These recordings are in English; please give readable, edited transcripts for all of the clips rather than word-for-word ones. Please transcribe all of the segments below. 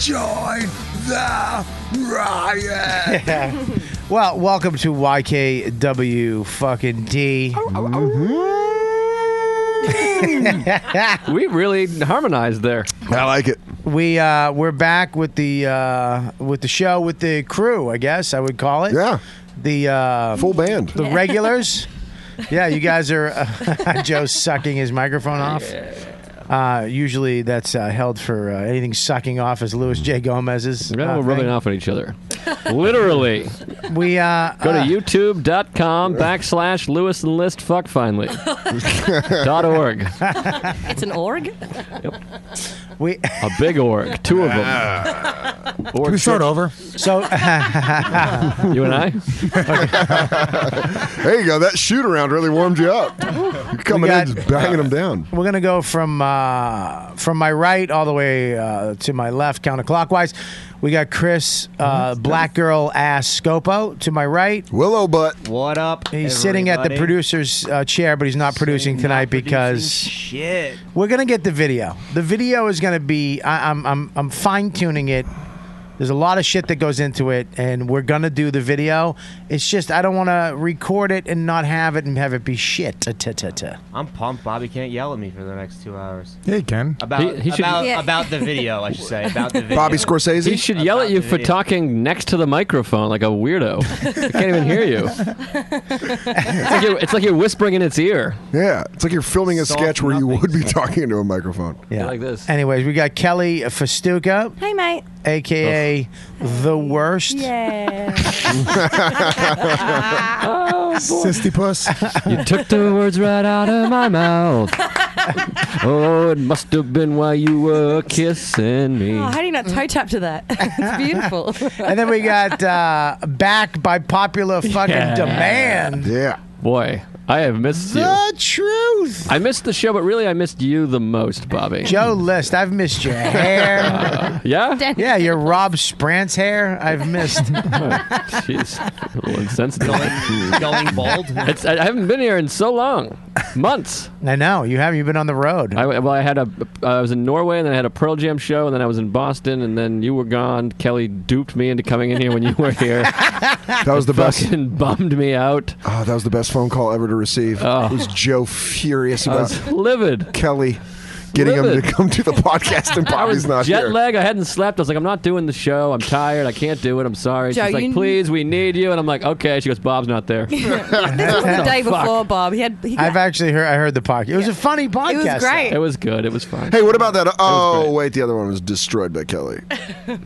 Join the riot. Well, welcome to YKW fucking D. We really harmonized there. I like it. We're back with the show with the crew, I guess I would call it. Yeah. The full band. The regulars. Yeah, you guys are Joe's sucking his microphone off. Usually that's held for anything sucking off as Louis J. Gomez's. We're rubbing off on each other. Literally. We go to youtube.com/Lewis and List Fuck Finally. .org. It's an org? Yep. A big org. Two of them. Can we start over? So you and I? There you go. That shoot around really warmed you up. You're coming in just banging them down. We're gonna go from my right all the way to my left counterclockwise. We got Chris, black girl ass Scopo to my right. Willow butt. What up? He's sitting at the producer's chair, but he's not producing tonight because shit. We're gonna get the video. The video is gonna be. I'm fine tuning it. There's a lot of shit that goes into it, and we're going to do the video. It's just I don't want to record it and not have it and have it be shit. I'm pumped. Bobby can't yell at me for the next 2 hours. Yeah, he can. About the video, I should say. About the video. Bobby Scorsese? He should yell at you for talking next to the microphone like a weirdo. I can't even hear you. It's like you're whispering in its ear. Yeah, it's like you're filming a sketch where you would be talking into a microphone. Yeah, like this. Anyways, we got Kelly Fastuca. Hey, mate. A.K.A. The Worst. Yeah. Sissy puss. You took the words right out of my mouth. Oh, it must have been while you were kissing me. Oh, how do you not toe tap to that? It's beautiful. And then we got back by popular fucking demand. Yeah. Boy, I have missed you. The truth. I missed the show, but really I missed you the most, Bobby. Joe List, I've missed your hair. Yeah? Yeah, your Rob Sprantz hair, I've missed. Jeez, a little insensitive. Going bald? I haven't been here in so long. Months. I know. You haven't. You've been on the road. I was in Norway, and then I had a Pearl Jam show, and then I was in Boston, and then you were gone. Kelly duped me into coming in here when you were here. That was the best. Fucking bummed me out. Oh, that was the best phone call ever to receive. Oh. It was Joe furious I about was livid. Kelly getting him to come to the podcast, and Bobby's not jet here. lag. I hadn't slept. I was like, I'm not doing the show. I'm tired. I can't do it. I'm sorry. Joe, She's like, please, we need you. And I'm like, okay. She goes, Bob's not there. This was the day before, Bob. I've actually heard. I heard the podcast. It was a funny podcast. It was great. It was good. It was fun. Hey, what about that? Oh, wait, the other one was destroyed by Kelly.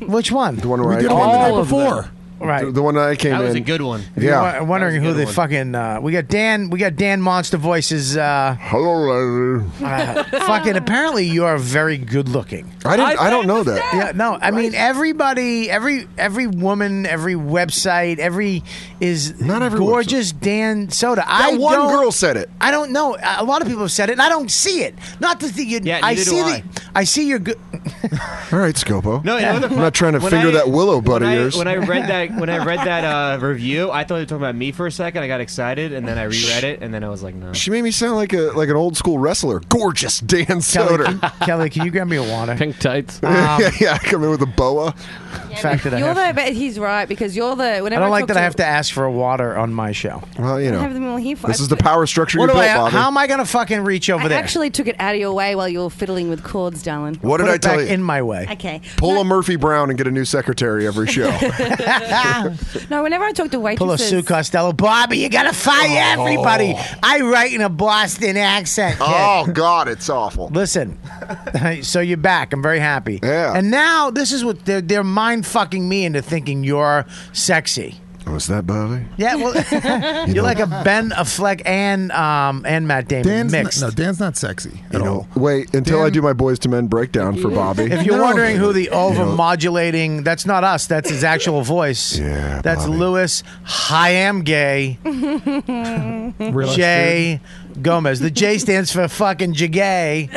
Which one? The one where We I did came one the in. night before. Right. The one that I came in. That was a good one. Yeah. You're wondering who the fucking we got Dan Monster Voices Hello. fucking apparently you're very good looking. I don't know that. Yeah, no. I mean everybody every woman, every website, Not every gorgeous Dan Soder. That one girl said it. I don't know. A lot of people have said it and I don't see it. Not to think you I see I see your good All right, Scopo. No, you know what I'm not trying to finger that willow butt of yours. When I read that review, I thought you were talking about me for a second. I got excited, and then I reread it, and then I was like, no. She made me sound like an old school wrestler. Gorgeous Dan Soder. Kelly, can you grab me a water? Pink tights. Yeah, come in with a boa. But he's right because you're the. I don't like that I have to ask for a water on my show. Well, you know, have them all here for this is the power structure you built, Bobby. How am I going to fucking reach over there? I actually took it out of your way while you were fiddling with chords, darling. What did I tell you? In my way. Okay. Pull a Murphy Brown and get a new secretary every show. No, whenever I talk to waitresses. Pull a Sue Costello. Bobby, you got to fire everybody. I write in a Boston accent. Kid. Oh, God, it's awful. Listen, so you're back. I'm very happy. Yeah. And now this is what they're mind fucking me into thinking you're sexy. Oh, is that Bobby? Yeah, well, you're like a Ben Affleck and Matt Damon mixed. Dan's not sexy at all. Wait until I do my Boys to Men breakdown for Bobby. If you're wondering who the over-modulating, that's not us. That's his actual voice. Yeah, that's Bobby. Lewis. I am gay. Jay. Gomez. The J stands for fucking Jagay.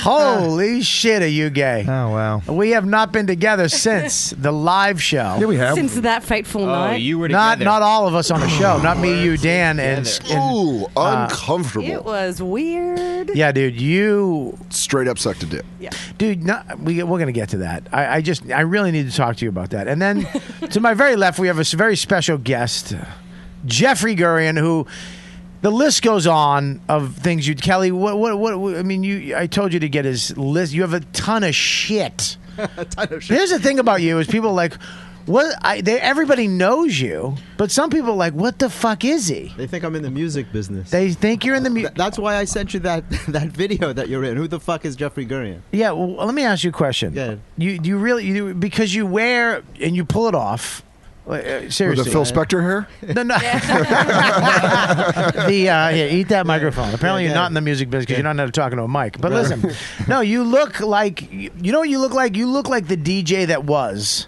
Holy shit, are you gay? Oh, wow. We have not been together since the live show. Yeah, we have. Since that fateful night. You were Not together. not all of us on the show. Not me, you, Dan, and Ooh, uncomfortable. It was weird. yeah, dude. You, Straight up sucked a dick. dude. We're gonna get to that. I really need to talk to you about that. And then to my very left, we have a very special guest, Jeffrey Gurian, who. The list goes on of things you, Kelly. What? I mean, I told you to get his list. You have a ton of shit. Here's the thing about you: is people are like, what? Everybody knows you, but some people are like, what the fuck is he? They think I'm in the music business. They think you're in the music. That's why I sent you that video that you're in. Who the fuck is Jeffrey Gurian? Yeah. Well, let me ask you a question. Go ahead. You really because you wear and you pull it off. Seriously, With the Phil Spector hair? No. Here, eat that microphone. Apparently, you're not in the music business because you're not know talking to a mic. But listen, no, you look like you know what you look like. You look like the DJ that was.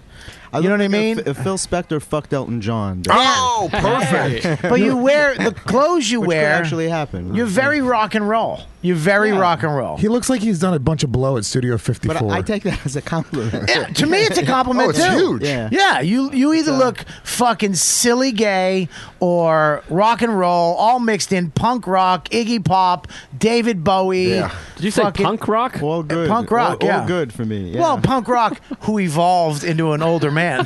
You know what I mean? If Phil Spector fucked Elton John. Oh, perfect. But you wear the clothes you Which could wear. actually happen. You're very rock and roll. You're very rock and roll. He looks like he's done a bunch of blow at Studio 54. But I take that as a compliment. Yeah, to me, it's a compliment Oh, it's too. huge. Yeah. Yeah, you either look fucking silly gay or rock and roll, all mixed in punk rock, Iggy Pop, David Bowie. Yeah. Did you say fucking- punk rock? All good. Punk rock, all yeah. good for me. Yeah. Well, punk rock who evolved into an older man. Yeah,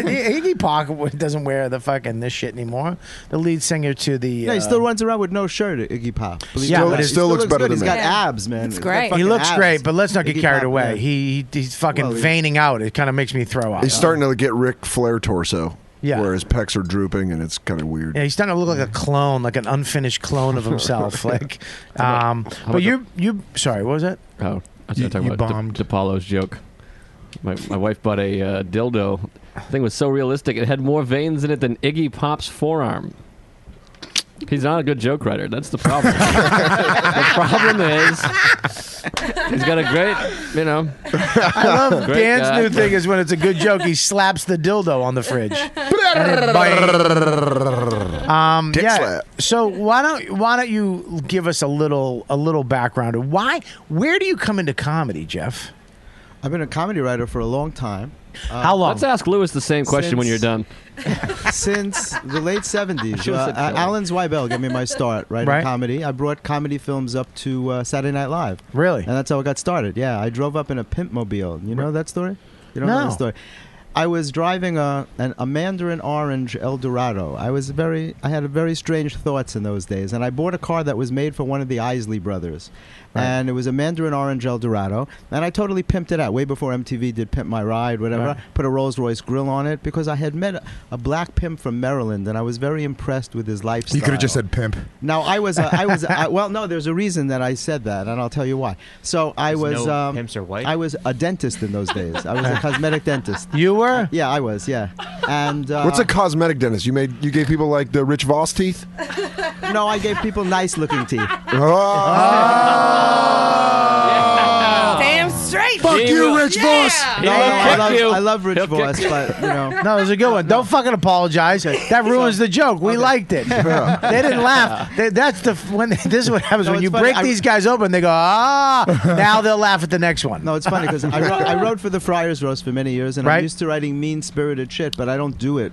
Iggy Pop doesn't wear the fucking this shit anymore. The lead singer to the. Yeah, he still runs around with no shirt, Iggy Pop. Believe Yeah, it or but not. he still looks better good. than He's me. got Yeah. abs, man. It's He's got great. He fucking looks abs. great, but let's not get Iggy carried Pop, away. yeah. He's fucking Well, veining out. It kind of makes me throw up. He's starting to get Ric Flair torso. Yeah. Where his pecs are drooping and it's kind of weird. Yeah, he's starting to look like a clone, like an unfinished clone of himself. Like, but you. Sorry, what was that? Oh, I was You- talking you about bombed. DePaulo's joke. My wife bought a dildo. The thing was so realistic. It had more veins in it than Iggy Pop's forearm. He's not a good joke writer. That's the problem. The problem is he's got a great, I love Great Dan's guy. new thing is when it's a good joke, he slaps the dildo on the fridge. Dick Yeah. slap. So why don't you give us a little background of where do you come into comedy, Jeff? I've been a comedy writer for a long time. How long? let's ask Lewis the same question when you're done. Since the late 70s. Should've said Kelly. Alan Zweibel gave me my start, right, Right. in comedy. I brought comedy films up to Saturday Night Live. Really? And that's how it got started. Yeah, I drove up in a pimp mobile. You know that story? You don't know No. the story? I was driving a Mandarin Orange Eldorado. I had very strange thoughts in those days, and I bought a car that was made for one of the Isley brothers. And it was a Mandarin Orange Eldorado, and I totally pimped it out way before MTV did Pimp My Ride, whatever. Right. Put a Rolls Royce grill on it because I had met a black pimp from Maryland, and I was very impressed with his lifestyle. You could have just said pimp. Now well, no, there's a reason that I said that, and I'll tell you why. So I was no pimps are white? I was a dentist in those days. I was a cosmetic dentist. You were? Yeah, I was. Yeah, and What's a cosmetic dentist? You gave people like the Rich Voss teeth? no, I gave people nice looking teeth. Damn straight. Fuck you, Rich Voss. No, I love Rich He'll Voss, kick but you know. No, it was a good one. Don't fucking apologize. That ruins the joke. We liked it. They didn't laugh. This is what happens No, when it's you funny. break these guys open. They go, now they'll laugh at the next one. No, it's funny because I wrote for the Friars Roast for many years, and Right. I'm used to writing mean-spirited shit, but I don't do it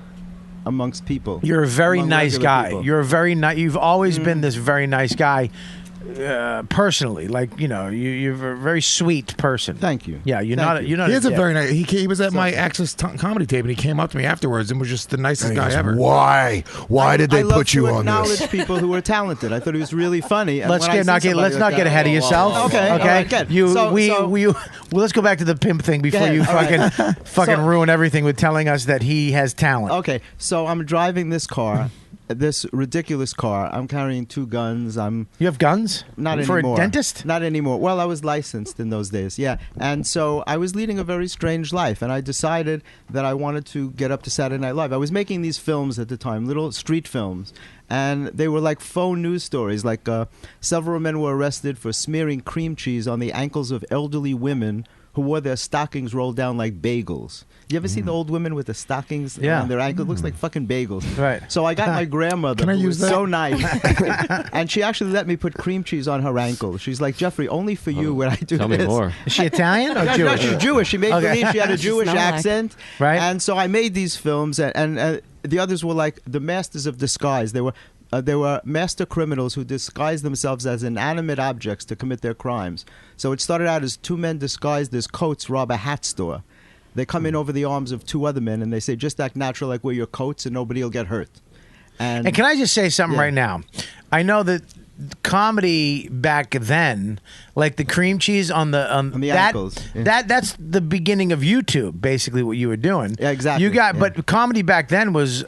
amongst people. You're a very Among nice regular guy. people. You're a very nice. You've always been this very nice guy, personally. Like you're a very sweet person. Thank you. Yeah, you're Thank not. you. You're not. He is a dick. very nice. He was at my Access comedy tape, and he came up to me afterwards and was just the nicest And he guy goes, ever. Why? Why did they I love put you to on acknowledge this? people who are talented. I thought he was really funny. And Let's when I get see not get. somebody Let's not like get that- ahead of yourself. Okay, all right, good. Well, let's go back to the pimp thing before ahead, you all right. fucking So- ruin everything with telling us that he has talent. Okay, so I'm driving this car, this ridiculous car. I'm carrying 2 guns. I'm You have guns? not for anymore. a dentist? Not anymore. Well, I was licensed in those days, yeah. And so I was leading a very strange life, and I decided that I wanted to get up to Saturday Night Live. I was making these films at the time, little street films, and they were like faux news stories. Like several men were arrested for smearing cream cheese on the ankles of elderly women who wore their stockings rolled down like bagels. You ever see the old women with the stockings on their ankle? It looks like fucking bagels. Right. So I got my grandmother, Can I who use was that? so nice, and she actually let me put cream cheese on her ankle. She's like, Jeffrey, only for you when I do Tell this. me more. Is she Italian or No, Jewish? she's Jewish. She made believe she had a Jewish smell like. accent. Right. And so I made these films, and the others were like the masters of disguise. They were master criminals who disguised themselves as inanimate objects to commit their crimes. So it started out as two men disguised as coats rob a hat store. They come in over the arms of two other men, and they say, just act natural like wear your coats and nobody will get hurt. And can I just say something Yeah. right now? I know that comedy back then, like the cream cheese on the that, ankles, yeah. that's the beginning of YouTube, basically what you were doing. Yeah, exactly, You got, yeah. but comedy back then was.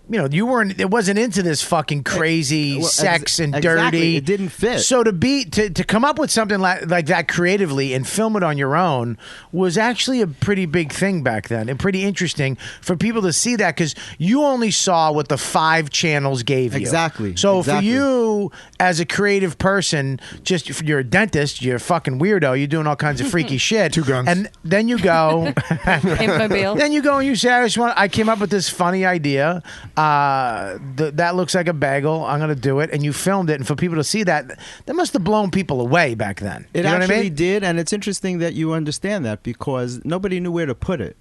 You weren't. It wasn't into this fucking crazy Well, sex and exactly. dirty. It didn't fit. So to come up with something like that creatively and film it on your own was actually a pretty big thing back then, and pretty interesting for people to see that, because you only saw what the 5 channels gave you. Exactly. So for Exactly. you as a creative person, just if you're a dentist, you're a fucking weirdo. You're doing all kinds of freaky shit. 2 guns. And then you go. Pimpmobile. Then you go and you say, I came up with this funny idea. That looks like a bagel. I'm going to do it. And you filmed it. And for people to see that must have blown people away back then. It You know what I actually mean? did, and it's interesting that you understand that, because nobody knew where to put it.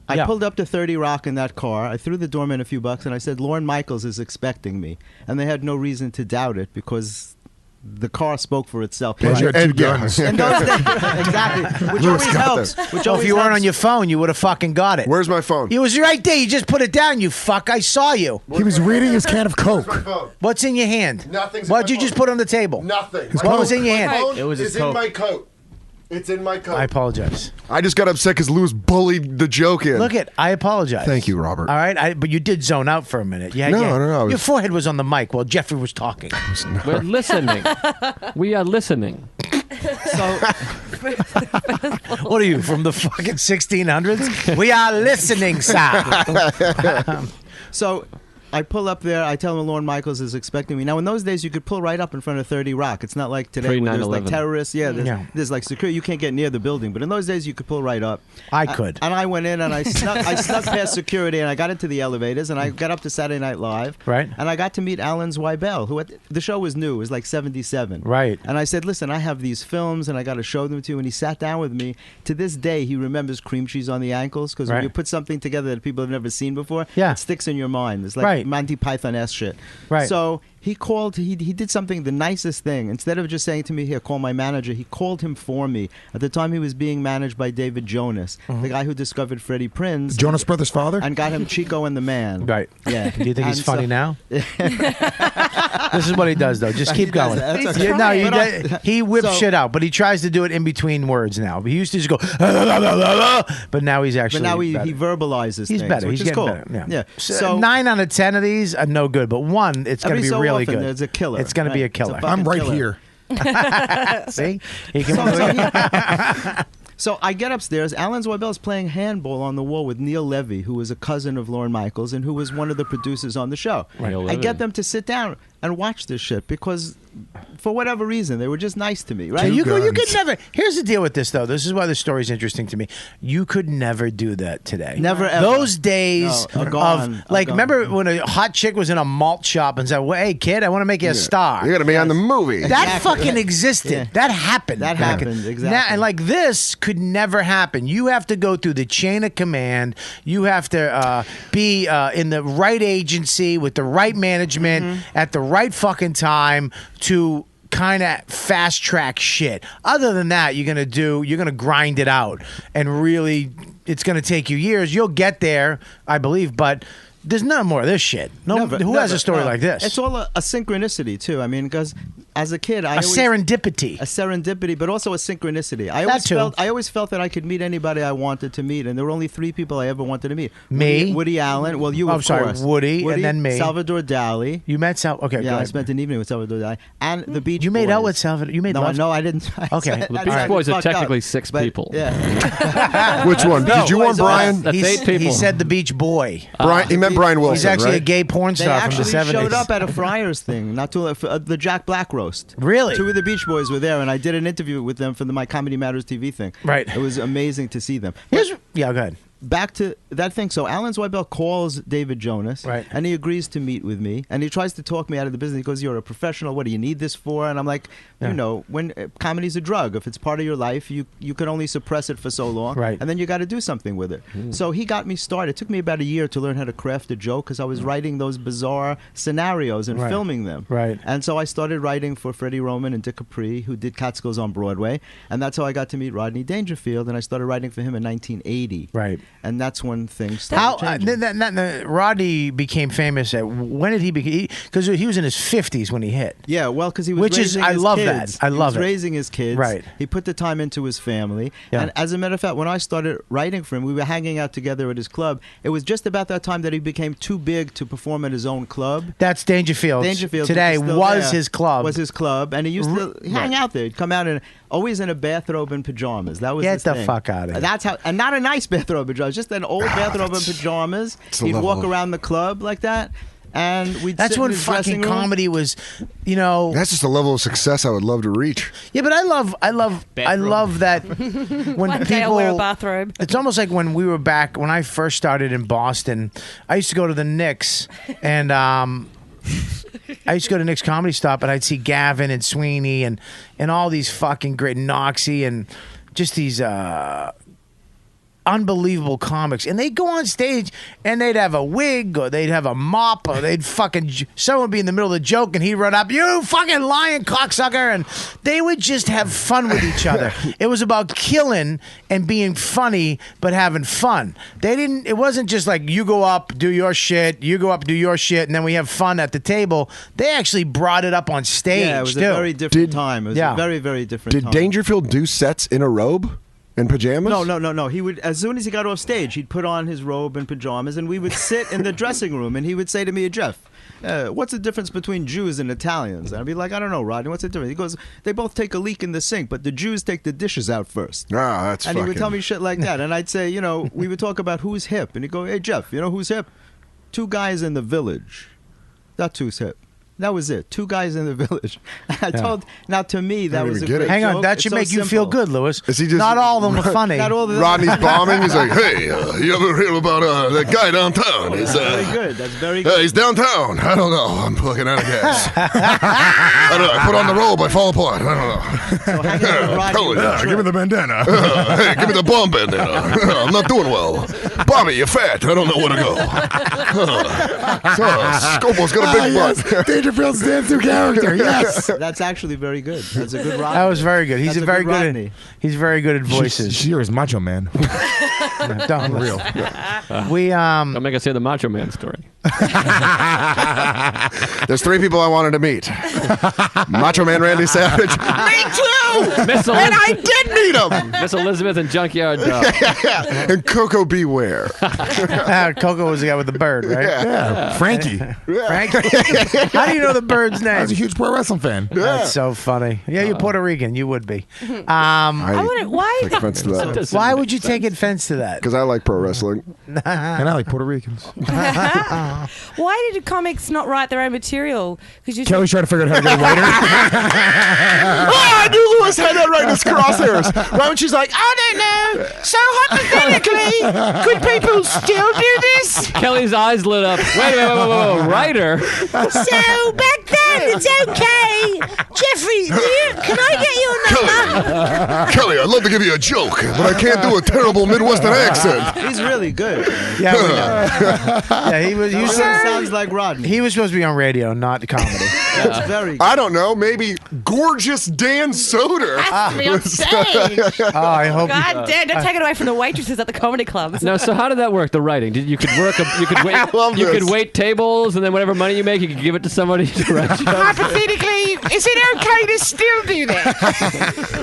I Yeah. pulled up to 30 Rock in that car. I threw the doorman a few bucks, and I said, Lorne Michaels is expecting me. And they had no reason to doubt it, because the car spoke for itself. Because you had 2 And guns. In those days, exactly. Which Lewis always got helps. this. Which So if always you weren't helps. on your phone, you would have fucking got it. Where's my phone? It was right there. You just put it down, you fuck. I saw you. He was reading his can of Coke. phone? What's in your hand? Nothing's in What'd my you just phone. put on the table? Nothing. What was in your hand? phone It was his is in coat. my coat. It's in my coat. I apologize. I just got upset because Lewis bullied the joke in. Look I apologize. Thank you, Robert. All right, but you did zone out for a minute. Yeah, No, yeah. no. Your forehead was on the mic while Jeffrey was talking. We're listening. We are listening. So, What are you, from the fucking 1600s? We are listening, sir. so I pull up there. I tell him Lorne Michaels is expecting me. Now, in those days, you could pull right up in front of 30 Rock. It's not like today where there's like 9/11. terrorists. Yeah, Yeah. there's like security. You can't get near the building. But in those days, you could pull right up. I could. And I went in and I snuck past security, and I got into the elevators, and I got up to Saturday Night Live. Right. And I got to meet Alan Zweibel, who the show was new. It was like 77. Right. And I said, listen, I have these films, and I got to show them to you. And he sat down with me. To this day, he remembers cream cheese on the ankles, because Right. when you put something together that people have never seen before, Yeah. it sticks in your mind. It's like Right. Monty Python-esque shit. Right. So he called, he did something, the nicest thing. Instead of just saying to me, here, call my manager, he called him for me. At the time, he was being managed by David Jonas, the guy who discovered Freddie Prinze. Jonas Brothers' father? And got him Chico and the Man. Right. Yeah. Do you think he's And so- funny now? This is what he does, though. Just keep He does going. that. That's He's okay. No, trying. he whips So- shit out, but he tries to do it in between words now. He used to just go, but now he's actually But now better. he verbalizes He's things, better. which He's is getting cool. better. Yeah. So 9 out of 10 of these are no good, but one, it's going to every be so really often good. there's a killer. It's going to be a Right. It's a killer. fucking I'm right killer. here. See? He can So I get upstairs. Alan Zweibel is playing handball on the wall with Neil Levy, who was a cousin of Lorne Michaels and who was one of the producers on the show. Neil I Levy. get them to sit down and watch this shit because, for whatever reason, they were just nice to me. So Right? you could guns. never. Here's the deal with this, though. This is why the story's interesting to me. You could never do that today. Never, ever. Those days No, are gone, of are like, gone. remember when a hot chick was in a malt shop and said, well, "Hey, kid, I want to make you a star." You got to be on the movie. That Exactly. fucking existed. Yeah. That happened. That back happened, in- exactly. Now, and like this could never happen. You have to go through the chain of command. You have to be in the right agency with the right management at the right fucking time to kind of fast track shit. Other than that, you're gonna grind it out, and really, it's gonna take you years. You'll get there, I believe, but there's no more of this shit. No, Never, who has never, a story no. like this? It's all a synchronicity too. I mean, because as a kid, a serendipity. a serendipity, but also a synchronicity. That I always felt that I could meet anybody I wanted to meet, and there were only 3 people I ever wanted to meet. Me? Woody Allen. Well, you, Oh, of sorry, course. Woody, and then me. Salvador Dali. You met Sal? Okay, go Yeah, I ahead. spent an evening with Salvador Dali and the Beach You made Boys. out with Salvador. You made No, love. no, I didn't. Okay. The Beach Boys are technically 6 people. Yeah. Which one? Did you want so Brian? That's He's- 8 people. He said the Beach Boy. Brian? He meant Brian Wilson, He's actually right? a gay porn They star from the actually 70s. showed up at a Friars thing, not too the Jack Black roast. roast. Really? 2 of the Beach Boys were there, and I did an interview with them for my Comedy Matters TV thing. Right. It was amazing to see them. Yeah, go ahead. Back to that thing. So Alan Zweibel calls David Jonas, right, and he agrees to meet with me, and he tries to talk me out of the business. He goes, "You're a professional. What do you need this for?" And I'm like, you know, when comedy's a drug. If it's part of your life, you can only suppress it for so long, right, and then you got to do something with it. So he got me started. It took me about a year to learn how to craft a joke because I was writing those bizarre scenarios and filming them. Right. And so I started writing for Freddie Roman and Dick Capri, who did Catskills on Broadway, and that's how I got to meet Rodney Dangerfield. And I started writing for him in 1980. Right. And that's when things started changing. Rodney became famous at when did he begin? Because he was in his 50s when he hit. Yeah, well, because he was Which raising is, I his love kids. that. I love he was raising his kids. Right. He put the time into his family. Yeah. And as a matter of fact, when I started writing for him, we were hanging out together at his club. It was just about that time that he became too big to perform at his own club. That's Dangerfield. Dangerfield today was there. his club. Was his club, and he used to hang out there. He'd come out always in a bathrobe and pajamas. That was Get his the thing. fuck out of here. That's how, and not a nice bathrobe and pajamas, just an old bathrobe and pajamas. He'd walk around the club like that. And we'd That's sit when in his fucking dressing room. comedy was, you know. That's just a level of success I would love to reach. Yeah, but I love that when One day people I'll wear a bathrobe. It's almost like when we were back when I first started in Boston. I used to go to the Knicks and I used to go to Knicks Comedy Stop and I'd see Gavin and Sweeney and all these fucking great Noxie and just these unbelievable comics, and they'd go on stage and they'd have a wig or they'd have a mop or they'd fucking someone would be in the middle of the joke and he'd run up, "You fucking lying cocksucker," and they would just have fun with each other. It was about killing and being funny but having fun. It wasn't just like you go up, do your shit, you go up, do your shit, and then we have fun at the table. They actually brought it up on stage. Yeah, it was too. a very different time. It was a very, very different time. Did Dangerfield do sets in a robe? In pajamas? No. He would, as soon as he got off stage, he'd put on his robe and pajamas, and we would sit in the dressing room, and he would say to me, "Jeff, what's the difference between Jews and Italians?" And I'd be like, "I don't know, Rodney. What's the difference?" He goes, "They both take a leak in the sink, but the Jews take the dishes out first." Ah, that's And he would tell me shit like that, and I'd say, we would talk about who's hip, and he'd go, "Hey, Jeff, you know who's hip? 2 guys in the village. That's who's hip." That was it. 2 guys in the village. I told. Now, to me, that was a great Hang on, joke. that It's should so make you feel simple. good, Lewis. Is he just, not all of them are funny. Not all of them. Rodney's bombing. He's like, "Hey, you ever hear about that guy downtown? That's very good. That's very good. He's downtown. I don't know. I'm fucking out of gas. I don't know. I put on the robe. I fall apart. I don't know. So hanging out with Rodney was a trip. Give me the bandana. Hey, give me the bomb bandana. I'm not doing well. Bobby, you're fat. I don't know where to go. Scopo's got a big butt. Dangerfield's damn through character. Yes. That's actually very good. That's a good Rodney. That was very good. He's That's a very good. Rodney. He's very good at voices. She is Macho Man. Don't Real. We Don't make us say the Macho Man story. There's 3 people I wanted to meet. Macho Man Randy Savage. Me too! Miss And I did meet him! Miss Elizabeth and Junkyard Dog. And Coco Beware. Coco was the guy with the bird, right? Yeah. Frankie. Frank. How do you know the bird's I name? was a huge pro wrestling fan. That's so funny. Yeah, you're Puerto Rican. You would be. Why? Take offense to that. Why would you take offense to that? Because I like pro wrestling. And I like Puerto Ricans. Why did comics not write their own material? Because you Kelly's trying to figure out how to get a writer. I knew Lewis had that right in his crosshairs. Right when she's like, "I don't know. So hypothetically, could people still do this?" Kelly's eyes lit up. Wait, writer? So back then, it's okay. Jeffrey, can I get your number? Kelly, I'd love to give you a joke, but I can't do a terrible Midwestern accent. He's really good. Yeah, we know. Yeah, he was. He sounds like Rodney. He was supposed to be on radio, not comedy. That's very good. I don't know, maybe gorgeous Dan Soder. Has to be on stage. Oh, I hope. God damn! Don't take it away from the waitresses at the comedy clubs. No, so how did that work? The writing? You could work. You could wait. love You this. could wait tables, and then whatever money you make, you could give it to somebody to direct you. Hypothetically, is it okay to still do that?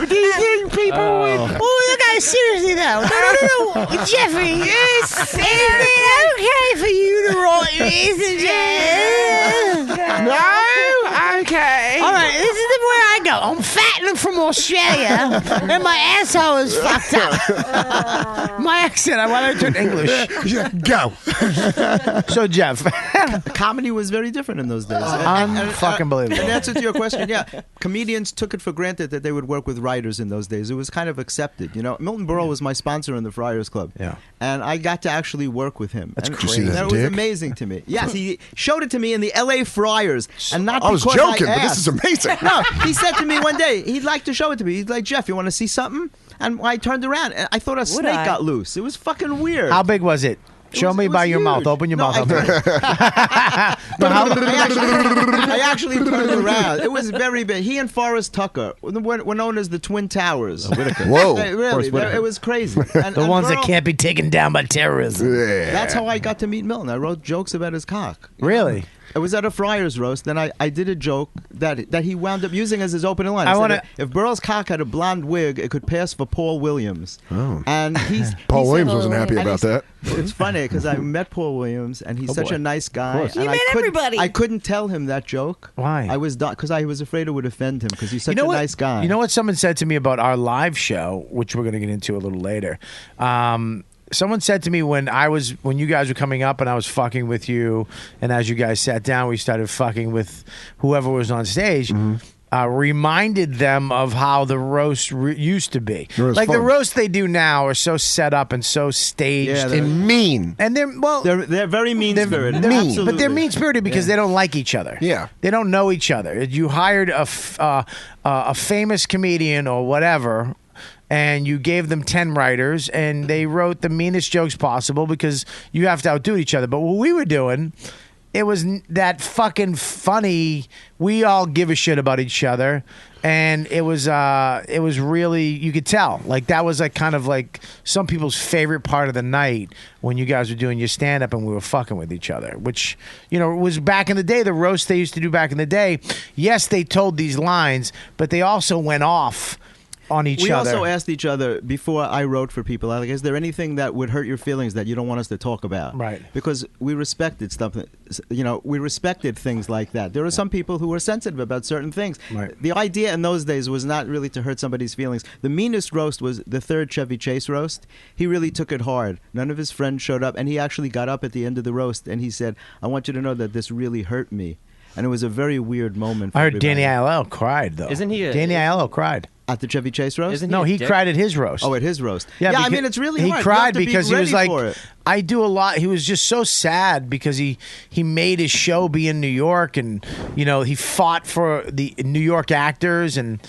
Do you think people would? Oh, look, seriously though. No, Jeffrey. Yes. Is it okay for you to write this and No. Okay. All right, this is where I go. I'm fat and I'm from Australia, and my asshole is fucked up. My accent, I want to turn English. Go. So, Jeff. Comedy was very different in those days. Unfucking believable. In answer to your question, yeah, comedians took it for granted that they would work with writers in those days. It was kind of accepted. You know, Milton Berle was my sponsor in the Friars Club. Yeah. And I got to actually work with him. That's and crazy. That was dick? amazing to me. Yes, he showed it to me in the L.A. Friars. And not I was because joking, I but this asked. is amazing. No, he said to me one day, he'd like to show it to me. He's like, Jeff, you want to see something? And I turned around, and I thought a snake I? got loose. It was fucking weird. How big was it? Show me it by was your mouth. huge. Open your No, mouth. I actually turned around. It was very big. He and Forrest Tucker were known as the Twin Towers. Whoa. Really, it was crazy. And, The ones that Berle, can't be taken down by terrorism. Yeah. That's how I got to meet Milton. I wrote jokes about his cock. Really? It was at a Friars roast, and I did a joke that he wound up using as his opening line. I He said, wanna- if Burl's cock had a blonde wig, it could pass for Paul Williams. Oh. And Paul he Williams said- wasn't happy and about he's- that. It's funny because I met Paul Williams, and he's such boy. a nice guy. course. And You I met couldn't- everybody. I couldn't tell him that joke. Why? Because I was afraid it would offend him because he's such You know a what? nice guy. You know what someone said to me about our live show, which we're going to get into a little later. Someone said to me when you guys were coming up and I was fucking with you, and as you guys sat down, we started fucking with whoever was on stage. Reminded them of how the roast used to be. was Like the fun. roast they do now are so set up and so staged, Yeah, they're- And mean. and they're very mean-spirited. mean. Absolutely. but they're mean spirited because they don't like each other. Yeah. they don't know each other. You hired a famous comedian or whatever, and you gave them 10 writers, and they wrote the meanest jokes possible because you have to outdo each other. But what we were doing, it was that fucking funny. We all give a shit about each other, and it was really, you could tell, like that was like kind of like some people's favorite part of the night when you guys were doing your stand up and we were fucking with each other, which was back in the day, the roast they used to do back in the day. Yes, they told these lines, but they also went off on each We other. also asked each other before I wrote for people, like, is there anything that would hurt your feelings that you don't want us to talk about? Right. Because we respected stuff, we respected things like that. There are some people who were sensitive about certain things. Right. The idea in those days was not really to hurt somebody's feelings. The meanest roast was the third Chevy Chase roast. He really took it hard. None of his friends showed up, and he actually got up at the end of the roast and he said, I want you to know that this really hurt me. And it was a very weird moment for I heard everybody. Danny Aiello cried though. Isn't he Danny Aiello cried. At the Chevy Chase roast? Isn't No, a he dick? cried at his roast. Oh, at his roast. Yeah, I because mean, it's really he hard. You cried have to be because he was ready like, for it. I do a lot. He was just so sad because he made his show be in New York, and he fought for the New York actors, and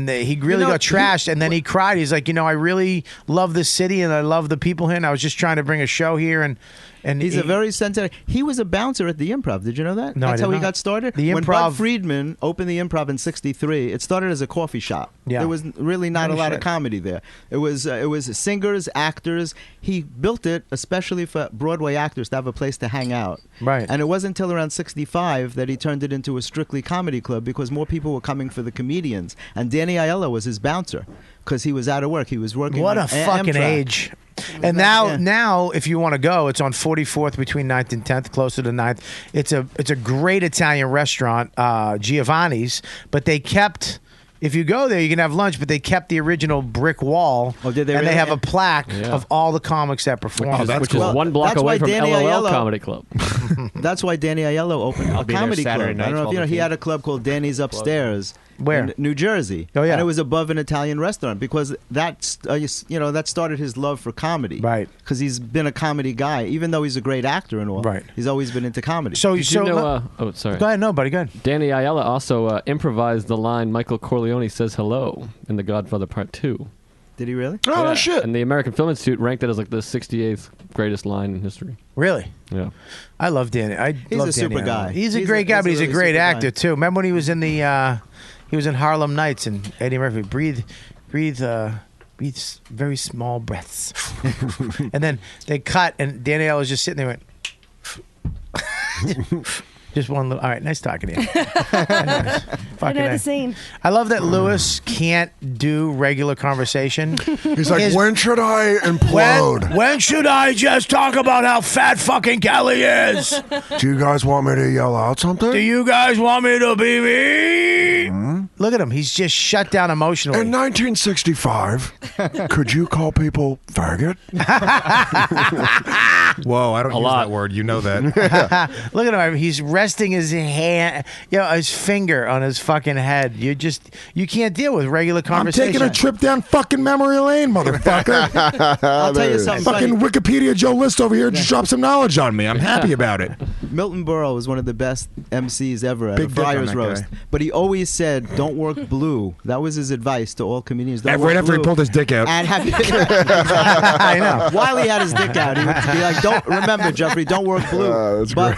he really got trashed, and then he cried. He's like, I really love this city and I love the people here, and I was just trying to bring a show here, and He's a very sensitive. He was a bouncer at the Improv. Did you know that? No, I That's did how he not. got started. The When Improv- Bud Friedman opened the Improv in '63, it started as a coffee shop. Yeah. There was really not No a lot shit. of comedy there. It was singers, actors. He built it especially for Broadway actors to have a place to hang out. Right. And it wasn't until around '65 that he turned it into a strictly comedy club because more people were coming for the comedians. And Danny Aiello was his bouncer because he was out of work. He was working. What on a fucking Amtrak. age. And now, Yeah. now, if you want to go, it's on 44th between 9th and 10th, closer to 9th. It's a great Italian restaurant, Giovanni's, but they kept. If you go there, you can have lunch, but they kept the original brick wall. Oh, did they and they really? have a plaque Yeah. of all the comics that performed. Which is one block that's away why from Danny LOL Aiello- Comedy Club. That's why Danny Aiello opened I'll a be there comedy club. Saturday I don't know night, if you know. He 12 had a club called Danny's Upstairs. Where? In New Jersey. Oh, yeah. And it was above an Italian restaurant because that started his love for comedy. Right. Because he's been a comedy guy, even though he's a great actor and all. Right. He's always been into comedy. So, Did so you know? Sorry. go ahead, no, buddy, go ahead. Danny Aiello also improvised the line "Michael Corleone says hello" in The Godfather Part 2. Did he really? Oh, no Yeah. shit. And the American Film Institute ranked it as like the 68th greatest line in history. Really? Yeah. I love Danny. He's love a super Danny guy. Aiello. He's a He's great a- guy, he's but a he's a really great super guy. actor too. Remember when he was in he was in Harlem Nights and Eddie Murphy breathe very small breaths, and then they cut and Danny Aiello was just sitting there and went. Just one little. All right, nice talking to you. I Fucking know A. the scene. I love that Lewis can't do regular conversation. He's like, when should I implode? When should I just talk about how fat fucking Kelly is? Do you guys want me to yell out something? Do you guys want me to be me? Look at him. He's just shut down emotionally. In 1965, could you call people faggot? Whoa, I don't use that word. You know that. Look at him. He's resting his hand, his finger on his fucking head. You can't deal with regular I'm conversation. taking a trip down fucking memory lane, motherfucker. I'll tell you something Fucking funny. Wikipedia Joe List over here just dropped some knowledge on me. I'm happy about it. Milton Berle was one of the best MCs ever at Big a dick on Friars that roast. guy. But he always said, "Don't work blue." That was his advice to all comedians. Don't Right work after he blue. pulled his dick out. And have I know. While he had his dick out, he would be like, "Don't remember, Jeffrey. Don't work blue." That's but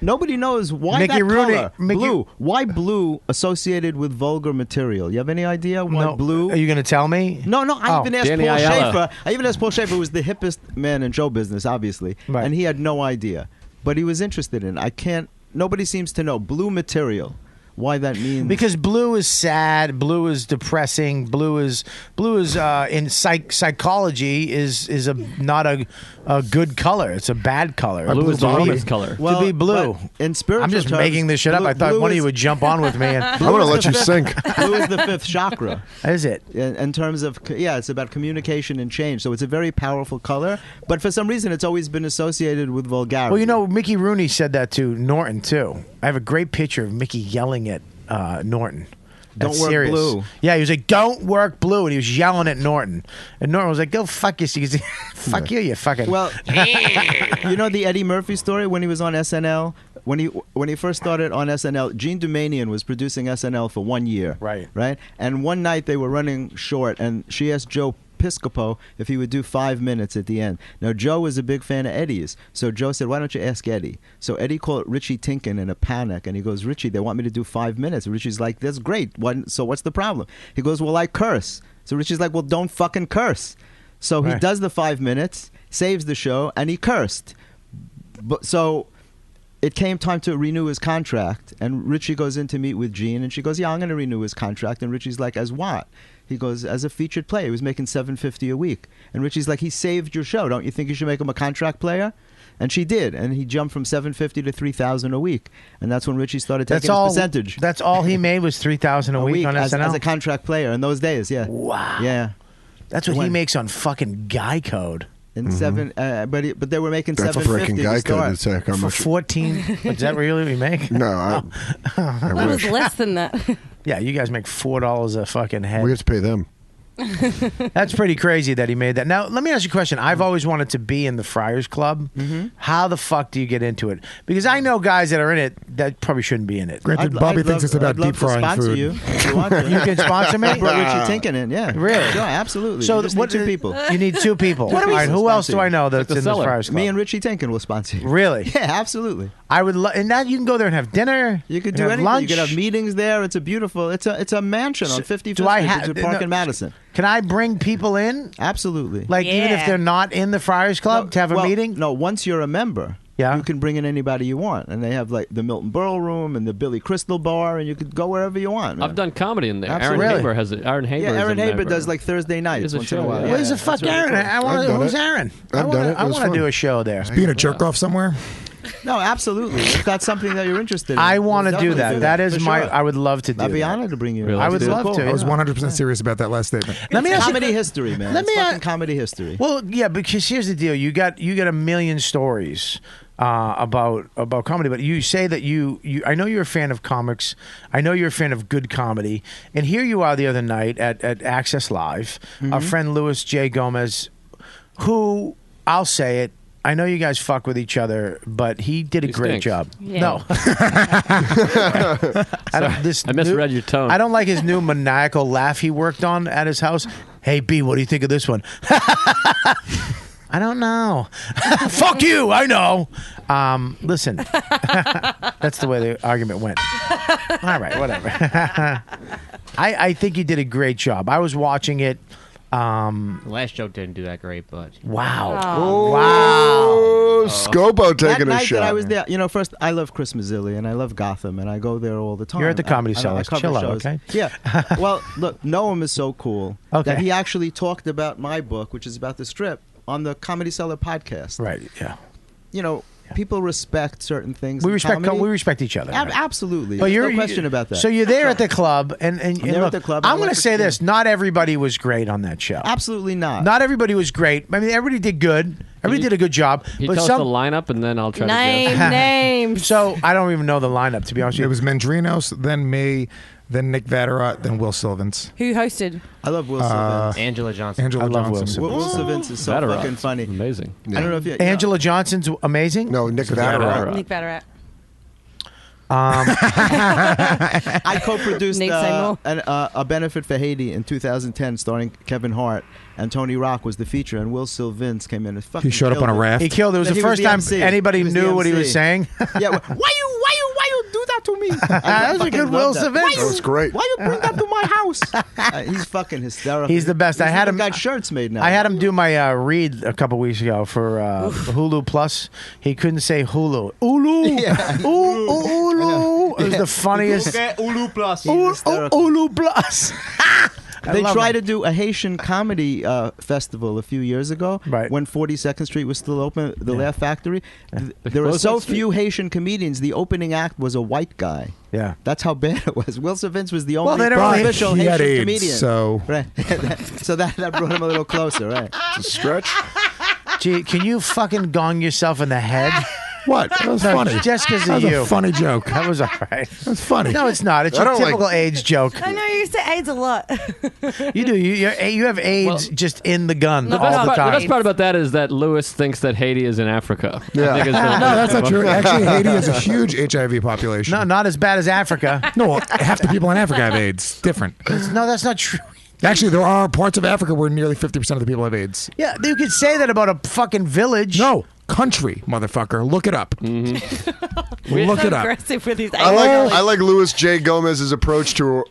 nobody knows why Mickey that Rooney- color, blue. Why blue associated with vulgar material? You have any idea why No. blue? Are you going to tell me? No. I Oh. even asked Danny Paul Aiello. Schaefer. I even asked Paul Schaefer, who was the hippest man in show business, obviously, Right. and he had no idea. But he was interested in it. Nobody seems to know blue material. Why that means? Because blue is sad, blue is depressing, blue is in psychology is not a good color. It's a bad color. Blue is the To be- woman's color. to be blue. but in spiritual I'm just terms, making this shit up. I thought blue one of is- you would jump on with me. And I'm going to let you sink. Blue is the fifth chakra. is it? In terms of, it's about communication and change. So it's a very powerful color. But for some reason, it's always been associated with vulgarity. Well, Mickey Rooney said that to Norton too. I have a great picture of Mickey yelling at Norton. Don't That's work serious. blue. Yeah, he was like, "Don't work blue," and he was yelling at Norton. And Norton was like, "Go fuck yourself." Fuck you fucking. Well, you know the Eddie Murphy story when he was on SNL? When he first started on SNL, Gene Dumanian was producing SNL for 1 year. Right. Right? And one night they were running short, and she asked Joe Piscopo if he would do 5 minutes at the end. Now, Joe was a big fan of Eddie's, so Joe said, "Why don't you ask Eddie?" So Eddie called Richie Tinkin in a panic, and he goes, "Richie, they want me to do 5 minutes." And Richie's like, "That's great. So what's the problem?" He goes, "Well, I curse." So Richie's like, "Well, don't fucking curse." So he Right. does the 5 minutes, saves the show, and he cursed. So it came time to renew his contract, and Richie goes in to meet with Gene, and she goes, "Yeah, I'm going to renew his contract." And Richie's like, "As what?" He goes, "As a featured player." He was making $750 a week. And Richie's like, "He saved your show. Don't you think you should make him a contract player?" And she did, and he jumped from $750 to $3,000 a week, and that's when Richie started taking his percentage. That's all he made was $3,000 a week on as SNL. a contract player in those days. Yeah. Wow. Yeah. That's what he When- makes on fucking Guy Code. In but they were making That's a $750 freaking to guy start. code. It's like how For much. 14. Is that really what we make? No, I It was wish. less than that. Yeah, you guys make $4 a fucking head. We have to pay them. That's pretty crazy that he made that. Now, let me ask you a question. I've always wanted to be in the Friars Club. How the fuck do you get into it? Because I know guys that are in it that probably shouldn't be in it. Granted, Bobby thinks it's about I'd love deep frying to sponsor food. you if you want to. You can sponsor me? I brought Richie Tinkin in, yeah. Really? Sure, absolutely. So You just what need two people. You need two people. What All do we right, who else sponsor do you? I know that's the in the seller. Friars Club? Me and Richie Tinkin will sponsor you. Really? Yeah, absolutely. I would and now you can go there and have dinner. You could and do have anything. lunch. You could have meetings there. It's a beautiful. It's a mansion on 55th do I Street. ha- It's a park no, in Madison. Can I bring people in? Absolutely. Like even if Yeah. they're not in the Friars Club to have a Well, meeting? No, once you're a member, Yeah. you can bring in anybody you want, and they have like the Milton Berle room and the Billy Crystal bar, and you could go wherever you want. Man. I've done comedy in there. Absolutely. Aaron Haber has it. Aaron Haber. Yeah, is Aaron a Haber member. does like Thursday nights He does a once in a show, while. yeah. Where's the that's fuck really Aaron? cool. I want I've done who's it. Aaron? I've done it. It I was want to fun. do a show there. Being a jerk off somewhere? No, absolutely. If that's something that you're interested in, I want to we'll do definitely that. That is for my. sure. I would love to do. I'd be that. honored to bring you. Really? I would Let's do it. love to. I was yeah. 100% serious about that last statement. Let me ask you- Comedy history, man. Let It's me fucking comedy history. Well, yeah, because here's the deal: you got a million stories about comedy, but you say that you. I know you're a fan of comics. I know you're a fan of good comedy, and here you are the other night at Access Live. Our friend Louis J. Gomez, who I'll say it. I know you guys fuck with each other, but he did a He great stinks. job. Yeah. No, I misread your tone. I don't like his new maniacal laugh he worked on at his house. Hey B, what do you think of this one? I don't know. Fuck you. I know. Listen, that's the way the argument went. All right, whatever. I think you did a great job. I was watching it The last joke didn't do that great, but Wow. Oh, Wow. Scopo That taking a night shot. that I was there, first I love Chris Mazzilli and I love Gotham and I go there all the time. You're at the Comedy I Cellar. cover Chill out, shows. okay? Yeah. Well, look, Noam is so cool Okay. that he actually talked about my book, which is about the strip, on the Comedy Cellar podcast. Right. Yeah. People respect certain things. We in respect. comedy. We respect each other. right? Absolutely. But There's no question about that. So you're there at the club, and there at look, the club, I'm and I going like to say the- this: not everybody was great on that show. Absolutely not. Not everybody was great. I mean, everybody did good. Everybody did a good job. You But tell us some the lineup, and then I'll try Name to guess. names. So I don't even know the lineup, to be honest with It you. was Mendrinos, then me, then Nick Vatera, then Will Sylvans. Who hosted? I love Will Sylvans. Angela Johnson. Angela I love Will Johnson. Will Sylvans is so Vatera. fucking funny. Amazing. I don't know if you. Angela Johnson's amazing. No, Nick Vatera. Vatera. Nick Battarat. I co-produced Nate Seymour. a benefit for Haiti in 2010, starring Kevin Hart, and Tony Rock was the feature, and Will Sylvans came in and fucking He showed up on a killed it. raft. He killed it. It was No, the he was first the time MC. anybody He was the knew what he was MC. saying. Yeah, why you do that to me? That was a good Will Sylvans. That was great. Why you bring that to my house? He's fucking hysterical. He's the best. I He's had even him. got shirts made now. I had him do my read a couple weeks ago for Hulu Plus. He couldn't say Hulu. Hulu. Yeah. Hulu. It was the funniest. Ulu Plus. Hulu Plus. They tried to do a Haitian comedy festival a few years ago, Right. when 42nd Street was still open, the Laugh Factory. There were closed so that street? few Haitian comedians. The opening act was a white guy. Yeah. That's how bad it was. Will Sylvans was the Well, only they don't really- official he had Haitian AIDS, comedian. so Right. So that brought him a little closer, right? It's a stretch. Gee, can you fucking gong yourself in the head? what? That was funny. Just because That of was you. a funny joke. That was all right. That's funny. No, it's not. It's I your don't like- typical AIDS joke. I know you say AIDS a lot. You do. You have AIDS Well, just in the gun the all best the The time. best part about that is that Lewis thinks that Haiti is in Africa. Yeah. I think it's No, that's not true. Actually, Haiti has a huge HIV population. No, not as bad as Africa. No, well, half the people in Africa have AIDS. Different. No, that's not true. Actually, there are parts of Africa where nearly 50% of the people have AIDS. Yeah, you could say that about a fucking village. No, country, motherfucker. Look it up. Look so it up. aggressive with his I like Louis J. Gomez's approach to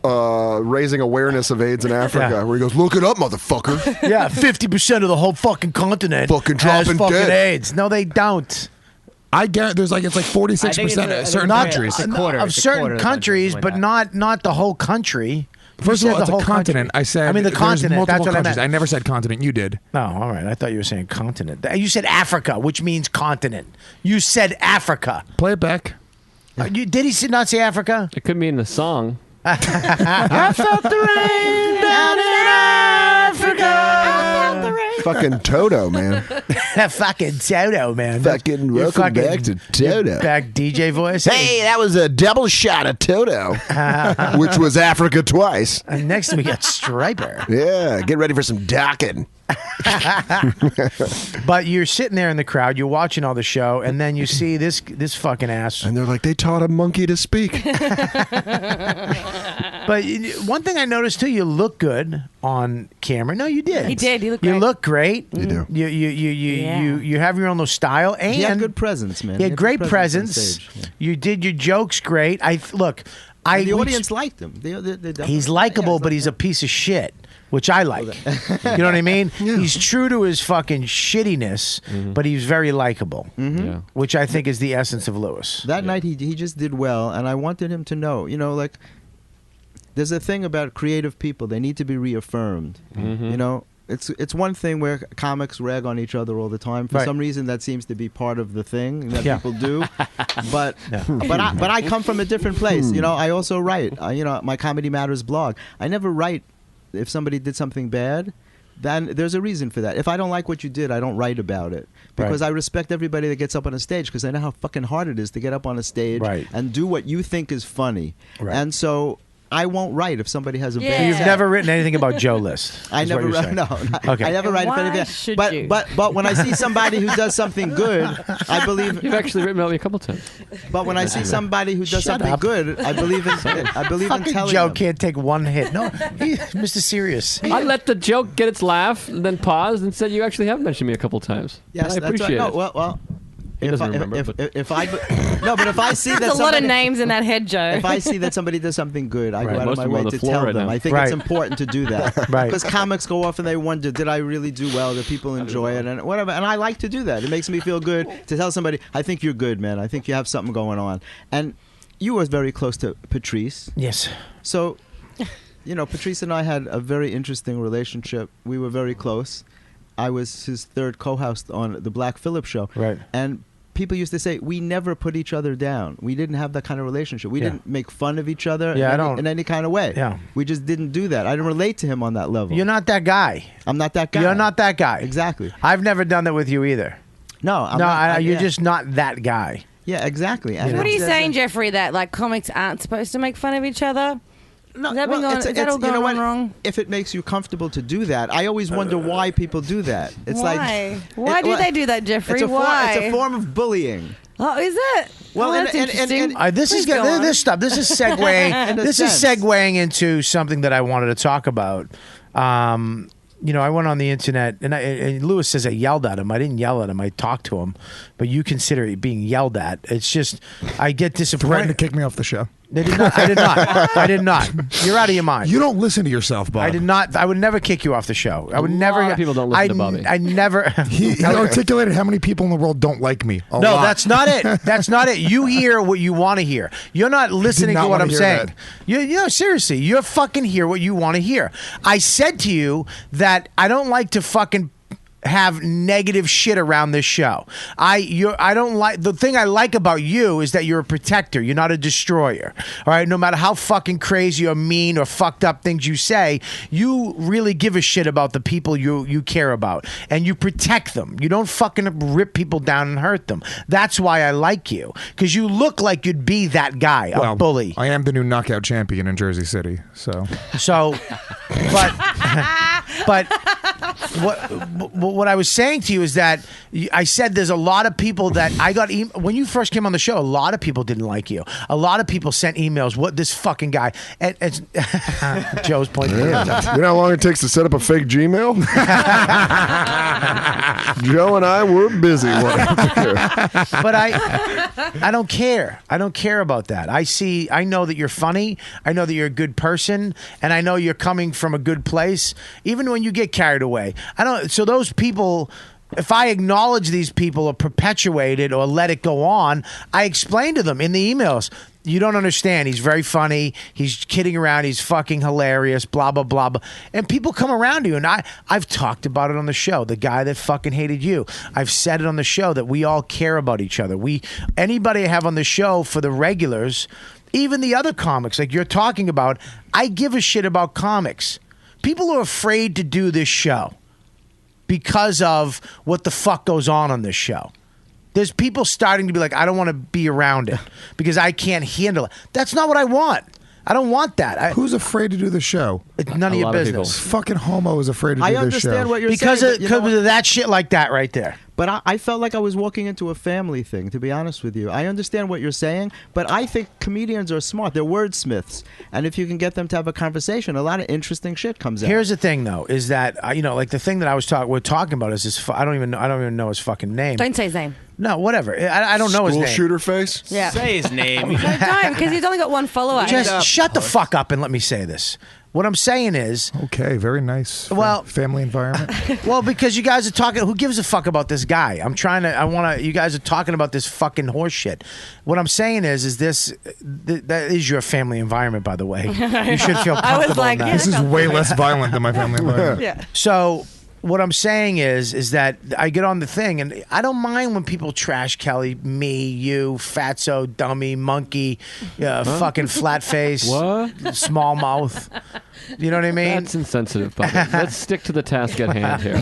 raising awareness of AIDS in Africa, Yeah. where he goes, "Look it up, motherfucker." Yeah, 50% of the whole fucking continent Fucking has dropping fucking dead. AIDS. No, they don't. I guarantee it's like 46% of certain Not countries. a quarter. of It's a certain quarter of the countries, country, but something not the whole country. First You of all, said it's the a whole continent. country. I said I mean the there's continent. multiple That's what I countries. meant. I never said continent. You did. No, all right. I thought you were saying continent. You said Africa, which means continent. You said Africa. Play it back. Did he not say Africa? It could mean the song. I felt the rain down in Africa. Fucking Toto, man. Fucking Toto, man. Fucking Your welcome fucking- back to Toto. your back DJ voice. Hey, that was a double shot of Toto, which was Africa twice. And next we got Striper. Yeah, get ready for some docking. But you're sitting there in the crowd, you're watching all the show, and then you see this fucking ass. And they're like, they taught a monkey to speak. But one thing I noticed too, you look good on camera. No, you did. He did. He looked You great. look great. You do. You have your own little style, and He had good presence, man. He had great good presence. on stage. Yeah. You did your jokes great. And the audience liked him. They definitely- He's likable, yeah, but he's a piece of shit, which I like. You know what I mean? He's true to his fucking shittiness, but he's very likable, Yeah. which I think is the essence of Lewis. That night he just did well, and I wanted him to know, like, there's a thing about creative people; they need to be reaffirmed. Mm-hmm. You know, it's one thing where comics rag on each other all the time. For Right. some reason, that seems to be part of the thing that Yeah. people do. But I come from a different place. I also write. My Comedy Matters blog. I never write if somebody did something bad. Then there's a reason for that. If I don't like what you did, I don't write about it because I respect everybody that gets up on a stage because I know how fucking hard it is to get up on a stage and do what you think is funny. Right. And so I won't write if somebody has a Yeah. bad You've set. never written anything about Joe List. I is what never you're write. saying. No, Okay. I never write Why anything. should But you? but when I see somebody who does something good, I believe. You've actually written about me a couple times. But when I see somebody who does Shut something up. good, I believe in. I believe in Fucking telling Joe them. can't take one hit. No, Mr. Serious. I let the joke get its laugh, and then paused and said, "You actually have mentioned me a couple times." Yes, And I that's appreciate right. it. No, well, He doesn't remember. If I see that There's a lot of somebody- names in that head, Joe. If I see that somebody does something good, I go out of Most my of them are way on the to floor tell right them. now. I think Right. it's important to do that. Right. Because comics go off and they wonder, did I really do well? Do people enjoy it? And whatever. And I like to do that. It makes me feel good to tell somebody, I think you're good, man. I think you have something going on. And you were very close to Patrice. Yes. So, Patrice and I had a very interesting relationship. We were very close. I was his third co-host on the Black Phillip show. Right. And people used to say, we never put each other down. We didn't have that kind of relationship. We didn't make fun of each other in any kind of way. Yeah. We just didn't do that. I didn't relate to him on that level. You're not that guy. I'm not that guy. You're not that guy. Exactly. I've never done that with you either. No, I'm not, you're yeah. just not that guy. Yeah, exactly. What are you saying, Jeffrey? That like comics aren't supposed to make fun of each other? No, Is that been going? Is that all going on wrong? If it makes you comfortable to do that, I always wonder why people do that. It's Why? Why do they do that, Jeffrey? Why? It's Why? a form of bullying. Oh, is it? Well, that's interesting. This is Please go on. this stuff. This is segueing. In a This is sense. segueing into something that I wanted to talk about. I went on the internet, and Lewis says I yelled at him. I didn't yell at him. I talked to him, but you consider it being yelled at. It's just I get disappointed. Threatened to kick me off the show. They did not. I did not. I did not. You're out of your mind. You don't listen to yourself, Bob. I did not. I would never kick you off the show. I would never. A lot of people don't listen to Bobby. I never. He articulated how many people in the world don't like me. A No, lot. that's not it. That's not it. You hear what you want to hear. You're not listening not to what wanna I'm hear saying. that. Seriously, you're fucking hear what you want to hear. I said to you that I don't like to fucking have negative shit around this show. I don't like the thing I like about you is that you're a protector. You're not a destroyer. All right, no matter how fucking crazy or mean or fucked up things you say, you really give a shit about the people you care about and you protect them. You don't fucking rip people down and hurt them. That's why I like you, because you look like you'd be that guy, a bully. I am the new knockout champion in Jersey City, so but what I was saying to you is that I said there's a lot of people that I got when you first came on the show. A lot of people didn't like you. A lot of people sent emails. What this fucking guy? And Joe's pointing. You know how long it takes to set up a fake Gmail? Joe and I were busy. But I don't care. I don't care about that. I know that you're funny. I know that you're a good person, and I know you're coming from a good place. Even when you get carried away, so those people, if I acknowledge these people or perpetuate it or let it go on, I explain to them in the emails, you don't understand. He's very funny. He's kidding around. He's fucking hilarious, blah, blah, blah, blah. And people come around to you. And I've talked about it on the show. The guy that fucking hated you. I've said it on the show that we all care about each other. Anybody I have on the show for the regulars, even the other comics like you're talking about, I give a shit about comics. People are afraid to do this show because of what the fuck goes on this show. There's people starting to be like, I don't want to be around it because I can't handle it. That's not what I want. I don't want that. Who's afraid to do the show? It's none of your business. Fucking homo is afraid to do this show. I understand what you're because saying. Because of that shit like that right there. But I felt like I was walking into a family thing, to be honest with you. I understand what you're saying, but I think comedians are smart. They're wordsmiths. And if you can get them to have a conversation, a lot of interesting shit comes out. Here's the thing, though, is that, like the thing that we're talking about is this, I don't even know his fucking name. Don't say his name. No, whatever. I don't know his name. School shooter face? Yeah. Say his name. No, don't, because he's only got one follower. Just shut the fuck up and let me say this. What I'm saying is... Okay, very nice. Well... Family environment. Well, because you guys are talking... Who gives a fuck about this guy? You guys are talking about this fucking horse shit. What I'm saying is this... That is your family environment, by the way. You should feel comfortable I was like, in that. This is way less violent than my family environment. Yeah. So... What I'm saying is that I get on the thing, and I don't mind when people trash Kelly, me, you, fatso, dummy, monkey, fucking flat face, small mouth. You know what I mean? That's insensitive, Bobby. Let's stick to the task at hand here.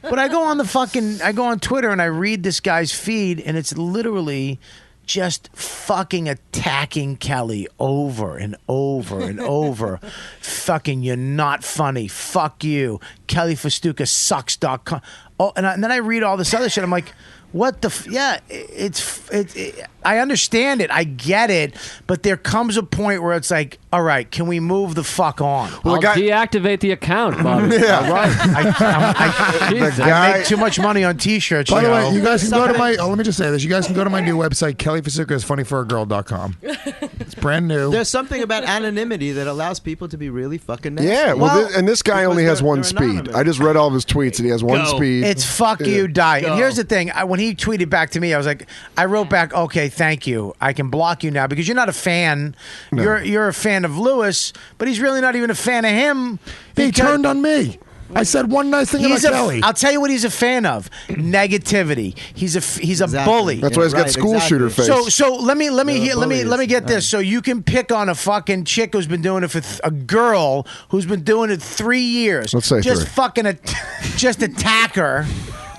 But I go on Twitter and I read this guy's feed, and it's literally just fucking attacking Kelly over and over and over. Fucking, you're not funny. Fuck you. Kelly Fastuca sucks.com. Oh, and then I read all this other shit. I'm like, What the? Yeah, I understand it. I get it. But there comes a point where it's like, all right, can we move the fuck on? Well, deactivate the account, Bobby. Yeah. All right. I make too much money on T-shirts. By the way, you know. guys can go to my. Oh, let me just say this. You guys can go to my new website, kellyfastucaisfunnyforagirl.com. It's brand new. There's something about anonymity that allows people to be really fucking nasty. Yeah, and this guy only has one speed. anonymous. I just read all of his tweets, and he has one speed. It's fuck you, die. And here's the thing: when he tweeted back to me, I was like, I wrote back, okay, thank you. I can block you now because you're not a fan. No. You're a fan of Lewis, but he's really not even a fan of him. He turned on me. I said one nice thing about Kelly. I'll tell you what he's a fan of: negativity. He's a bully. That's why he's got school shooter face. So let me get this. So you can pick on a fucking chick who's been doing it for a girl who's been doing it 3 years. Let's say just 3. fucking just attack her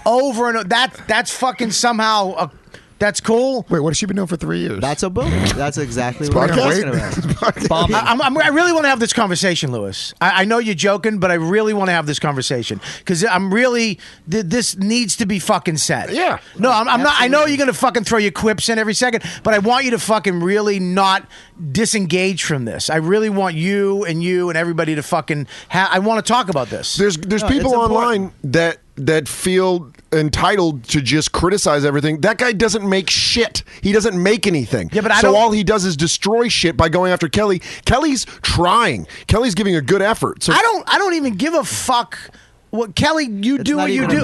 over and that's fucking somehow. That's cool. Wait, what has she been doing for 3 years? That's a bully. That's exactly what I'm talking about. I really want to have this conversation, Lewis. I know you're joking, but I really want to have this conversation because this needs to be fucking said. Yeah. No, I'm not. I know you're gonna fucking throw your quips in every second, but I want you to fucking really not disengage from this. I really want you and everybody to fucking. I want to talk about this. There's people online that feel entitled to just criticize everything. That guy doesn't make shit. He doesn't make anything. Yeah, but all he does is destroy shit by going after Kelly. Kelly's trying. Kelly's giving a good effort. So I don't even give a fuck. What Kelly, you do what you do.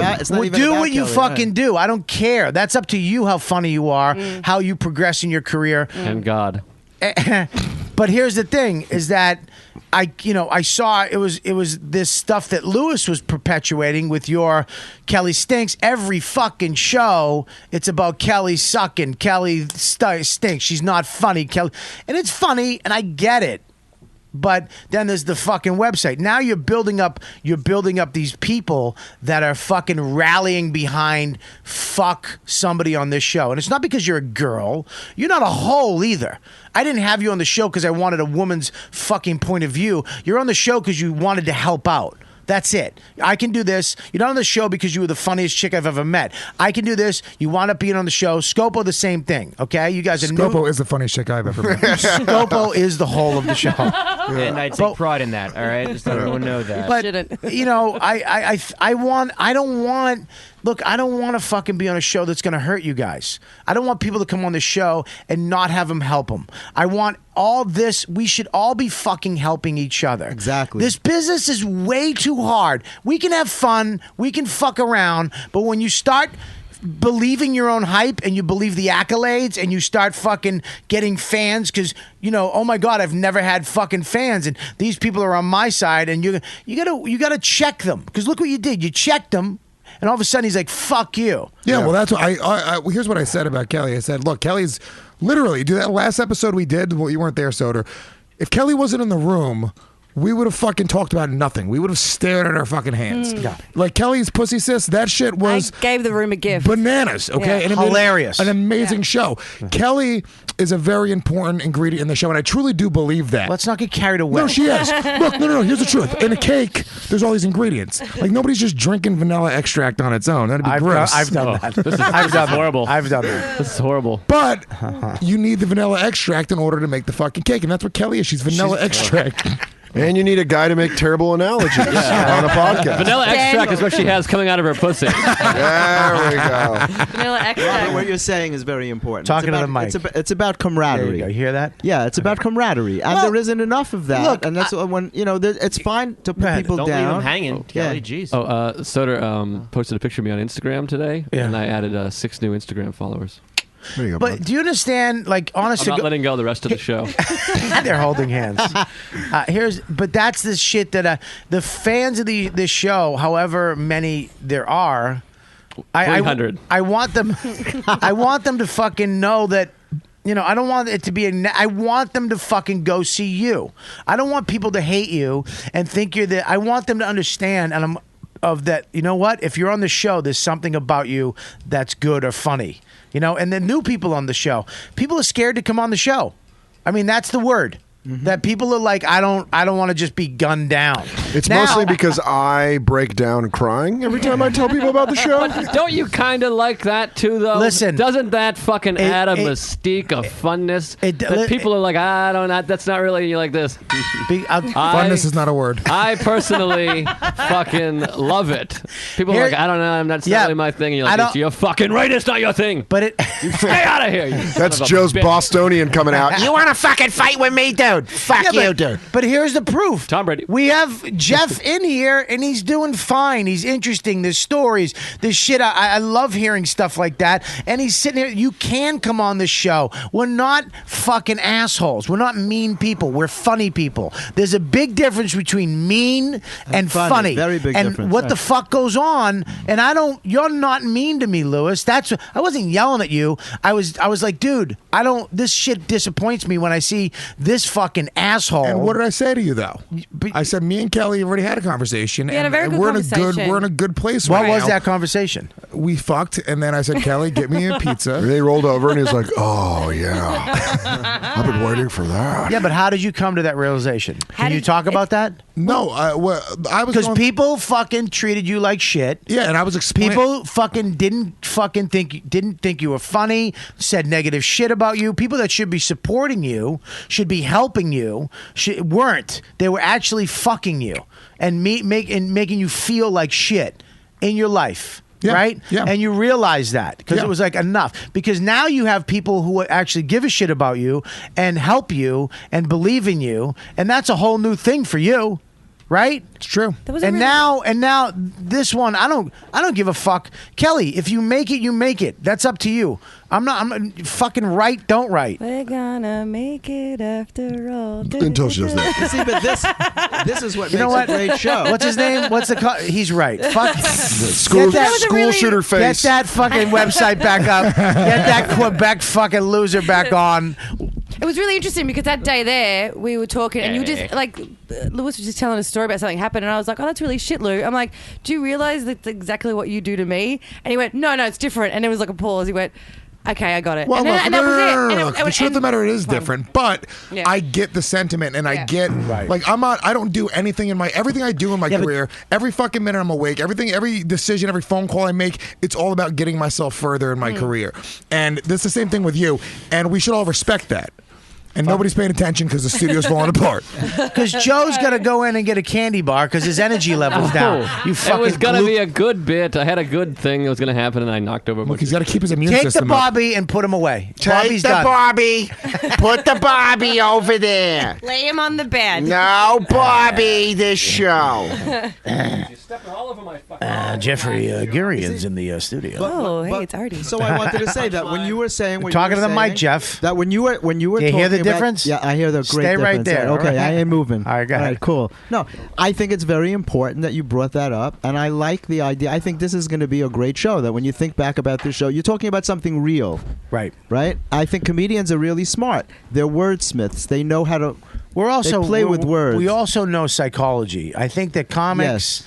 Do what you fucking do. I don't care. That's up to you. How funny you are. How you progress in your career. And God. But here's the thing: is that I saw it was this stuff that Lewis was perpetuating with your Kelly stinks. Every fucking show, it's about Kelly sucking. Kelly stinks. She's not funny. Kelly, and it's funny, and I get it. But then there's the fucking website. Now you're building up these people that are fucking rallying behind fuck somebody on this show. And it's not because you're a girl. You're not a hoe either. I didn't have you on the show because I wanted a woman's fucking point of view. You're on the show because you wanted to help out. That's it. I can do this. You're not on the show because you were the funniest chick I've ever met. I can do this. You wound up being on the show. Scopo, the same thing. Okay, you guys are Scopo is the funniest chick I've ever met. Scopo is the whole of the show, and I take pride in that. All right, just let everyone know that. But you know, I don't want to fucking be on a show that's going to hurt you guys. I don't want people to come on the show and not have them help them. I want all this. We should all be fucking helping each other. Exactly. This business is way too hard. We can have fun. We can fuck around. But when you start believing your own hype and you believe the accolades and you start fucking getting fans because, you know, oh my God, I've never had fucking fans and these people are on my side and you gotta check them because look what you did. You checked them. And all of a sudden, he's like, fuck you. Yeah, well, that's what here's what I said about Kelly. I said, look, Kelly's literally, do that last episode we did, well, you weren't there, Soder. If Kelly wasn't in the room, we would have fucking talked about nothing. We would have stared at our fucking hands. Yeah. Like Kelly's Pussy Sis, that shit was... I gave the room a gift. Bananas, okay? Yeah. And Hilarious. An amazing show. Kelly is a very important ingredient in the show, and I truly do believe that. Let's not get carried away. No, she is. Look, no, here's the truth. In a cake, there's all these ingredients. Like, nobody's just drinking vanilla extract on its own. That'd be gross. I've done that. This is horrible. I've done that. This is horrible. But you need the vanilla extract in order to make the fucking cake, and that's what Kelly is. She's vanilla extract. And you need a guy to make terrible analogies on a podcast. Vanilla extract is what she has coming out of her pussy. There we go. Vanilla extract. What you're saying is very important. Talking it's to about, the mic. It's about There camaraderie. you go. You hear that? Yeah, it's about camaraderie, and there isn't enough of that. Look, and that's when it's fine to put people Don't down. leave them hanging, Kelly. Jeez. Soder posted a picture of me on Instagram today, and I added 6 new Instagram followers. There you go, But do you understand, like, honestly... I'm not letting go the rest of the show. They're holding hands. But that's the shit that the fans of this show, however many there are... 300. I want them... I want them to fucking know that... You know, I don't want it to be I want them to fucking go see you. I don't want people to hate you and think you're I want them to understand, and you know what? If you're on the show, there's something about you that's good or funny. You know, and the new people on the show, people are scared to come on the show. I mean, that's the word. That people are like, I don't want to just be gunned down. It's Now- mostly because I break down crying every time I tell people about the show. But don't you kind of like that too, though? Listen, doesn't that fucking add a it- mystique of funness? it- that people are like, I don't know, that's not really you like this. Funness is not a word. I personally fucking love it. People are like, I don't know, that's not really my thing. And you're like, you're fucking right, it's not your thing. But stay out of here. You That's son of a Joe's bitch. Bostonian coming out. You want to fucking fight with me, dude? Fuck you, dude. But here's the proof. Tom Brady. We have Jeff in here, and he's doing fine. He's interesting. There's stories. There's shit. I love hearing stuff like that. And he's sitting here. You can come on the show. We're not fucking assholes. We're not mean people. We're funny people. There's a big difference between mean and funny. Very big and difference. what the fuck goes on? And you're not mean to me, Lewis. I wasn't yelling at you. I was like, dude, this shit disappoints me when I see this fucking asshole. And what did I say to you though? I said me and Kelly have already had a conversation. We had a very good we're conversation. we're in a good place What right was now. that conversation? We fucked, and then I said, Kelly, get me a pizza. And he rolled over and he was like, "Oh yeah, I've been waiting for that." Yeah, but how did you come to that realization? Can you talk about that? No, I was because people fucking treated you like shit. Yeah, and I was explaining. People fucking didn't think you were funny. Said negative shit about you. People that should be supporting you, should be helping you, weren't. They were actually fucking you and making you feel like shit in your life. Yeah, right? yeah. And you realize that because Yeah. it was like enough. Because now you have people who actually give a shit about you and help you and believe in you, and that's a whole new thing for you, right? It's true. And now this one, I don't give a fuck, Kelly. If you make it, you make it. That's up to you. I'm fucking right. Don't write. We're gonna make it after all. Until she does that. See, but this is what You know makes what? a great show. What's his name? He's right. Fuck. School shooter face. Get that fucking website back up. Get that Quebec fucking loser back on. It was really interesting because that day there we were talking and you just like Lewis was just telling a story about something happened and I was like, oh, that's really shit, Lou. I'm like, do you realize that's exactly what you do to me? And he went, no, it's different. And it was like a pause. He went, okay, I got it. Well, and then, look, and that was it. look, the truth of the matter, it is different, but Yeah. I get the sentiment, and I get Right. like I don't do anything everything I do in my career. Every fucking minute I'm awake. Every decision, every phone call I make, it's all about getting myself further in my career. And that's the same thing with you. And we should all respect that. And nobody's paying attention because the studio's falling apart. Because Joe's got to go in and get a candy bar because his energy level's down. You fucking It was going to be a good bit. I had a good thing that was going to happen, and I knocked over. Look, he's got to keep his immune Take system the up. Bobby and put him away. Take Bobby's the done. Bobby. Put the Bobby over there. Lay him on the bed. No, Bobby, this show. You're stepping all over my fucking. Jeffrey Gurian's in the studio. Oh, hey, it's Artie. So I wanted to say that when you were saying, Talking to the mic, Jeff. that when you were Do you talking hear the about- difference? Yeah, I hear the great Stay right difference. there. Okay, All right. I ain't moving. All right, go ahead. cool. No, I think it's very important that you brought that up, and I like the idea. I think this is going to be a great show. That when you think back about this show, you're talking about something real, Right. right? I think comedians are really smart. They're wordsmiths. They know how to. We're also They play with words. We also know psychology. I think that comics,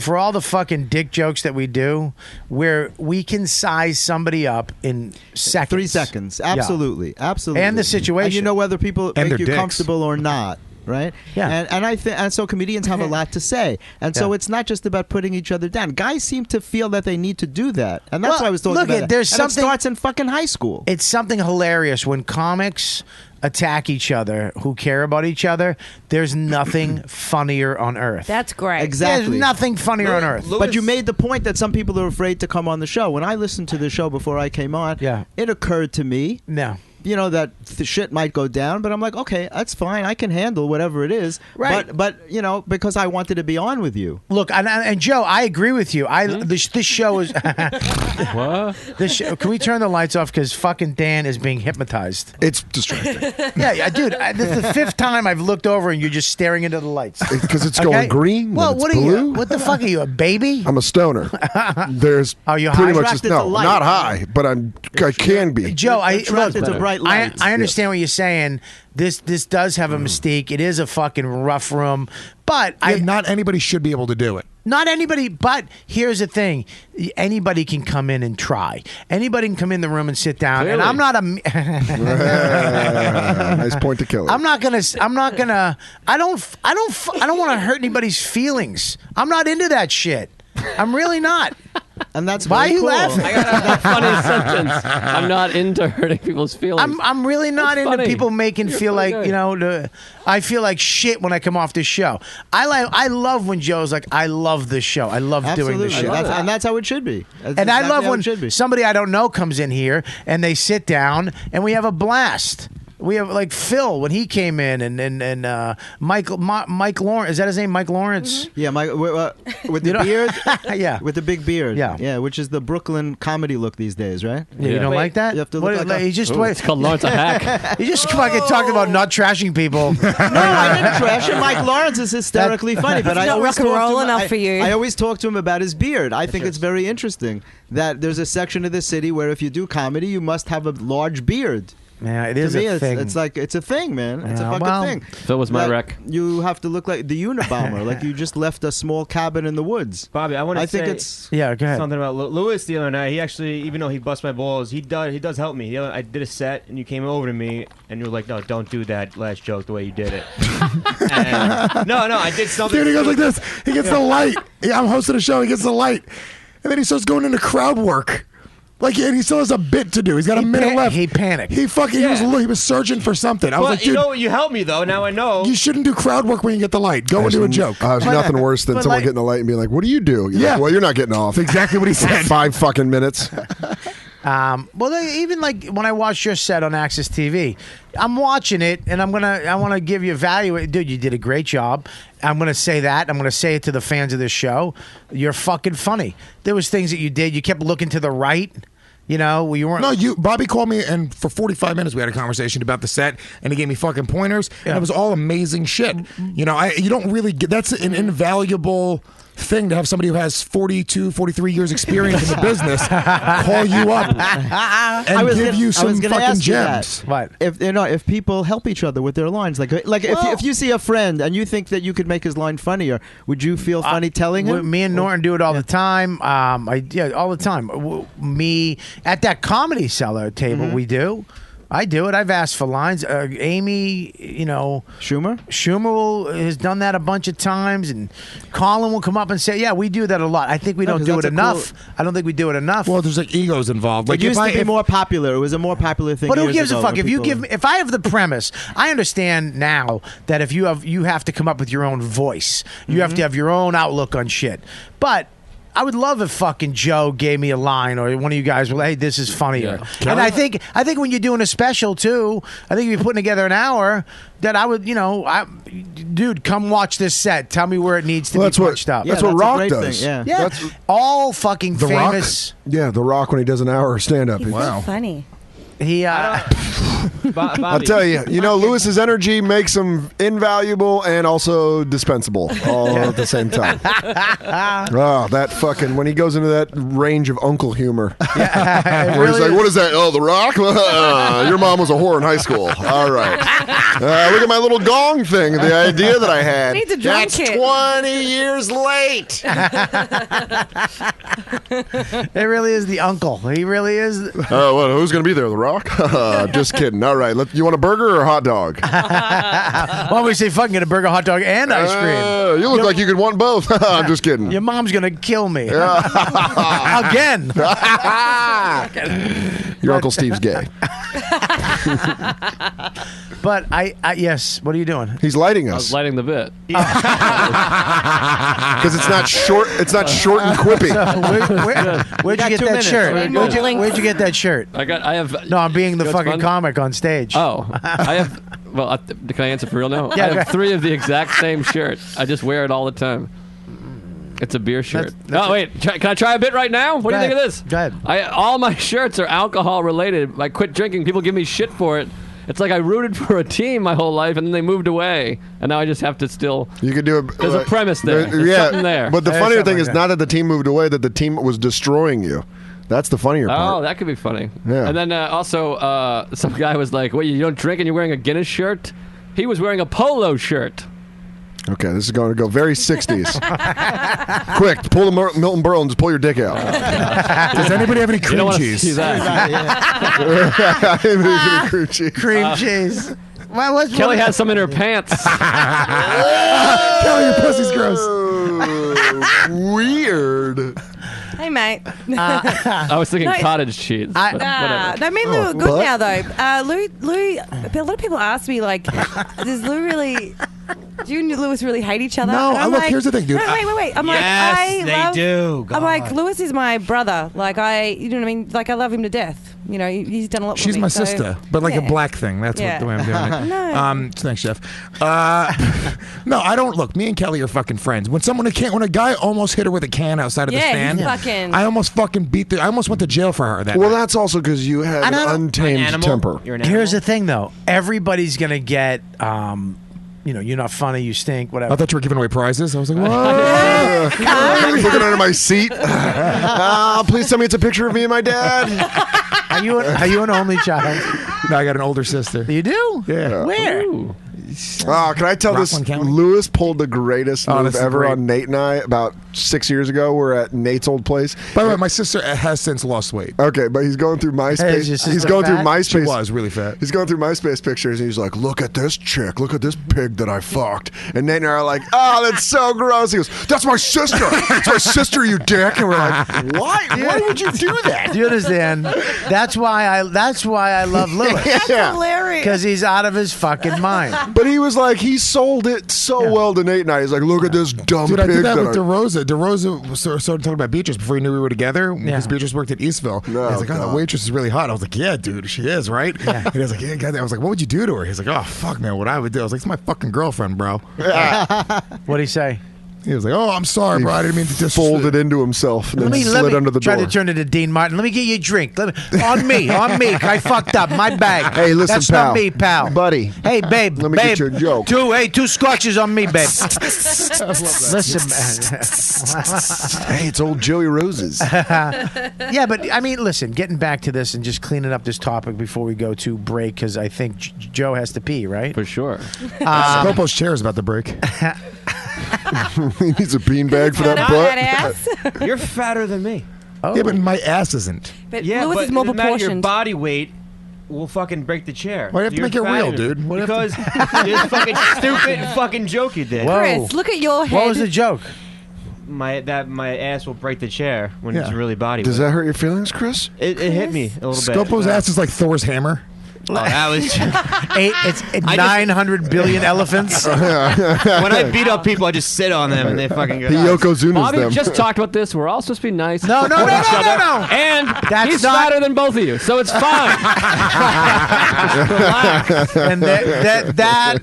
for all the fucking dick jokes that we do, where we can size somebody up in seconds. 3 seconds. Yeah. Absolutely. Absolutely. And the situation. And you know whether people And make their you dicks. comfortable or not. Right. Yeah. And I think and so comedians have a lot to say, and so Yeah. it's not just about putting each other down. Guys seem to feel that they need to do that, and that's Well, why I was talking look, about it. there's And something- It starts in fucking high school. It's something hilarious when comics attack each other who care about each other. There's nothing funnier on earth. That's great. Exactly. There's nothing funnier on earth. But you made the point that some people are afraid to come on the show. When I listened to the show before I came on, Yeah. it occurred to me, No. you know, that the shit might go down, but I'm like, okay, that's fine. I can handle whatever it is. Right. But you know, because I wanted to be on with you. Look, and Joe, I agree with you. This show is. What? Can we turn the lights off? Because fucking Dan is being hypnotized. It's distracting Yeah, dude. This is the fifth time I've looked over and you're just staring into the lights. because it's Okay? going green. Well, then what it's are blue. you? What the fuck are you? A baby? I'm a stoner. There's you pretty high? much Attracted to no, light. not high, but I can be. Joe, I Attracted look. to bright lights. I understand what you're saying. This does have a mystique. It is a fucking rough room, but Not anybody should be able to do it. Not anybody, but here's the thing: anybody can come in and try. Anybody can come in the room and sit down. Clearly. And I'm not a. Nice point to kill it. I'm not gonna. I don't want to hurt anybody's feelings. I'm not into that shit. I'm really not. And that's why are very you cool. laughing? I got that funny sentence. I'm not into hurting people's feelings. I'm really not That's into funny. people making You're feel funny like guy. I feel like shit when I come off this show. I love when Joe's like, I love this show. I love doing this show. And that's how it should be. That's And I exactly love how when it should be. somebody I don't know comes in here and they sit down and we have a blast. We have like Phil when he came in, and Mike Lawrence. Is that his name, Mike Lawrence? Yeah, Mike with the beard. Yeah, with the big beard. Yeah. Which is the Brooklyn comedy look these days, right? Yeah, you don't like that? You have to What- look like he just It's called Lawrence a hack. He just fucking talked about not trashing people. No, I didn't trash him. Mike Lawrence is hysterically funny, but It's I not always rock and talk to roll him- enough I- for you. I always talk to him about his beard. I think it's very interesting that there's a section of the city where if you do comedy, you must have a large beard. Yeah, it To is me, a thing. It's like it's a thing, man. It's a Yeah, fucking well, thing. Phil was my Like, wreck. You have to look like the Unabomber, like you just left a small cabin in the woods. Bobby, I want to say think it's Yeah, go ahead. something about Lewis the other night. He actually, even though he busts my balls, he does help me. I did a set, and you came over to me, and you were like, "No, don't do that last joke the way you did it." No, I did something. Dude, he goes like this. He gets the light. Yeah, I'm hosting a show. He gets the light, and then he starts going into crowd work. Like, and he still has a bit to do. He's got a minute left. He panicked. He fucking he was searching for something. I was But like, you dude, know, you helped me though. Now I know. you shouldn't do crowd work when you get the light. Go into a joke. There's nothing worse than but someone like- getting the light and being like, "What do you do?" You're Yeah. like, well, you're not getting off. That's exactly what he said. 5 fucking minutes. Even like when I watched your set on Access TV, I'm watching it and I want to give you value. Dude, you did a great job. I'm gonna say that. I'm gonna say it to the fans of this show. You're fucking funny. There was things that you did. You kept looking to the right. You know, you weren't. No, Bobby called me, and for 45 minutes we had a conversation about the set, and he gave me fucking pointers, and it was all amazing shit. You know, you don't really get. That's an invaluable thing to have somebody who has 42, 43 years experience in the business call you up and give you some fucking gems. What? If people help each other with their lines, like if you see a friend and you think that you could make his line funnier, would you feel funny telling him? Me and Norton do it all the time. All the time. Me at that Comedy Cellar table, we do. I do it. I've asked for lines. Amy, Schumer has done that a bunch of times, and Colin will come up and say, "Yeah, we do that a lot." I think we don't do it enough. I don't think we do it enough. Well, there's like egos involved. Like It used to be more popular. It was a more popular thing. But who years gives a ago fuck when if you people- give? If I have the premise, I understand now that if you have to come up with your own voice. You have to have your own outlook on shit. But I would love if fucking Joe gave me a line, or one of you guys were like, "Hey, this is funnier." Yeah. And I think when you're doing a special too, I think if you're putting together an hour, that I would, dude, come watch this set. Tell me where it needs to be punched up. That's what Rock does. Yeah, all fucking The famous. Rock? Yeah, The Rock when he does an hour stand up. He's so funny. He, I'll tell you, Lewis's energy makes him invaluable and also dispensable all at the same time. Oh, that fucking, when he goes into that range of uncle humor. Where he's like, what is that? Oh, The Rock? Your mom was a whore in high school. All right. Look at my little gong thing, the idea that I had. Needs a drum That's kit. 20 years late. It really is the uncle. He really is. Who's going to be there? The Rock? Just kidding. All right. You want a burger or a hot dog? Why don't we say fucking get a burger, hot dog, and ice cream? You look like you could want both. I'm just kidding. Your mom's gonna kill me again. Your Uncle Steve's gay. But yes. What are you doing? He's lighting I us was lighting the bit. because it's not short. It's not short and quippy. Where'd you get that shirt? Where'd you get that shirt? I have. No, I'm being the You know what's fucking fun? comic on stage. Oh, I have. Well, can I answer for real now? Yeah, I go have ahead. 3 of the exact same shirt. I just wear it all the time. It's a beer shirt. That's wait. Can I try a bit right now? What do you think of this? Go ahead. All my shirts are alcohol related. I quit drinking. People give me shit for it. It's like I rooted for a team my whole life, and then they moved away, and now I just have to still. You could do a. There's a premise there. There's something there. But the There's funnier something thing is there. not that the team moved away; that the team was destroying you. That's the funnier Oh, part. that could be funny. Yeah. And then also, some guy was like, "Wait, you don't drink and you're wearing a Guinness shirt?" He was wearing a polo shirt. Okay, this is going to go very 60s. Quick, pull the Milton Berle and just pull your dick out. Does anybody have any cream cheese? See that. Cream cheese. Well, Kelly has some in her pants. Kelly, your pussy's gross. Weird. Hey, mate. I was thinking cottage cheese. but whatever. No, me and Lou are good now, though. Lou, a lot of people ask me, like, does Lou really... Do you and Lewis really hate each other? No, And I'm look, like, here's the thing, dude. No, wait. I'm Yes, they do. I'm like, Lewis is my brother. Like, you know what I mean? Like, I love him to death. You know, he's done a lot for me. She's my so- sister, but like a yeah. black thing. That's Yeah. the way I'm doing it. No. Thanks, Jeff. No, I don't. Look, me and Kelly are fucking friends. When a guy almost hit her with a can outside of the Yeah, stand, he's fucking- I almost fucking I almost went to jail for her. Well, that's also because you have an untamed temper. Here's the thing, though. Everybody's gonna get. You're not funny. You stink. Whatever. I thought you were giving away prizes. I was like, what? Looking under my seat. Please tell me it's a picture of me and my dad. Are you an only child? No, I got an older sister. You do? Yeah. Where? Ooh. Oh, can I tell this? Rockland County? Lewis pulled the greatest move this is ever great. on Nate and I about 6 years ago. We're at Nate's old place. By the way, my sister has since lost weight. Okay, but he's going through Hey, is MySpace. your sister He's going through fat? MySpace. She was really fat. He's going through MySpace pictures and he's like, look at this chick. Look at this pig that I fucked. And Nate and I are like, oh, that's so gross. He goes, that's my sister. That's my sister, you dick. And we're like, why? Why would you do that? Do you understand? That's why I love Lewis. Yeah. Hilarious. Because he's out of his fucking mind. But he was like, he sold it so well to Nate and I. He's like, look at this dumb Dude, pig. I did that with I... DeRosa. DeRosa started talking about Beatrice before he knew we were together because Yeah. Beatrice worked at Eastville. No, He's like, oh, God. the waitress is really hot. I was like, yeah, dude, she is, right? Yeah. And he was like, yeah, God. I was like, what would you do to her? He's like, oh, fuck, man, what I would do. I was like, it's my fucking girlfriend, bro. What'd he say? He was like, oh, I'm sorry, bro. I didn't mean to just folded into himself and then Let slid me under the try door. to turn it to Dean Martin. Let me get you a drink. On me. I fucked up. My bag. Hey, listen, That's pal. not me, pal. Buddy. Hey, babe. Let me babe. get you a joke. Two scotches on me, babe. Listen, man. Hey, it's old Joey Roses. Yeah, but I mean, listen, getting back to this and just cleaning up this topic before we go to break, because I think Joe has to pee, right? For sure. Scopo's chair is about to break. He needs a beanbag for that Not butt. that ass. You're fatter than me. Yeah, but my ass isn't. But Yeah, Lewis but is more it doesn't matter, your proportioned. body weight will fucking break the chair. Why do you have to You're make it real, fatter. dude? What do you Because have this fucking stupid fucking joke you did. Whoa. Chris, look at your head. What was the joke? My ass will break the chair when it's Yeah. really body Does weight. that hurt your feelings, Chris? It hit me a little bit. Scopo's ass is like Thor's hammer. Oh, that was It's 900 billion elephants. when I beat up people, I just sit on them and they fucking go. He nuts. Yokozunas Bobby them. just talked about this. We're all supposed to be nice. No, no, support no, each no, other, no, no. And That's he's not- fatter than both of you, so it's fine. And that.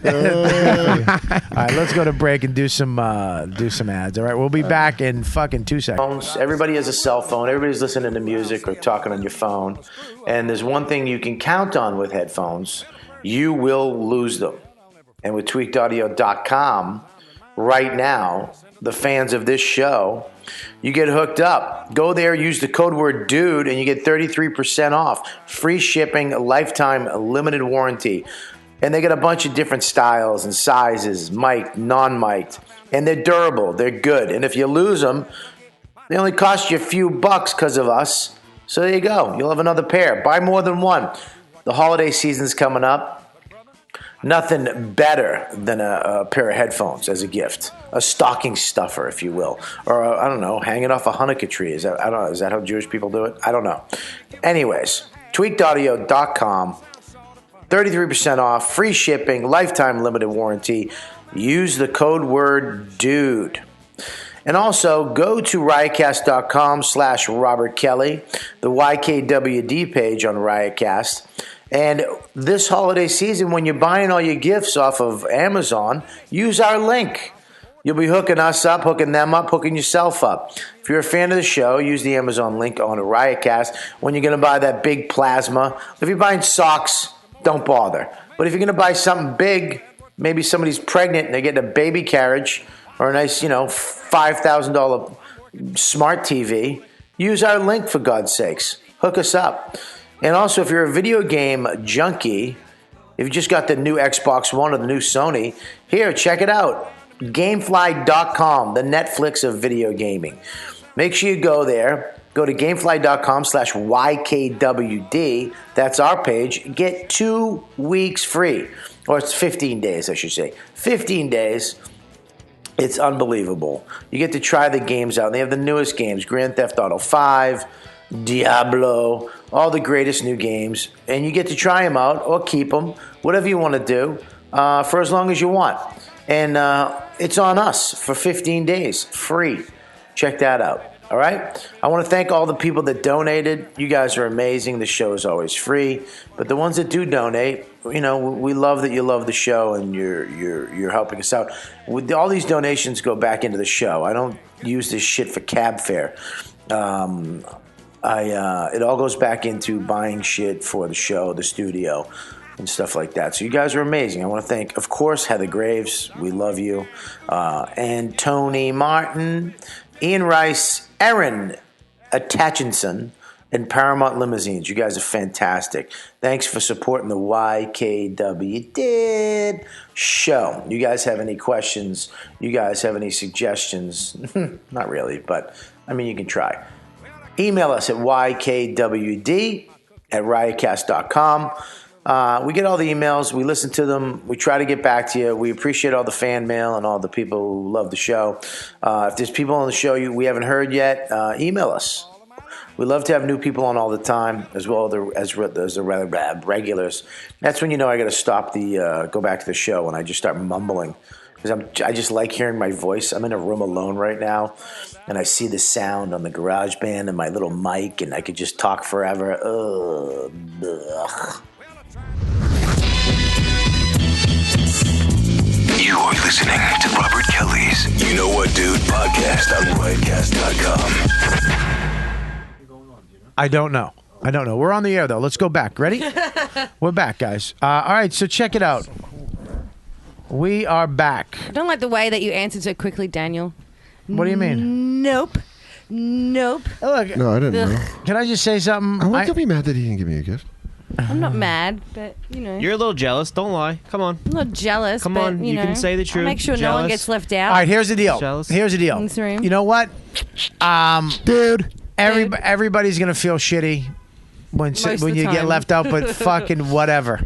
All right, let's go to break and do some ads. All right, we'll be back in fucking 2 seconds. Everybody has a cell phone. Everybody's listening to music or talking on your phone. And there's one thing you can count on with headphones. You will lose them. And with tweakedaudio.com, right now, the fans of this show, you get hooked up. Go there, use the code word DUDE, and you get 33% off. Free shipping, a lifetime limited warranty. And they got a bunch of different styles and sizes, mic'd, non-mic'd. And they're durable, they're good. And if you lose them, they only cost you a few bucks because of us. So there you go. You'll have another pair. Buy more than one. The holiday season's coming up. Nothing better than a pair of headphones as a gift. A stocking stuffer, if you will. Or, I don't know, hanging off a Hanukkah tree. Is that how Jewish people do it? I don't know. Anyways, tweakedaudio.com. 33% off, free shipping, lifetime limited warranty. Use the code word DUDE. And also, go to riotcast.com/Robert Kelly, the YKWD page on Riotcast. And this holiday season, when you're buying all your gifts off of Amazon, use our link. You'll be hooking us up, hooking them up, hooking yourself up. If you're a fan of the show, use the Amazon link on Riotcast when you're going to buy that big plasma. If you're buying socks, don't bother. But if you're going to buy something big, maybe somebody's pregnant and they're getting a baby carriage or a nice, $5,000 smart TV, use our link for God's sakes. Hook us up. And also, if you're a video game junkie, if you just got the new Xbox One or the new Sony, here, check it out. Gamefly.com, the Netflix of video gaming. Make sure you go there. Go to gamefly.com/YKWD. That's our page. Get 2 weeks free. Or it's 15 days, I should say. 15 days. It's unbelievable. You get to try the games out. They have the newest games, Grand Theft Auto 5, Diablo, all the greatest new games. And you get to try them out or keep them, whatever you want to do, for as long as you want. And it's on us for 15 days, free. Check that out. All right? I want to thank all the people that donated. You guys are amazing. The show is always free. But the ones that do donate, you know, we love that you love the show and you're helping us out. With all these donations go back into the show. I don't use this shit for cab fare. It all goes back into buying shit for the show, the studio, and stuff like that. So you guys are amazing. I want to thank, of course, Heather Graves. We love you. And Tony Martin, Ian Rice, Aaron Atchinson, and Paramount Limousines. You guys are fantastic. Thanks for supporting the YKWD show. You guys have any questions? You guys have any suggestions? Not really, but I mean, you can try. Email us at ykwd@riotcast.com. We get all the emails. We listen to them. We try to get back to you. We appreciate all the fan mail and all the people who love the show. If there's people on the show we haven't heard yet, email us. We love to have new people on all the time, as well as the regulars. That's when you know I got to stop go back to the show and I just start mumbling. Because I just like hearing my voice. I'm in a room alone right now, and I see the sound on the GarageBand and my little mic, and I could just talk forever. Ugh. You are listening to Robert Kelly's You Know What Dude podcast on riotcast.com. I don't know. We're on the air, though. Let's go back. Ready? We're back, guys. All right, so check it out. We are back. I don't like the way that you answered so quickly, Daniel. What do you mean? Nope. Look, No, I didn't know. Can I just say something? I won't be mad that he didn't give me a gift. I'm not mad, but, you know. You're a little jealous. Don't lie. Come on. I'm not jealous. Come but, on. You know, can say the I'll truth. make sure no one gets left out. All right, here's the deal. Jealous? Here's the deal. In this room. You know what? Dude. Everybody's going to feel shitty when you get time. left out, but fucking whatever.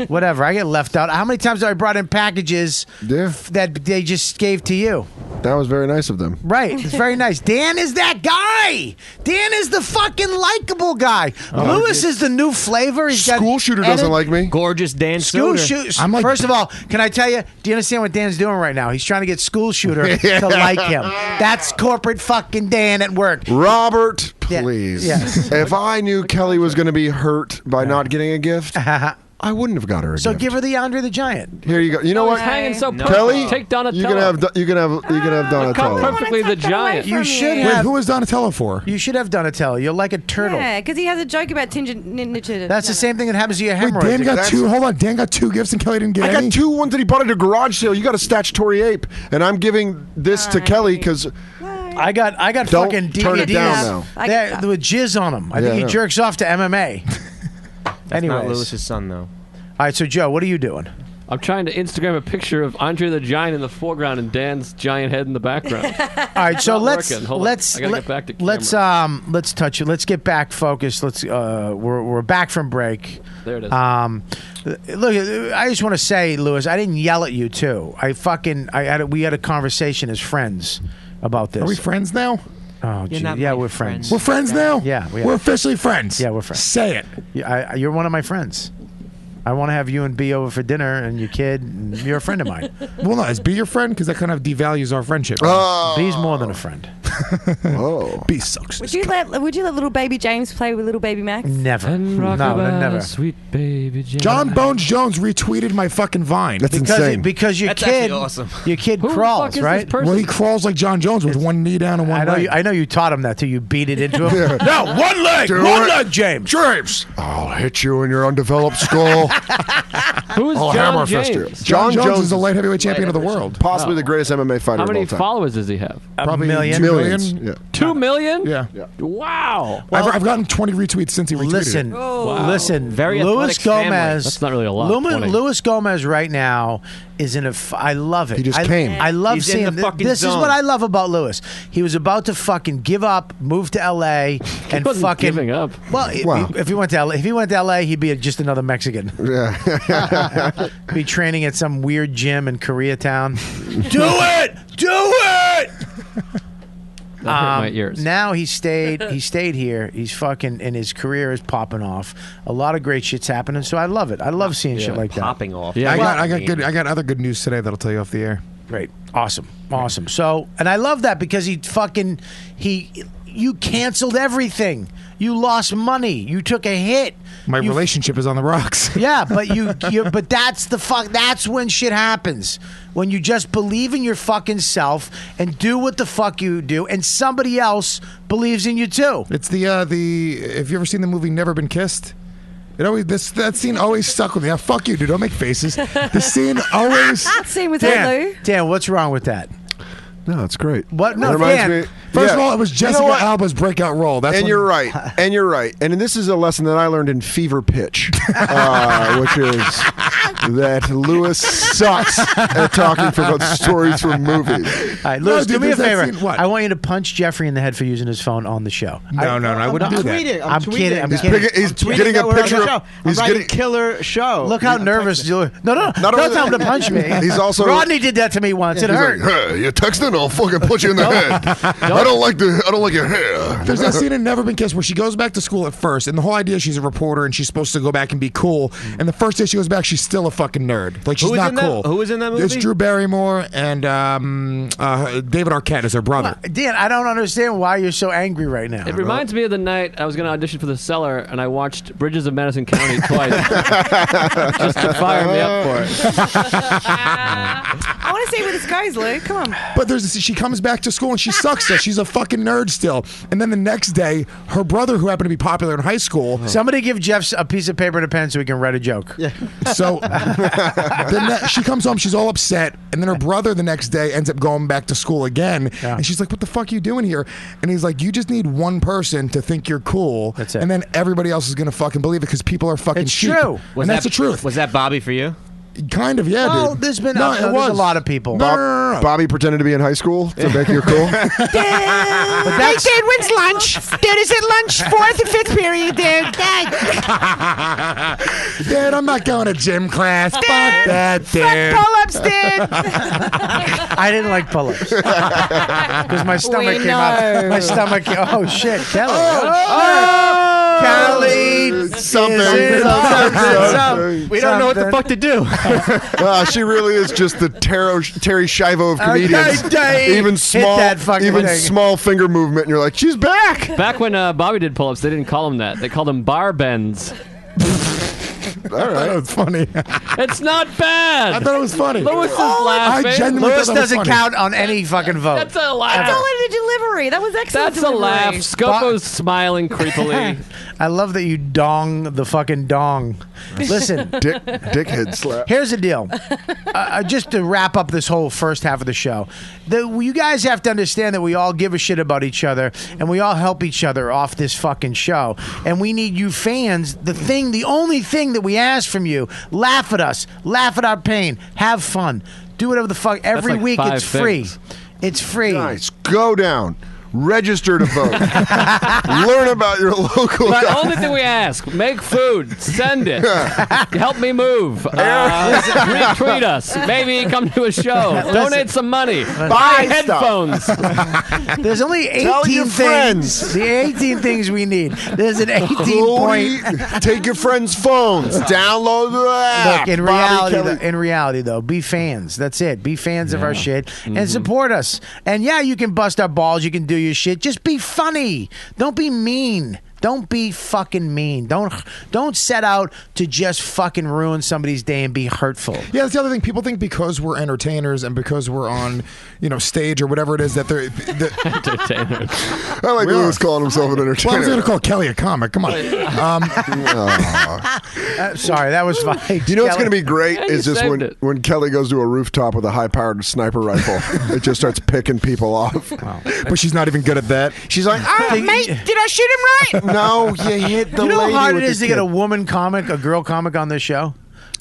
Whatever. I get left out. How many times have I brought in packages that they just gave to you? That was very nice of them. Right. It's very nice. Dan is that guy. Dan is the fucking likable guy. Lewis is the new flavor. He's got School shooter doesn't like me. Gorgeous Dan School Soder. shooter. First of all, can I tell you, do you understand what Dan's doing right now? He's trying to get school shooter to like him. That's corporate fucking Dan at work. Robert, please. Yes. If I knew Kelly was going to be hurt by not getting a gift, I wouldn't have got her a So gift. give her the Andre the Giant. Here you go. You know what? Hanging so perfect. Kelly, Take Donatello. You can have Donatello. Come perfectly the giant. You should Wait, have. who was Donatello for? You should have Donatello. You're like a turtle. Yeah, because he has a joke about ninja. That's the same thing that happens to your Wait, hemorrhoids. Dan got two. Hold on, Dan got two gifts and Kelly didn't get I any. got 2 ones that he bought at a garage sale. You got a statutory ape, and I'm giving this to Kelly because I got Don't fucking DVDs turn it down now. They're with jizz on them. I think he jerks off to MMA. That's not Anyways. Lewis's son, though. All right, so Joe, what are you doing? I'm trying to Instagram a picture of Andre the Giant in the foreground and Dan's giant head in the background. All right, so Not let's working. Hold on. I gotta get back to let's touch it. Let's get back focused. We're back from break. There it is. Look, I just want to say, Lewis, I didn't yell at you too. We had a conversation as friends about this. Are we friends now? Oh, gee. Yeah, we're friends. We're friends now? Yeah, we are. We're officially friends. Yeah, we're friends. Say it. You're one of my friends. I want to have you and B over for dinner and your kid. And you're a friend of mine. Well, no, is B your friend? Because that kind of devalues our friendship. B's more than a friend. Oh, B sucks. Would you let little baby James play with little baby Max? Never. No, never. Sweet baby James. John Bones Jones retweeted my fucking Vine. That's insane. Because your That's kid, actually awesome. your kid Who the crawls, fuck is right? this person? Well, he crawls like John Jones with one knee down and one leg. I know you taught him that too. You beat it into him. No, one leg, Do one it. leg, James. James. I'll hit you in your undeveloped skull. Who is I'll John hammer fist you. James? John Jones is the light heavyweight champion of the world. Possibly the greatest MMA fighter How of many all time. followers does he have? Probably million. 2 Millions. million. Yeah. 2 million? Yeah. Wow. I've gotten 20 retweets since he retweeted Listen, it. listen. Very Louis athletic family. Gomez. That's not really a lot, 20. Louis Gomez right now is in I love it. He just came. I love He's in seeing the fucking this. Is zone. what I love about Lewis. He was about to fucking give up, move to L.A. and wasn't fucking giving up. Well, if he went to LA, he'd be just another Mexican. Yeah. Be training at some weird gym in Koreatown. Do it. That hurt my ears. Now he stayed here. He's fucking, and his career is popping off. A lot of great shit's happening. So I love it. I love seeing shit like that. Popping off. Yeah, I got other good news today that'll tell you off the air. Great. Awesome. So, and I love that because you canceled everything. You lost money. You took a hit. My relationship is on the rocks. Yeah, but but that's when shit happens. When you just believe in your fucking self and do what the fuck you do, and somebody else believes in you too. It's the have you ever seen the movie Never Been Kissed? That scene always stuck with me. Now, fuck you, dude. Don't make faces. The scene always. That scene was Lou. Dan, what's wrong with that? No, it's great. What? No, It reminds Dan. me. First of Yeah. all, it was Jessica You know what? Alba's breakout role. You're right. And you're right. And this is a lesson that I learned in Fever Pitch, which is that Lewis sucks at talking about stories from movies. All right, Lewis, do me a there's that favor. scene- what? I want you to punch Jeffrey in the head for using his phone on the show. No, I wouldn't do that. I'm kidding. I'm He's kidding. getting a picture of. I'm He's writing getting. killer show. Look how nervous you are. No, Not don't only tell him to that- punch me. He's also. Rodney did that to me once. It He's hurt. like, hey, you texting? I'll fucking punch you in the head. I don't like your hair. There's that scene in Never Been Kissed where she goes back to school at first, and the whole idea is she's a reporter and she's supposed to go back and be cool. And the first day she goes back, she's still a fucking nerd. Like she's Who was not in that- cool. who was in that movie? It's Drew Barrymore and David Arquette is her brother. Dan, I don't understand why you're so angry right now. It reminds me of the night I was going to audition for The Cellar, and I watched Bridges of Madison County twice just to fire me up for it. I want to see where this goes, Lou. Come on. But she comes back to school and she sucks still. She's a fucking nerd still. And then the next day, her brother, who happened to be popular in high school, Somebody give Jeff a piece of paper and a pen so he can write a joke. Yeah. so she comes home, she's all upset, and then her brother the next day ends up going back to school again, and she's like, "What the fuck are you doing here?" And he's like, "You just need one person to think you're cool, That's it. and then everybody else is gonna fucking believe it because people are fucking It's sheep." true. And that's the truth. Was that Bobby for you? Kind of, yeah, Well, dude. there's been No, it there's was a lot of people. No. Bobby pretended to be in high school to make you cool. Hey, Dad, when's lunch? Dad, is it lunch? 4th and 5th period, Dad. Dad, I'm not going to gym class. Fuck that, dude. Pull-ups, Dad. I didn't like pull-ups because my stomach came out. My stomach. Oh shit, Kelly. Kelly. Something. We don't know what the fuck to do. She really is just the Terry Schiavo of comedians. Dave, Even hit small, that fucking even thing. small finger movement, and you're like, she's back. Back when Bobby did pull-ups, they didn't call him that. They called him bar bends. All right, it's funny. It's not bad. I thought it was funny. Lewis is laughing. I genuinely Lewis thought that was doesn't funny. count on any fucking vote. That's a laugh. That's all in the delivery. That was excellent. That's a laugh. delivery. Scopo's smiling creepily. I love that you dong the fucking dong. Listen, Dickhead slap. here's the deal. Just to wrap up this whole first half of the show, you guys have to understand that we all give a shit about each other and we all help each other off this fucking show. And we need you fans. The only thing that we ask from you: laugh at us, laugh at our pain, have fun, do whatever the fuck. Every like week 5 it's free. things. It's free. Nice. Go down. Register to vote. Learn about your local. The only thing we ask: make food, send it, help me move, retweet us, maybe come to a show, donate some money, buy headphones. There's only 18 Tell your things. friends. The 18 things we need. There's an 18 point. Take your friends' phones. Download the app. Look, Bobby in Kelly. reality, though, be fans. That's it. Be fans of our shit and support us. And yeah, you can bust our balls. You can do your shit. Just be funny. Don't be mean. Don't be fucking mean. Don't set out to just fucking ruin somebody's day and be hurtful. Yeah, that's the other thing. People think because we're entertainers and because we're on, stage or whatever it is that they're. Entertainers. I like Lewis calling himself an Well, I was entertainer. going to call Kelly a comic. Come on. Sorry, that was fine. You know what's going to be great Yeah, you is just saved it. when Kelly goes to a rooftop with a high-powered sniper rifle. It just starts picking people off. But she's not even good at that. She's like, Mate, did I shoot him right? no, you hit the You know lady how hard with it is the to get kid. a woman comic, a girl comic on this show?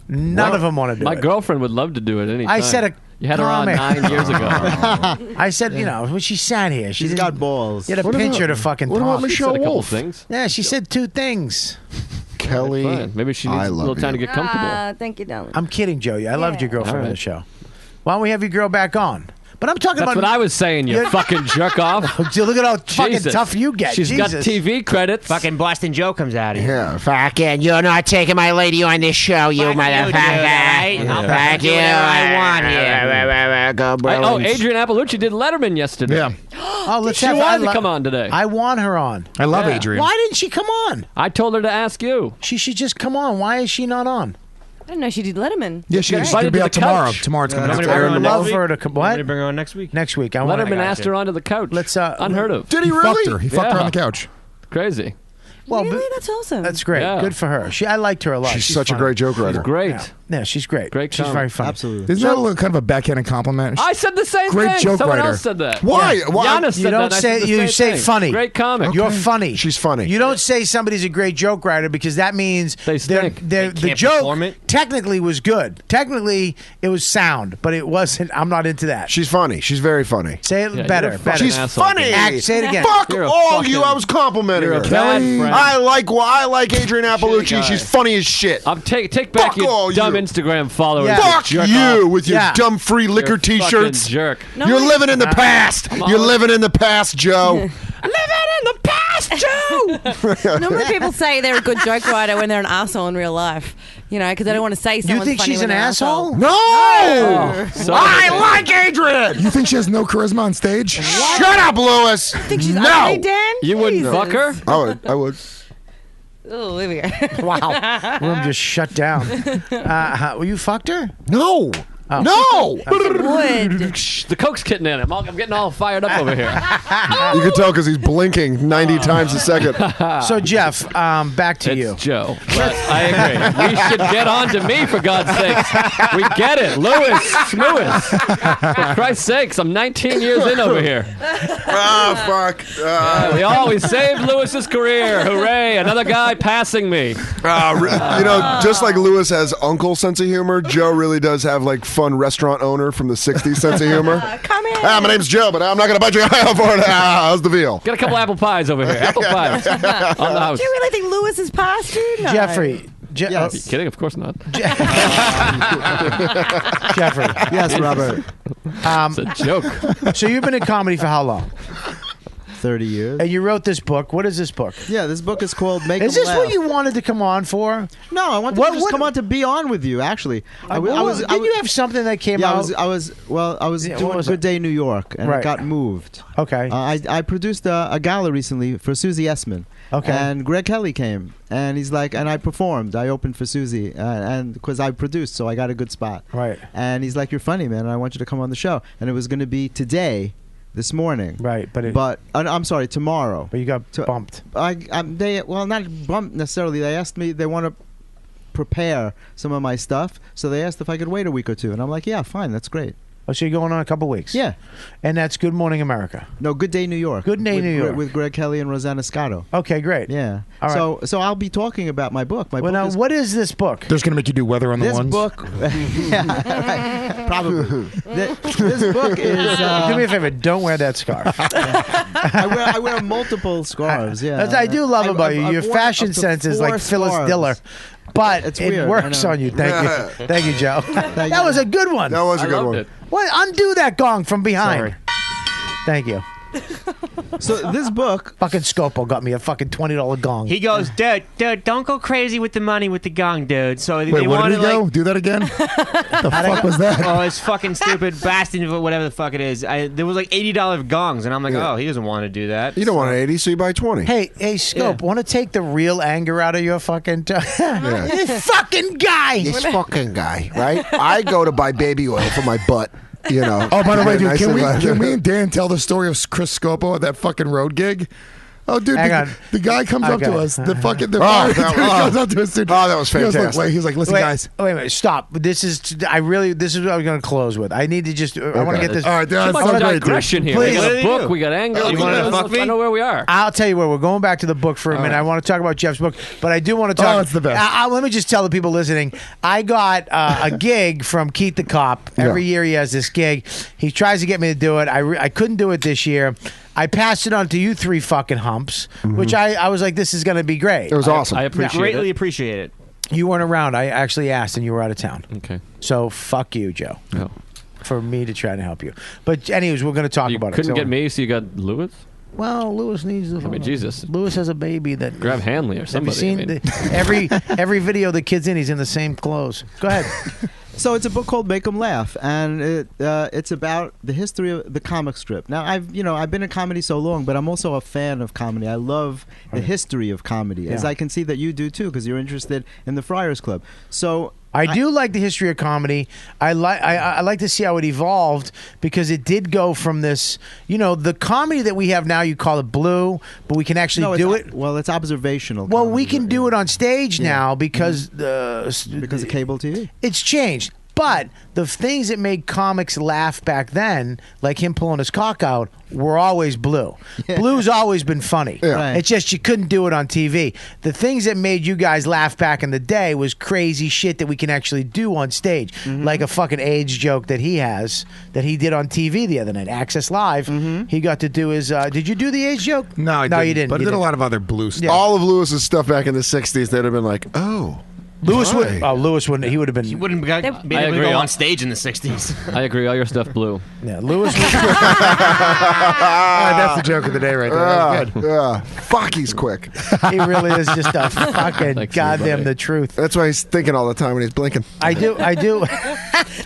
None of them want to do My it. girlfriend would love to do it anytime. I said You had her on comment. 9 years ago. I said, when she sat here, She's got balls. You had to pinch her to fucking what talk. about Michelle said a couple Wolf? things. Yeah, she said 2 things. Kelly, Fine. Maybe she needs I a little love time to you. get comfortable. Thank you, darling. I'm kidding, Joey. I loved your girlfriend All on right. the show. Why don't we have your girl back on? But I'm talking That's about. what I was saying, you fucking jerk off. Look at how fucking Jesus. tough you get. She's got Jesus. TV credits. Fucking Boston Joe comes out of here. Yeah. Fucking, you're not taking my lady on this show, you motherfucker. Fuck you. I want you. Go, Oh, Adrian Appalucci did Letterman yesterday. Yeah. Oh, let's She have wanted to come on today. I want her on. I love Yeah. Adrian. Why didn't she come on? I told her to ask you. She should just come on. Why is she not on? I didn't know she did Letterman. Yeah, she's Invited going to be to out the tomorrow. couch. Tomorrow it's coming I'm out. gonna bring her on love next her week. to come. I'm What? gonna bring her on next week. Next week. I want Letterman asked her onto the couch. Let's unheard of. Did he He really? fucked her. He fucked her Yeah. on the couch. Crazy. Well, Really? That's awesome. that's great. Yeah. Good for her. I liked her a lot. She's such a funny. great joke writer. Great. Yeah, she's great. Great She's comic. very funny. Absolutely. Isn't that a little kind of a backhanded compliment? I said the same Great thing. joke Someone writer. else said that. Why? Why? Giannis You said don't that. I say said the you same say thing. funny. Great comic. You're funny. She's funny. You don't say somebody's a great joke writer because that means They stink. the can't joke perform it? technically was good. Technically, it was sound, but it wasn't. I'm not into that. She's funny. She's very funny. Say it Yeah, you're better. a Better. fucking She's asshole, funny. Act, say it again. Fuck You're a all fucking- you. I was complimenting You're a her. bad friend. I like Adrian Appalucci. She's funny as shit. Take back Fuck your all dumb you. Instagram followers. Yeah. you Fuck jerk you off. with your Yeah. dumb free liquor You're a fucking t-shirts. jerk. You're living in the past. You're living in the past, Joe. Living in the past, Joe. Normally people say they're a good joke writer when they're an asshole in real life. Because they don't want to say You someone's think funny she's when an they're asshole? No! Sorry. I like Adrian! You think she has no charisma on stage? Shut up, Lewis! Think she's no! ugly, Dan? You wouldn't Jesus. fuck her? I would. Oh, there we go. Wow. Room just shut down. Well, you fucked her? No! Oh. No! Would. The Coke's kicking in. I'm getting all fired up over here. You can tell because he's blinking 90 times a second. So, Jeff, back to It's you. Joe. But I agree. We should get on to me, for God's sakes. We get it. Lewis, Smewis. For Christ's sakes, I'm 19 years in over here. Fuck. We saved Lewis's career. Hooray. Another guy passing me. Just like Lewis has uncle sense of humor, Joe really does have fun restaurant owner from the 60s sense of humor. Come in. My name's Joe, but I'm not going to bite your eye out for it. How's the veal? Get a couple apple pies over here. Apple pies. On the house. Do you really think Lewis is past you? No. Jeffrey. Are you kidding? Of course not. Jeffrey. Yes, Robert. It's a joke. So you've been in comedy for how long? 30 years. And you wrote this book. What is this book? Yeah, this book is called Make 'Em Is this Laugh. what you wanted to come on for? No, I wanted to just come on to be on with you. Actually, Didn't you have something that came out? I was Yeah, what doing was Good it? Day New York, and Right. it got moved. Okay. I produced a gala recently for Susie Essman. Okay. And Greg Kelly came, and he's like, and I performed. I opened for Susie, and because I produced, so I got a good spot. Right. And he's like, "You're funny, man. And I want you to come on the show." And it was going to be today, this morning. Right, but I'm sorry, tomorrow. But you got bumped. They not bumped necessarily. They asked me. They want to prepare some of my stuff, so they asked if I could wait a week or two, and I'm like, "Yeah, fine, that's great." Oh, so you're going on a couple weeks? Yeah. And that's Good Morning America. No, Good Day New York. Good Day with New York. with Greg Kelly and Rosanna Scotto. Okay, great. Yeah. All right. So I'll be talking about my book. My Well, book now, is what is this book? They're just going to make you do weather on the this ones. book. Yeah, probably. This book is. Do me a favor. Don't wear that scarf. I wear multiple scarves. Yeah. That's I do love about you. I've Your worn fashion up to sense is 4 like Phyllis scarves. Diller. But It's it weird, works I know. on you. Thank you. Thank you, Joe. That was a good one. That was a good one. It. What? Undo that gong from behind. Sorry. Thank you. So this book, Fucking Scopo got me a fucking $20 gong. He goes, dude, don't go crazy with the money with the gong, dude. So Wait, they where wanted did he go? Do that again? What the fuck was that? Oh, it's fucking stupid Bastion, whatever the fuck it is. There was like $80 gongs, and I'm like, oh, he doesn't want to do that. You don't want an 80, so you buy 20. Hey, Scope, want to take the real anger out of your fucking... This fucking guy! This fucking guy, right? I go to buy baby oil for my butt. You know. Oh, by the way, dude, Nice can and we loud. can me and Dan tell the story of Chris Scopo at that fucking road gig? Oh, dude, Hang on. the guy comes up to Okay. us. The fucking the Oh, comes up to us, dude. Oh, that was He goes, fantastic. look, he's like, listen, Wait, guys. wait a minute. Stop. This is what I was going to close with. I need to just. I want to get this. All right, Too that's much so great, dude. digression here. Please. We What got did a he book. do? We got anger. You wanna fuck me? I know where we are. I'll tell you where we're going back to the book for a minute. I want to talk about Jeff's book, but I do want to talk. Oh, it's the best. Let me just tell the people listening. I got a gig from Keith the Cop. Every year he has this gig. He tries to get me to do it. I couldn't do it this year. I passed it on to you three fucking humps, which I was like, this is going to be great. It was awesome. I appreciate Greatly it. appreciate it. You weren't around. I actually asked, and you were out of town. Okay. So fuck you, Joe, No. for me to try to help you. But anyways, we're going to talk You about it. couldn't So- get me, so you got Lewis? Well, Lewis needs the. I mean, Jesus. Lewis has a baby that. Grab Hanley or Have you somebody. seen I mean. every video the kid's in? He's in the same clothes. Go ahead. So it's a book called Make 'Em Laugh, and it's about the history of the comic strip. Now I've been in comedy so long, but I'm also a fan of comedy. I love the history of comedy, as Yeah. I can see that you do too, because you're interested in the Friars Club. So I do like the history of comedy. I like to see how it evolved because it did go from this, the comedy that we have now. You call it blue, but we can actually do it. Well, it's observational. Well, we can do it on stage now because because of cable TV. It's changed. But the things that made comics laugh back then, like him pulling his cock out, were always blue. Blue's always been funny. Yeah. Right. It's just you couldn't do it on TV. The things that made you guys laugh back in the day was crazy shit that we can actually do on stage. Like a fucking AIDS joke that he has, that he did on TV the other night, Access Live. He got to do his, did you do the AIDS joke? No, I No, didn't. you didn't. But I You did a didn't. lot of other blue stuff. All of Lewis's stuff back in the 60s, they'd have been like, oh. Lewis Why? would. Oh, Lewis wouldn't. He would have been. He wouldn't be able to agree. go on stage in the 60s. I agree. All your stuff blue. Yeah, Lewis. That's the joke of the day right there. That was good. Fuck, he's quick. He really is just a fucking Thanks, goddamn everybody. the truth. That's why he's thinking all the time when he's blinking. I do.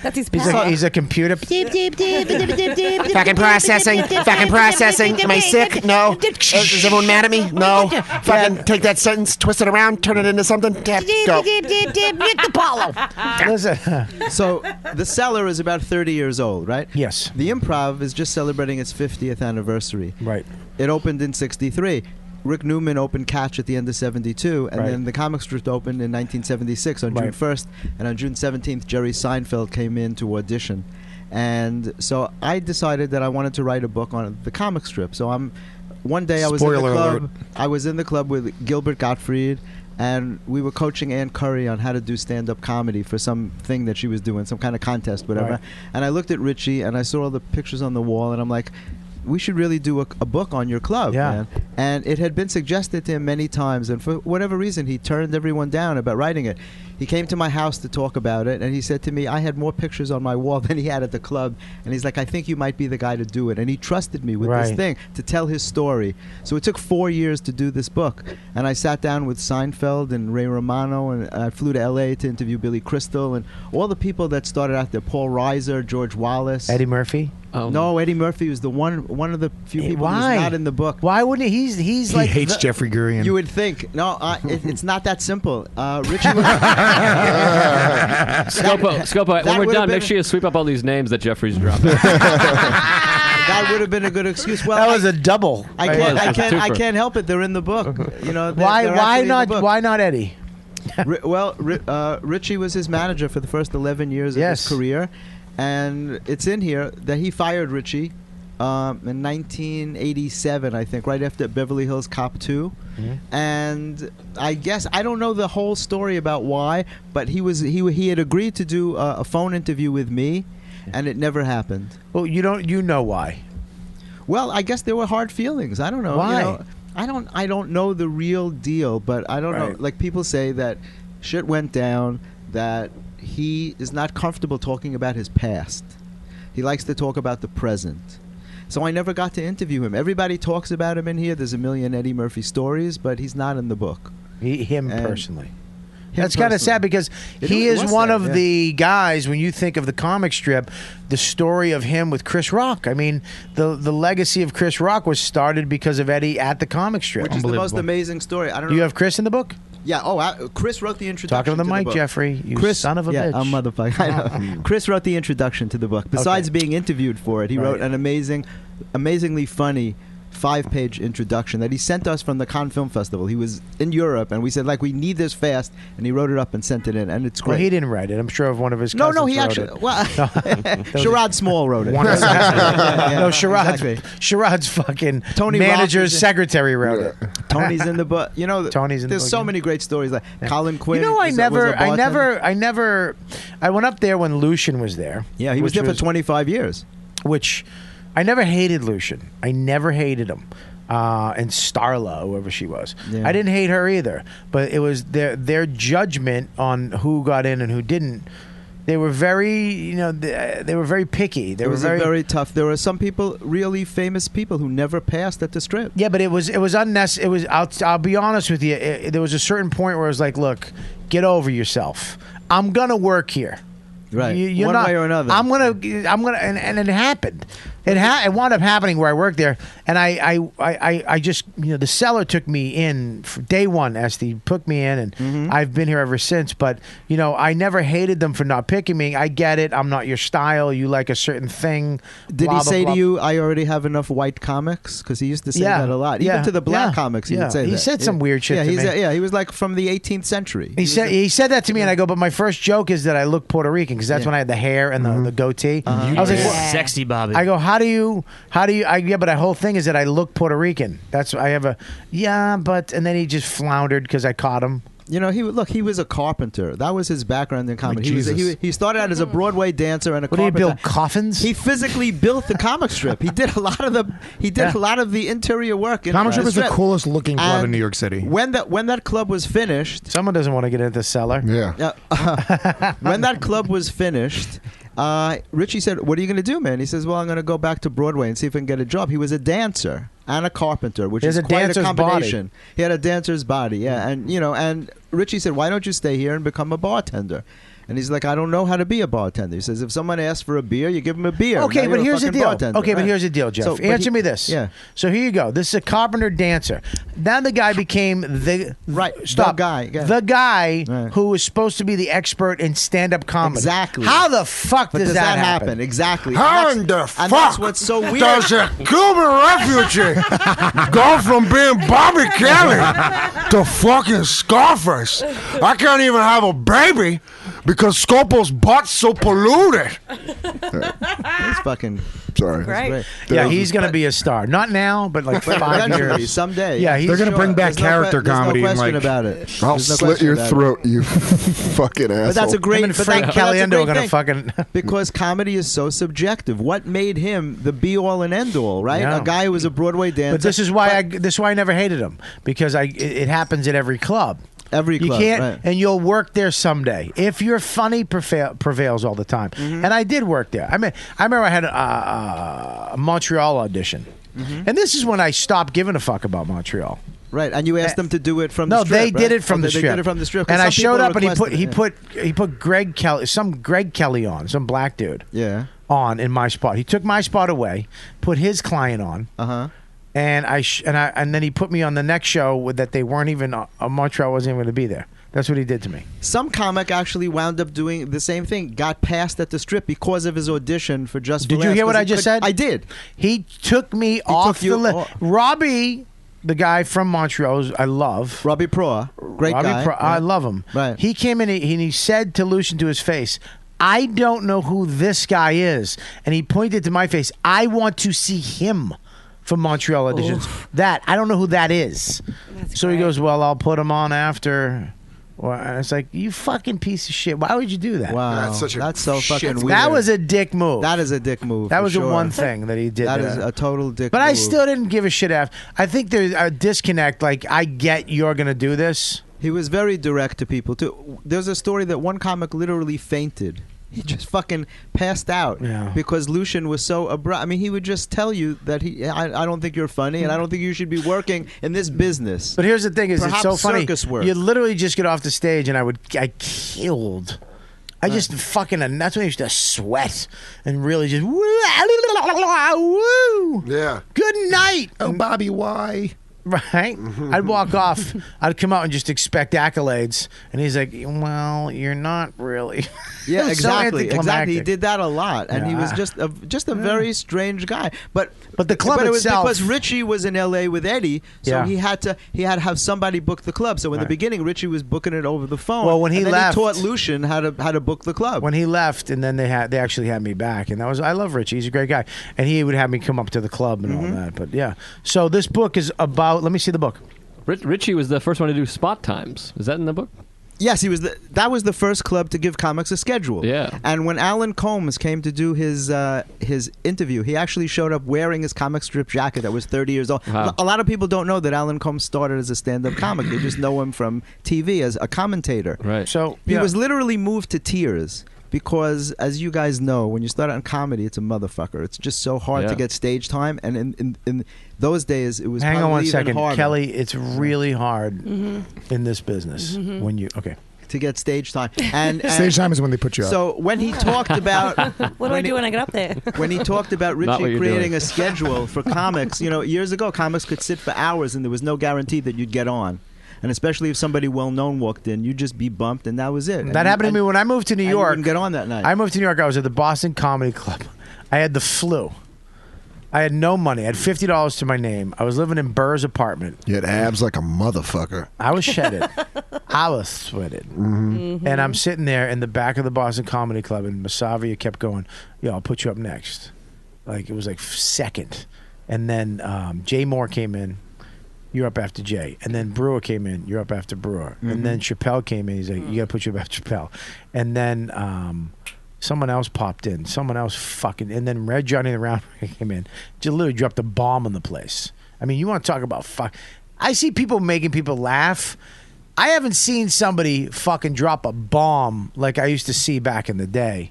That's his He's a computer. Fucking processing. Fucking processing. Am I sick? No. Is everyone mad at me? No. Fucking take that sentence, twist it around, turn it into something. Go. Listen. So the Cellar is about 30 years old, right? Yes. The Improv is just celebrating its 50th anniversary. Right. It opened in '63. Rick Newman opened Catch at the end of '72, and Right. then the comic strip opened in 1976 on June Right. 1st, and on June 17th, Jerry Seinfeld came in to audition. And so I decided that I wanted to write a book on the comic strip. So one day I was in the Spoiler club. alert. I was in the club with Gilbert Gottfried, and we were coaching Ann Curry on how to do stand-up comedy for some thing that she was doing, some kind of contest, whatever. Right. And I looked at Richie, and I saw all the pictures on the wall, and I'm like, we should really do a book on your club, Yeah. man. And it had been suggested to him many times, and for whatever reason, he turned everyone down about writing it. He came to my house to talk about it, and he said to me, I had more pictures on my wall than he had at the club. And he's like, I think you might be the guy to do it. And he trusted me with this Right. thing to tell his story. So it took 4 years to do this book. And I sat down with Seinfeld and Ray Romano, and I flew to L.A. to interview Billy Crystal and all the people that started out there, Paul Reiser, George Wallace. Eddie Murphy. No, Eddie Murphy was the one of the few people who's Why? not in the book. Why wouldn't he? He's He like hates Jeffrey Gurian. You would think. No, it's not that simple. Richie was... Scopo, when we're would've done, been- make sure you sweep up all these names that Jeffrey's dropping. That would have been a good excuse. Well, that was a double. I Right. can't. It I was a can't. I twofer. can't help it. They're in the book. You know. they're Why actually in the not? book. Why not Eddie? Richie was his manager for the first 11 years of Yes. his career, and it's in here that he fired Richie in 1987, I think, right after Beverly Hills Cop 2. And I guess I don't know the whole story about why, but he had agreed to do a phone interview with me, and it never happened. Well, you know why? Well, I guess there were hard feelings. I don't know. Why? You know, I don't know the real deal, but I don't know. Right. Like people say that shit went down, that he is not comfortable talking about his past. He likes to talk about the present. So I never got to interview him. Everybody talks about him in here. There's a million Eddie Murphy stories, but he's not in the book. Him And- personally. Him That's kind of personally. sad because It he is was one sad, of yeah. the guys, when you think of the comic strip, the story of him with Chris Rock. I mean, the legacy of Chris Rock was started because of Eddie at the comic strip. Which is the most amazing story. I don't Do know. you have Chris in the book? Yeah. Chris wrote the introduction. Talking to the mic, book. Jeffrey. You Chris, son of a yeah, bitch. I'm motherfucker. I know. Chris wrote the introduction to the book. Besides being interviewed for it, he Right. wrote an amazingly funny 5-page introduction that he sent us from the Cannes Film Festival. He was in Europe, and we said, like, we need this fast, and he wrote it up and sent it in, and it's great. Well, he didn't write it. I'm sure of one of his No, cousins he wrote actually. it. Well, Sherrod Small wrote it. One of his Yeah, no, Sherrod's, exactly. Sherrod's fucking Tony manager's Rock is- secretary wrote it. Tony's in the book. You know, Tony's in the there's book, so yeah. many great stories. Like Colin Quinn. You know, I was a bartender. went up there when Lucian was there. Yeah, he was which there for 25 years. Which I never hated Lucian. I never hated him. And Starla, whoever she was. Yeah. I didn't hate her either. But it was their judgment on who got in and who didn't. They were very, they were very picky. They It were was very tough. There were some people, really famous people, who never passed at the Strip. Yeah, but it was unnecessary. It was. I'll be honest with you. There was a certain point where it was like, look, get over yourself. I'm gonna work here. Right. You're One not, way or another. I'm gonna, and it happened. It wound up happening where I worked there, and I just, the seller took me in for day one. Esty took me in, and I've been here ever since. But I never hated them for not picking me. I get it. I'm not your style. You like a certain thing. Did blah, he say blah, to you, "I already have enough white comics"? Because he used to say Yeah, that a lot. yeah, Even to the black yeah, comics, he yeah. would say He that. said some weird shit to me. He was like from the 18th century. He said that to me, and I go, but my first joke is that I look Puerto Rican because that's when I had the hair and the goatee. I was like, well, Sexy Bobby. I go, how do you? Yeah, but the whole thing is that I look Puerto Rican. That's I have but and then he just floundered because I caught him. He was a carpenter. That was his background in comedy. Jesus. He started out as a Broadway dancer and a What did he carpenter. build, coffins? He physically built the comic strip. He did a lot of the interior work. In Comic strip is the strip. coolest looking club in And New York City. When that club was finished, someone doesn't want to get into the cellar. Yeah. When that club was finished, Richie said, "What are you going to do, man?" He says, "Well, I'm going to go back to Broadway and see if I can get a job." He was a dancer and a carpenter, which is a quite a dancer's combination. body. He had a dancer's body, yeah. And Richie said, "Why don't you stay here and become a bartender?" And he's like, "I don't know how to be a bartender." He says, "If someone asks for a beer, you give them a beer." Okay, Now but you're a here's the fucking deal. bartender, Okay, but right? here's the deal, Jeff. So, but Answer he- me this. Yeah. So here you go. This is a carpenter dancer. Now the guy became the Stop. The guy who was supposed to be the expert in stand-up comedy. Exactly. How the fuck But does that happen? Exactly. How And in the that's- and fuck that's what's so weird. does a Cuban refugee go from being Bobby Kelly to fucking Scarface? I can't even have a baby because Scopo's butt's so polluted. He's fucking sorry. Great. Yeah, he's going to be a star. Not now, but like 5 Eventually, years. someday. Yeah, he's They're gonna bring back There's no character comedy There's and no question like about it. I'll There's no slit question your about it. throat, you fucking asshole. But that's a great. Him and but Frank that- but that's a Caliendo great are going to thing, fucking. because comedy is so subjective. What made him the be all and end all? Right, Yeah. a guy who was a Broadway dancer. But this is why I never hated him, because it happens at every club. Every You club, can't, right. and you'll work there someday if your funny prevails all the time. Mm-hmm. And I did work there. I mean, I remember I had a Montreal audition, and this is when I stopped giving a fuck about Montreal. Right, and you asked them to do it from No, the strip. they did right? it from Oh, the they strip. did it from the strip. 'cause And I some people showed up, and requested he it, put Greg Kelly on, some black dude yeah. on in my spot. He took my spot away, put his client on. Uh huh. And and then he put me on the next show that they weren't even Montreal wasn't even going to be there. That's what he did to me. Some comic actually wound up doing the same thing. Got passed at the strip because of his audition for Just for Did you Laughs, hear what 'cause I he just said? I did. He took me off took you the list. off. Robbie, the guy from Montreal, I love. Robbie Proa, great Robbie guy. I love him. Right. He came in and he said to Lucian to his face, "I don't know who this guy is," and he pointed to my face. "I want to see him." For Montreal auditions, that I don't know who that is. So he goes, "Well, I'll put him on after." Well, and it's like, you fucking piece of shit. Why would you do that? Wow, That's such a that's so shit fucking move. weird. That was a dick move. That is a dick move. That for was the sure. one thing that he did. That is a total dick. But I move. still didn't give a shit after. I think there's a disconnect. Like, I get you're gonna do this. He was very direct to people too. There's a story that one comic literally fainted. He just fucking passed out because Lucian was so abrupt. I mean, he would just tell you that I don't think you're funny, and I don't think you should be working in this business. But here's the thing: is Perhaps it's so funny. circus work. You literally just get off the stage, and I killed. I just fucking, and that's when I used to sweat and really just woo. Yeah. Good night. Oh, Bobby, why? Right? I'd walk off. I'd come out and just expect accolades. And he's like, well, you're not really. Yeah, It was so exactly. He anticlimactic. did that a lot, and he was Yeah. just a very strange guy. But the club it was itself- because Richie was in L.A. with Eddie, so Yeah. he had to have somebody book the club. So in the beginning, Richie was booking it over the phone. Well, when he and then left- he taught Lucian how to book the club. When he left, and then they actually had me back, and I love Richie. He's a great guy, and he would have me come up to the club and all that. But yeah, so this book is about. Let me see the book. Richie was the first one to do spot times. Is that in the book? Yes, he was. That was the first club to give comics a schedule. Yeah. And when Alan Combs came to do his interview, he actually showed up wearing his comic strip jacket that was 30 years old. Wow. A lot of people don't know that Alan Combs started as a stand-up comic. They just know him from TV as a commentator. Right. So he was literally moved to tears. Because, as you guys know, when you start out in comedy, it's a motherfucker. It's just so hard to get stage time, and in those days, it was. Hang on probably one even second, harder. Kelly. It's really hard in this business when you to get stage time. And Stage time is when they put you up. So when he talked about What do I do when I get up there? when he talked about Not what Richie you're creating doing. a schedule for comics, years ago, comics could sit for hours and there was no guarantee that you'd get on. And especially if somebody well-known walked in, you'd just be bumped, and that was it. That happened to me when I moved to New and you York. wouldn't get on that night. I moved to New York. I was at the Boston Comedy Club. I had the flu. I had no money. I had $50 to my name. I was living in Burr's apartment. You had abs like a motherfucker. I was shedded. I was sweated. And I'm sitting there in the back of the Boston Comedy Club, and Masavia kept going, yo, I'll put you up next. Like, it was like second. And then Jay Moore came in. You're up after Jay. And then Brewer came in. You're up after Brewer. And then Chappelle came in. He's like, you got to put you up after Chappelle. And then someone else popped in. Someone else fucking. And then Red Johnny the Round came in. Just literally dropped a bomb on the place. I mean, you want to talk about fuck. I see people making people laugh. I haven't seen somebody fucking drop a bomb like I used to see back in the day.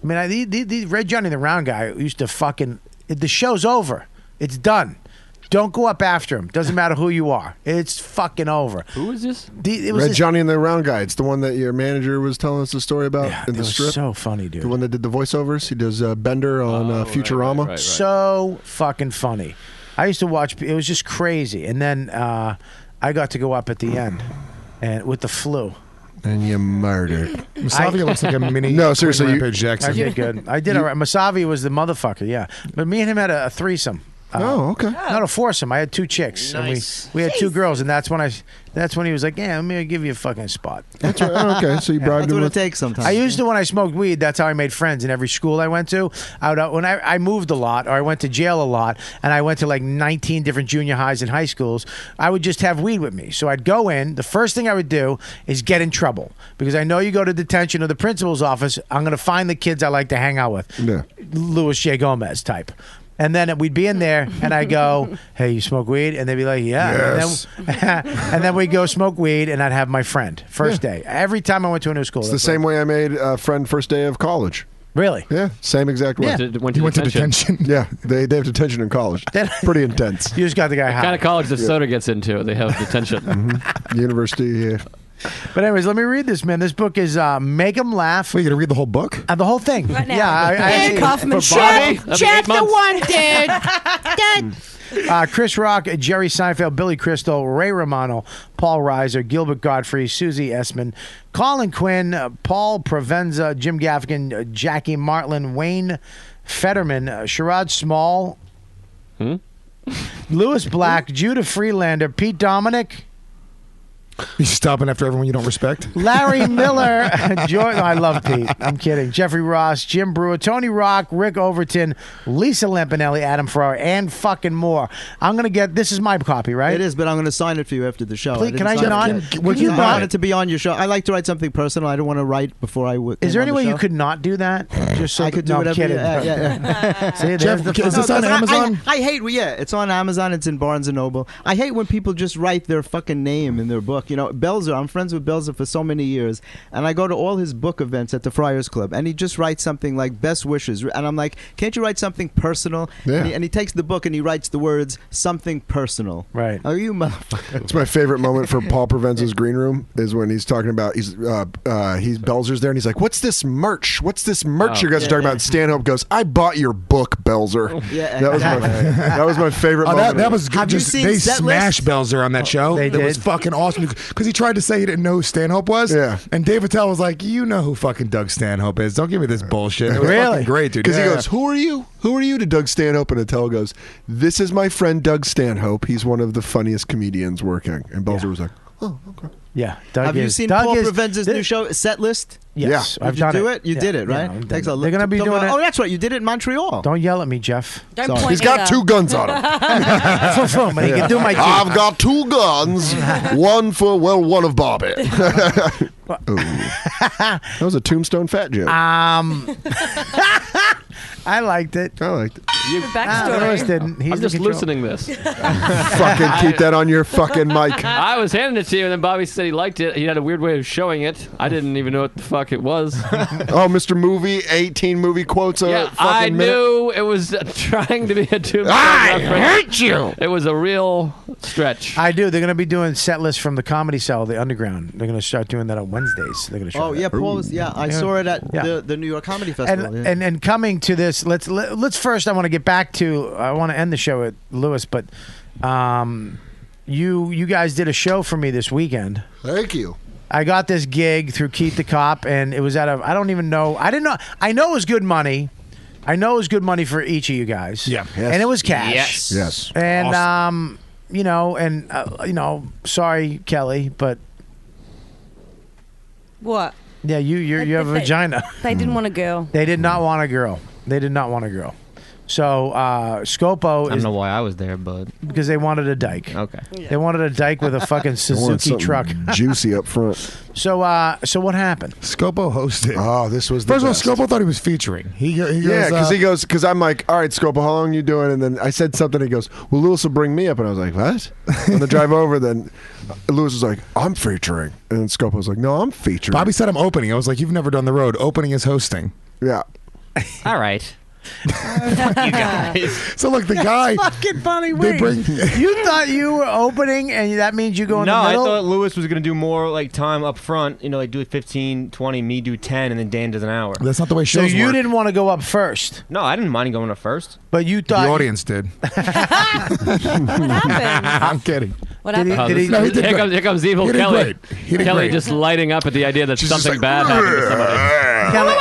I mean, the Red Johnny the Round guy used to fucking. The show's over. It's done. Don't go up after him. Doesn't matter who you are. It's fucking over. Who is this? It was Red this- Johnny and the Round Guy. It's the one that your manager was telling us the story about in it the was strip. so funny, dude. The one that did the voiceovers. He does Bender on Futurama. So fucking funny. I used to watch. It was just crazy. And then I got to go up at the end, and with the flu. And you murdered. Masavia looks like a mini. No, seriously, Rampage Jackson. I did good. I did all right. Masavi was the motherfucker, yeah. But me and him had a threesome. Oh, okay. Not a foursome. I had two chicks. Nice. And we had two girls, and that's when he was like, "Yeah, let me give you a fucking spot." That's right. Oh, okay, so you bribed That's him what it with. takes sometimes. I used to when I smoked weed. That's how I made friends in every school I went to. When I moved a lot, or I went to jail a lot, and I went to like 19 different junior highs and high schools. I would just have weed with me. So I'd go in. The first thing I would do is get in trouble because I know you go to detention or the principal's office. I'm going to find the kids I like to hang out with. Yeah. Louis J. Gomez type. And then we'd be in there, and I go, "Hey, you smoke weed?" And they'd be like, "Yeah." Yes. And then we'd go smoke weed, and I'd have my friend first day. Every time I went to a new school. It's the same way I made a friend first day of college. Really? Yeah, same exact way. Yeah. Went He to went to detention. detention. Yeah, they have detention in college. Pretty intense. You just got the guy The kind high. of college that Soder gets into, they have detention. University. Yeah. But anyways, let me read this, man. This book is Make 'em Laugh. Wait, you gonna read the whole book? The whole thing. Right now. Yeah. I Kaufman, For Bobby, that'd be 8 Chapter months. 1, dude. Chris Rock, Jerry Seinfeld, Billy Crystal, Ray Romano, Paul Reiser, Gilbert Godfrey, Susie Essman, Colin Quinn, Paul Provenza, Jim Gaffigan, Jackie Martlin, Wayne Fetterman, Sherrod Small, Lewis Black, Judah Freelander, Pete Dominic, You stopping after everyone you don't respect? Larry Miller, no, I love Pete. I'm kidding. Jeffrey Ross, Jim Brewer, Tony Rock, Rick Overton, Lisa Lampanelli, Adam Ferrara, and fucking more. I'm gonna get. This is my copy, right? It is, but I'm going to sign it for you after the show. Please, didn't can I sign get it on? yet. Can you I not? wanted to be on your show. I like to write something personal. I don't want to write before I would. Is there any way you could not do that? Just so I could do no, whatever. I'm kidding. Yeah. See, there's Jeff, the is this No, on 'cause Amazon? I hate. Yeah, it's on Amazon. It's in Barnes and Noble. I hate when people just write their fucking name in their book. You know, Belzer. I'm friends with Belzer for so many years, and I go to all his book events at the Friars Club, and he just writes something like "Best Wishes," and I'm like, "Can't you write something personal?" Yeah. And he takes the book and he writes the words "something personal." Right. Are you motherfucker? It's my favorite moment for Paul Provenza's green room is when he's talking about he's Belzer's there and he's like, "What's this merch? What's this merch you guys are talking about?" And Stanhope goes, "I bought your book, Belzer. Yeah, that was my favorite. Oh, moment. that was good. Have you Just, seen they Set smashed Belzer on that show. They It was did. fucking awesome because he tried to say he didn't know who Stanhope was. Yeah. And Dave Attell was like, "You know who fucking Doug Stanhope is? Don't give me this bullshit." It was Really? fucking great, dude. Because Yeah. he goes, "Who are you? Who are you?" to Doug Stanhope, and Attell goes, "This is my friend Doug Stanhope. He's one of the funniest comedians working." And Belzer was like, "Oh, okay." Yeah, Doug Have you is- seen Doug Paul is- Prevenz's new show, Set List? Yes, I've Did you done do it. it? You Yeah. did it, Yeah, right? I've done Thanks it. a lot. They're gonna be doing it. Oh, that's right. You did it in Montreal. Don't yell at me, Jeff. Don't point He's got either. 2 guns on him. And he can do my I've got 2 guns. One of Bobby. Ooh. That was a Tombstone fat joke. I liked it. I liked it. You Lewis didn't. He's I'm just the control- loosening this. Fucking keep that on your fucking mic. I was handing it to you, and then Bobby said he liked it. He had a weird way of showing it. I didn't even know what the fuck it was. Oh, Mr. Movie, 18 movie quotes a Yeah, fucking I minute. knew it was trying to be a Tombstone I reference. hate you. It was a real stretch. I do. They're going to be doing set lists from the Comedy Cell, the Underground. They're going to start doing that on Wednesdays. They're going to show. Oh, yeah, Paul was, I Yeah. saw it at Yeah. the New York Comedy Festival. And coming to this, let's first. I want to get back to. I want to end the show at Lewis, but you guys did a show for me this weekend. Thank you. I got this gig through Keith the Cop, and it was at a. I don't even know. I didn't know. I know it was good money. I know it was good money for each of you guys. Yeah. Yes. And it was cash. Yes. And Awesome. sorry, Kelly, but What? yeah, you have a vagina. They didn't want a girl. They did not want a girl. They did not want a girl. So Scopo I don't is know why I was there, but because they wanted a dyke. okay. They wanted a dyke with a fucking I want Suzuki something truck. juicy up front. So what happened? Scopo hosted. Oh, this was the First of all, best. Scopo thought he was featuring. He goes, Yeah, because I'm like, all right, Scopo, how long you doing? And then I said something. He goes, well, Lewis will bring me up, and I was like, what? On the drive over, then Lewis was like, I'm featuring, and then Scopo was like, no, I'm featuring. Bobby said I'm opening. I was like, you've never done the road. Opening is hosting. Yeah. All right. Fuck you guys. So look, the guy. Fucking funny. They Wait, bring. you thought you were opening, and that means you go in No, the I middle. thought Lewis was gonna do more like time up front. You know, like do it 15, 20, me do 10, and then Dan does an hour. That's not the way so shows you work. didn't want to go up first, No, I didn't mind going up first. but you The thought audience did. What happened? I'm kidding. What Did he- happened? did he- No, he did here, great. comes, here comes evil He did Kelly. great. He did Kelly great. just lighting up at the idea that She's just something like, bad happened to somebody. Kelly-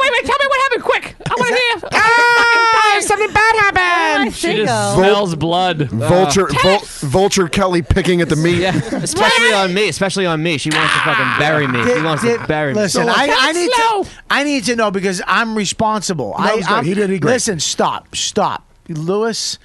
Wait, tell me what happened quick. I want to hear. Something bad happened. She just smells blood. Vulture Kelly picking at the meat. Yeah, especially on me. Especially on me. She wants to fucking bury me. She wants to bury me. Listen, So, I need to know because I'm responsible. No, it was good. He did great. Listen, stop, Lewis.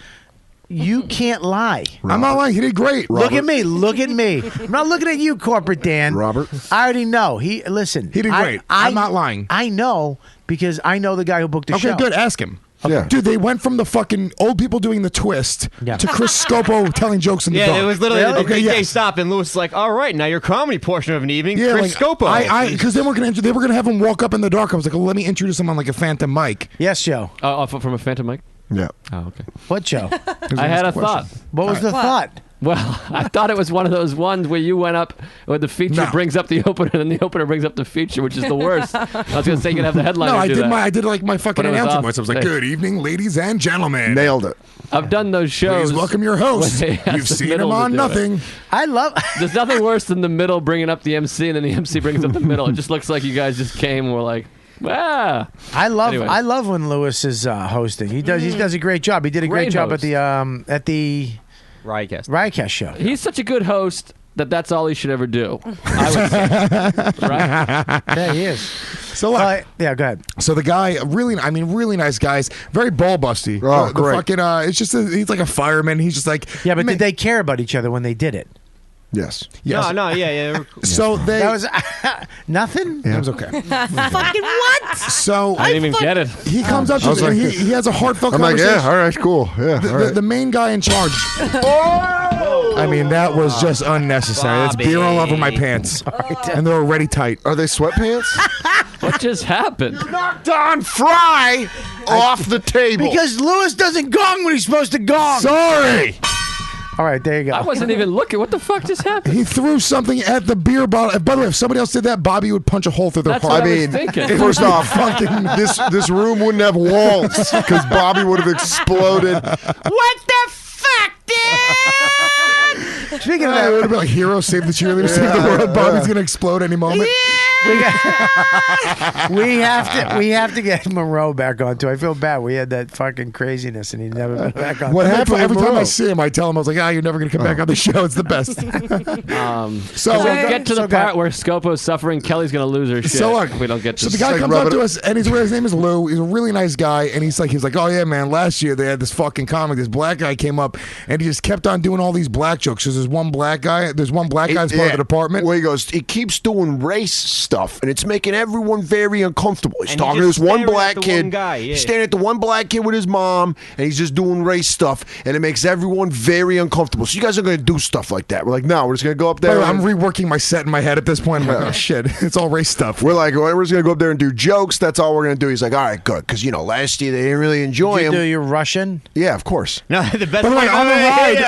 You can't lie. I'm not lying. He did great. Look at me. I'm not looking at you, corporate Dan. Robert. I already know. He did great. I'm not lying. I know because I know the guy who booked the show. Okay, good. Ask him. Yeah. Dude, they went from the fucking old people doing the twist Yeah. to Chris Scopo telling jokes in the yeah, dark. it was literally the Okay, DJ yes. stop, and Lewis was like, "All right, now your comedy portion of an evening, Yeah, Chris Scopo." because they were gonna have him walk up in the dark. I was like, well, let me introduce him on like a phantom mic. Yes, Joe. Oh, from a phantom mic? Yeah. Oh, okay. What, Joe? I had a thought. What was the thought? Well, I thought it was one of those ones where you went up, where the feature brings up the opener, and the opener brings up the feature, which is the worst. I was going to say you could have the headliner No, I do did that. I did like my fucking But it was announcing off. voice. I was like, good evening, ladies and gentlemen. Nailed it. I've done those shows. Please welcome your host. where they ask You've the seen middle him to on do it. Nothing. I love. There's nothing worse than the middle bringing up the MC, and then the MC brings up the middle. It just looks like you guys just came and were like, ah. I love. Anyway. I love when Lewis is hosting. He does a great job. He did a great Great job host. at the Riotcast show. He's such a good host that's all he should ever do. I would say. Right? Yeah, he is. So yeah, go ahead. So the guy, really nice guys, very ball busty. Oh, the great. fucking, it's just he's like a fireman. He's just like, Yeah, but did they care about each other when they did it? Yes. Yes. No, yeah. So they. That was nothing. That was okay. Fucking what? So I didn't even get it. he comes up to I was me and like- he has a heartfelt I'm like, conversation. yeah, all right, cool. Yeah, all right. The main guy in charge. I mean, that was just unnecessary. That's beer all over my pants, and they're already tight. Are they sweatpants? What just happened? Knocked on Fry off the table. Because Lewis doesn't gong when he's supposed to gong. Sorry. All right, there you go. I wasn't even looking. What the fuck just happened? He threw something at the beer bottle. By the way, if somebody else did that, Bobby would punch a hole through their That's heart. what I was thinking. First off, this room wouldn't have walls because Bobby would have exploded. What the fuck, dude? Speaking of It that, would have been like hero save the cheerleader, save the world. Bobby's gonna explode any moment. we have to get Monroe back on too. I feel bad. We had that fucking craziness, and he never been back on. What happened? Every time I Monroe. see him, I tell him, I was like, you're never gonna come back on the show. It's the best. So we get to the part where Scopo's suffering. Kelly's gonna lose her shit. So look, if we don't get to. So the guy comes up to us, and his name is Lou. He's a really nice guy, and he's like, oh yeah, man. Last year they had this fucking comic. This black guy came up, and he just kept on doing all these black jokes. So there's one black guy. There's one black guy as part of the department. Well, he goes, he keeps doing race stuff, and it's making everyone very uncomfortable. He's And talking he to just this one staring at black the kid. one guy, yeah. He's staring at the one black kid with his mom, and he's just doing race stuff, and it makes everyone very uncomfortable. So you guys are going to do stuff like that. We're like, no, we're just going to go up By there. the way, I'm reworking my set in my head at this point. I'm like, oh shit, it's all race stuff. We're like, we're just going to go up there and do jokes. That's all we're going to do. He's like, all right, good. Because, last year they didn't really enjoy Did you him. do your Russian? Yeah, of course. No, the best By the way, part on the about ride, it-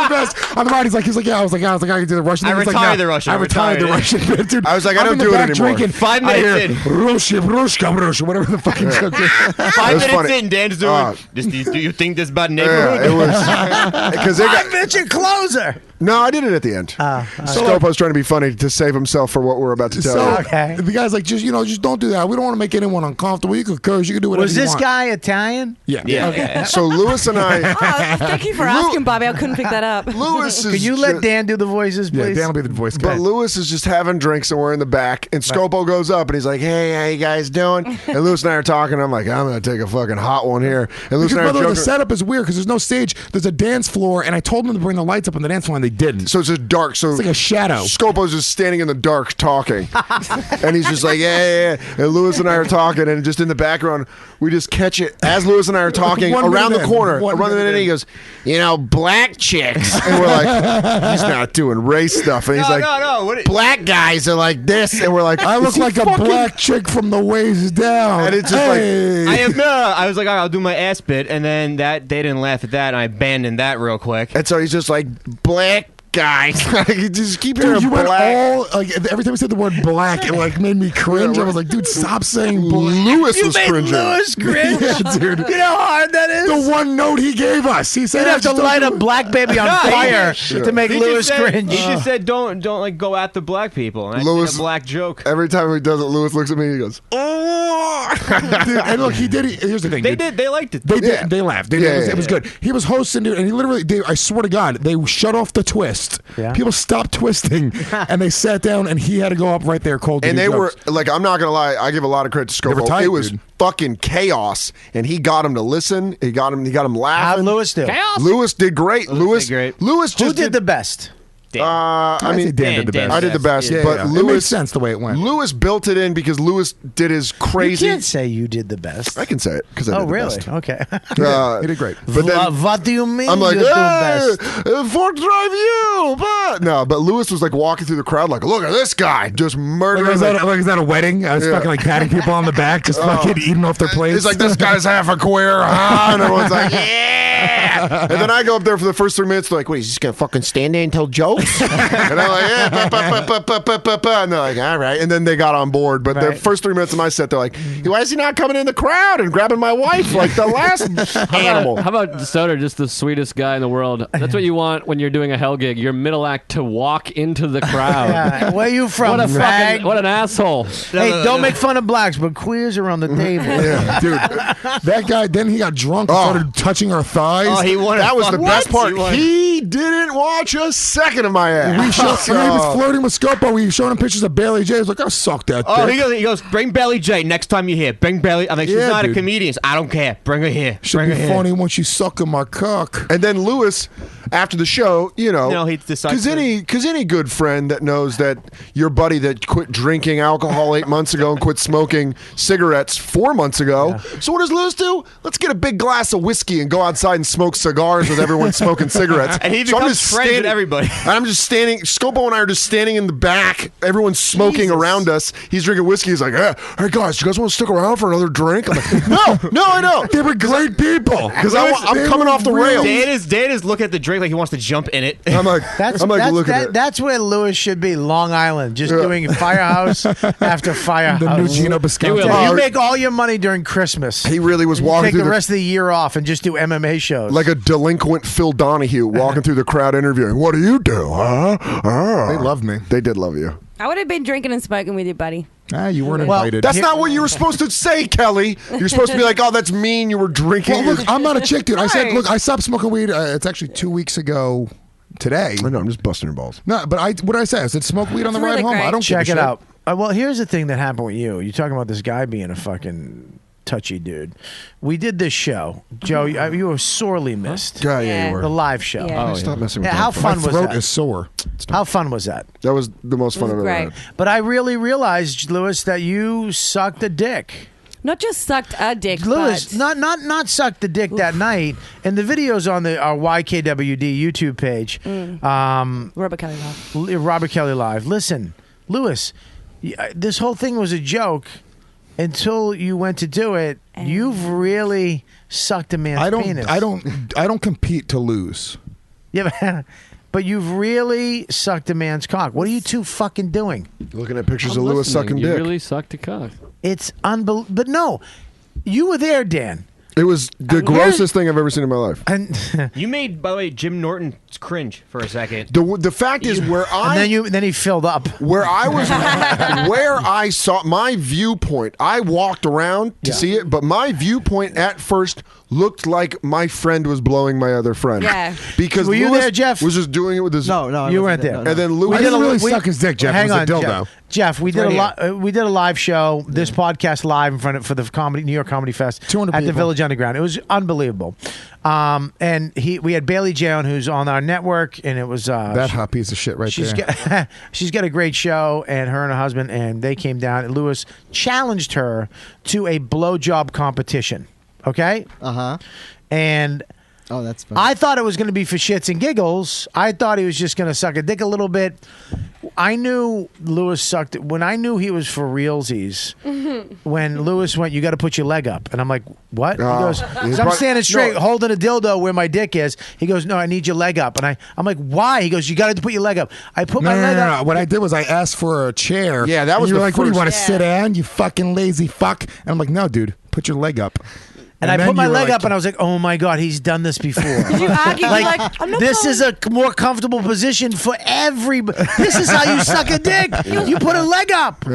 the best. On the ride, he's like, yeah. I was like, I can do the Russian. I He's like, retired nah, the Russian. I retired the Russian. Dude, I was like, I I'm don't in the do it back anymore. Drinking. 5 I minutes hear, in. Rushka, whatever the fucking joke is. 5 minutes funny. in, Dan's doing. Do you think this about Yeah, neighborhood? it was because they got. Bitch, closer. No, I did it at the end. Scopo's trying to be funny to save himself for what we're about to tell So you. the guy's like, just don't do that. We don't want to make anyone uncomfortable. You can curse. You can do whatever Was you this want. guy Italian? Yeah. Yeah. So Lewis and I. Oh, thank you for asking, Bobby. I couldn't pick that up. Lewis is. Could you let Dan do the voices, Yeah, please? Dan will be the voice guy. But Lewis is just having drinks and we're in the back, and Scopo goes up and he's like, "Hey, how you guys doing?" And Lewis and I are talking. I'm like, "I'm gonna take a fucking hot one here." And Lewis Because, and I by are the way, the joking. setup is weird because there's no stage. There's a dance floor, and I told them to bring the lights up on the dance floor, and they didn't. So it's just dark. So It's like a shadow. Scopo's just standing in the dark talking, and he's just like, yeah. And Lewis and I are talking, and just in the background, we just catch it as Lewis and I are talking 1 around the minute in. corner. 1 Around the minute minute, in. he goes, black chicks, and we're like, he's not doing race stuff, and he's like, no. What? black guys are like this, and we're like, I look is he like a fucking- black chick from the waist down. And it's just Hey. I am. I was like, all right, I'll do my ass bit, and then they didn't laugh at that, and I abandoned that real quick. And so he's just like, black guys. You just keep Dude, hearing you went black. all like every time we said the word black, it like made me cringe. I was like, dude, stop saying black. Lewis was cringing. cringe. Yeah, dude. You know how hard that is? The one note he gave us, he said, You'd have to "Just don't light do a it." black baby on No, he fire just- to make He Lewis just said, cringe. He just said, don't like go at the black people. And I Lewis- did a black joke. Every time he does it, Lewis looks at me and he goes, Dude, and look, he did. Here's the thing. They dude. did. They liked it. They Yeah. did. They laughed. They Yeah, did. yeah, It was yeah. good. He was hosting, dude, and he literally. I swear to God, they shut off the twist. Yeah. People stopped twisting, and they sat down, and he had to go up right there cold. To and do they were jokes. like, I'm not gonna lie, I give a lot of credit to They were Scopo. tight, It was dude. fucking chaos, and he got him to listen. He got him How'd laughing. Lewis do? Lewis did great. Lewis did great. Lewis Who just did the best? I I mean, say Dan did the Dan best. I did the best, Yeah, but yeah. It Lewis makes sense the way it went. Lewis built it in because Lewis did his crazy. You can't say you did the best. I can say it because I Oh, did the really? best. Okay. He did great. But then What do you mean I'm like, you do hey, best? Fork drive you, but no. But Lewis was like walking through the crowd, like, look at this guy just murdering. Is that a wedding? I was Yeah. fucking like patting people on the back, just fucking eating off their plates. It's like, this guy's half a queer, huh? And everyone's like, yeah. And then I go up there for the first 3 minutes. They're like, wait, he's just gonna fucking stand there and tell jokes? And I'm like, yeah, and they're like, all right. And then they got on board. But the Right. first 3 minutes of my set, they're like, why is he not coming in the crowd and grabbing my wife like the last animal? How about Soder, just the sweetest guy in the world? That's what you want when you're doing a hell gig. Your middle act to walk into the crowd. Yeah, where you from, What a fag? fucking, what an asshole. Hey, don't make fun of blacks, but queers are on the table. Yeah, dude. That guy, then he got drunk and started touching our thighs. Oh, he wanted. That was the best part. He wanted- He didn't watch a second of my ass. he was flirting with Scopo. We showed him pictures of Bailey J. He was like, I sucked that Oh, dick. he goes, bring Belly J next time you're here. Bring Belly. I'm like, she's Yeah, not dude. a comedian. I don't care. Bring her here. Should Bring be her here. funny when she's sucking my cock. And then Lewis, after the show, he decides because any good friend that knows that your buddy that quit drinking alcohol 8 months ago and quit smoking cigarettes 4 months ago. So what does Lewis do? Let's get a big glass of whiskey and go outside and smokes cigars with everyone smoking cigarettes. And he So I'm becomes just friends with standing- everybody. And I'm just standing. Scopo and I are just standing in the back. Everyone's smoking around us. He's drinking whiskey. He's like, "Hey guys, you guys want to stick around for another drink?" I'm like, "No, I don't." They were great people. Because I'm coming off the rails. Dan is looking at the drink like he wants to jump in it. I'm like, That's where Lewis should be, Long Island, just doing firehouse after firehouse. The new Gino Bisconti. You make all your money during Christmas. He really was walking Take through the rest of the year off and just do MMA shows. like a delinquent Phil Donahue walking through the crowd interviewing. What do you do? They love me. They did love you. I would have been drinking and smoking with you, buddy. You weren't Well, invited. that's not what you were supposed to say, Kelly. You're supposed to be like, "Oh, that's mean. You were drinking." Well, look, I'm not a chick, dude. I said, Right. look, I stopped smoking weed. It's actually 2 weeks ago today. I know. I'm just busting your balls. No, but what did I say? I said smoke weed on the It's ride really home. great. I don't Check give it a shit. out. Well, here's the thing that happened with you. You're talking about this guy being a fucking touchy dude. We did this show, Joe. You were sorely missed. Yeah, Yeah. you were. The live show. Yeah. Stop messing with Yeah, that. how fun My was throat that? is sore. How fun was that? That was the most fun I've ever Great. had. But I really realized, Lewis, that you sucked a dick. Not just sucked a dick, Lewis, but not sucked the dick that night. And the video's on our YKWD YouTube page. Robert Kelly Live. Robert Kelly Live. Listen, Lewis, this whole thing was a joke until you went to do it. You've really sucked a man's penis. I don't compete to lose. Yeah, but you've really sucked a man's cock. What are you two fucking doing? Looking at pictures I'm of Lewis listening. sucking You dick. really sucked a cock. It's unbelievable. But no, you were there, Dan. It was the grossest thing I've ever seen in my life. And You made, by the way, Jim Norton cringe for a second. The fact is, then he filled up. Where I was, where I saw my viewpoint, I walked around to see it, but my viewpoint at first looked like my friend was blowing my other friend. Yeah. Because Were you Lewis there, Jeff? was just doing it with his. No, I You wasn't weren't there. No, no. And then I Lewis didn't really suck his dick, Jeff. Hang It was on, a dildo. Jeff. We did right we did a live show. This podcast live in front of for the New York Comedy Fest 200 at the people. Village Underground. It was unbelievable. And we had Bailey J on, who's on our network, and it was That hot piece of shit right she's there. got she's got a great show, and her and her husband, and they came down. And Lewis challenged her to a blowjob competition. Okay. And Oh, that's funny. I thought it was going to be for shits and giggles. I thought he was just going to suck a dick a little bit. I knew Lewis sucked it. When I knew he was for realsies, when Lewis went, "You got to put your leg up." And I'm like, "What?" He goes, he's "I'm right- standing straight, no. holding a dildo where my dick is." He goes, "No, I need your leg up." And I'm like, "Why?" He goes, "You got to put your leg up." I put my leg up. What I did was I asked for a chair. Yeah, that was and you were the like, "What do you first- want to sit down? You fucking lazy fuck." And I'm like, "No, dude, put your leg up." And I then put my you were leg like- up, and I was like, "Oh my god, he's done this before." Did you argue? You're like, I'm not this going- is a more comfortable position for everybody. This is how you suck a dick. You put a leg up.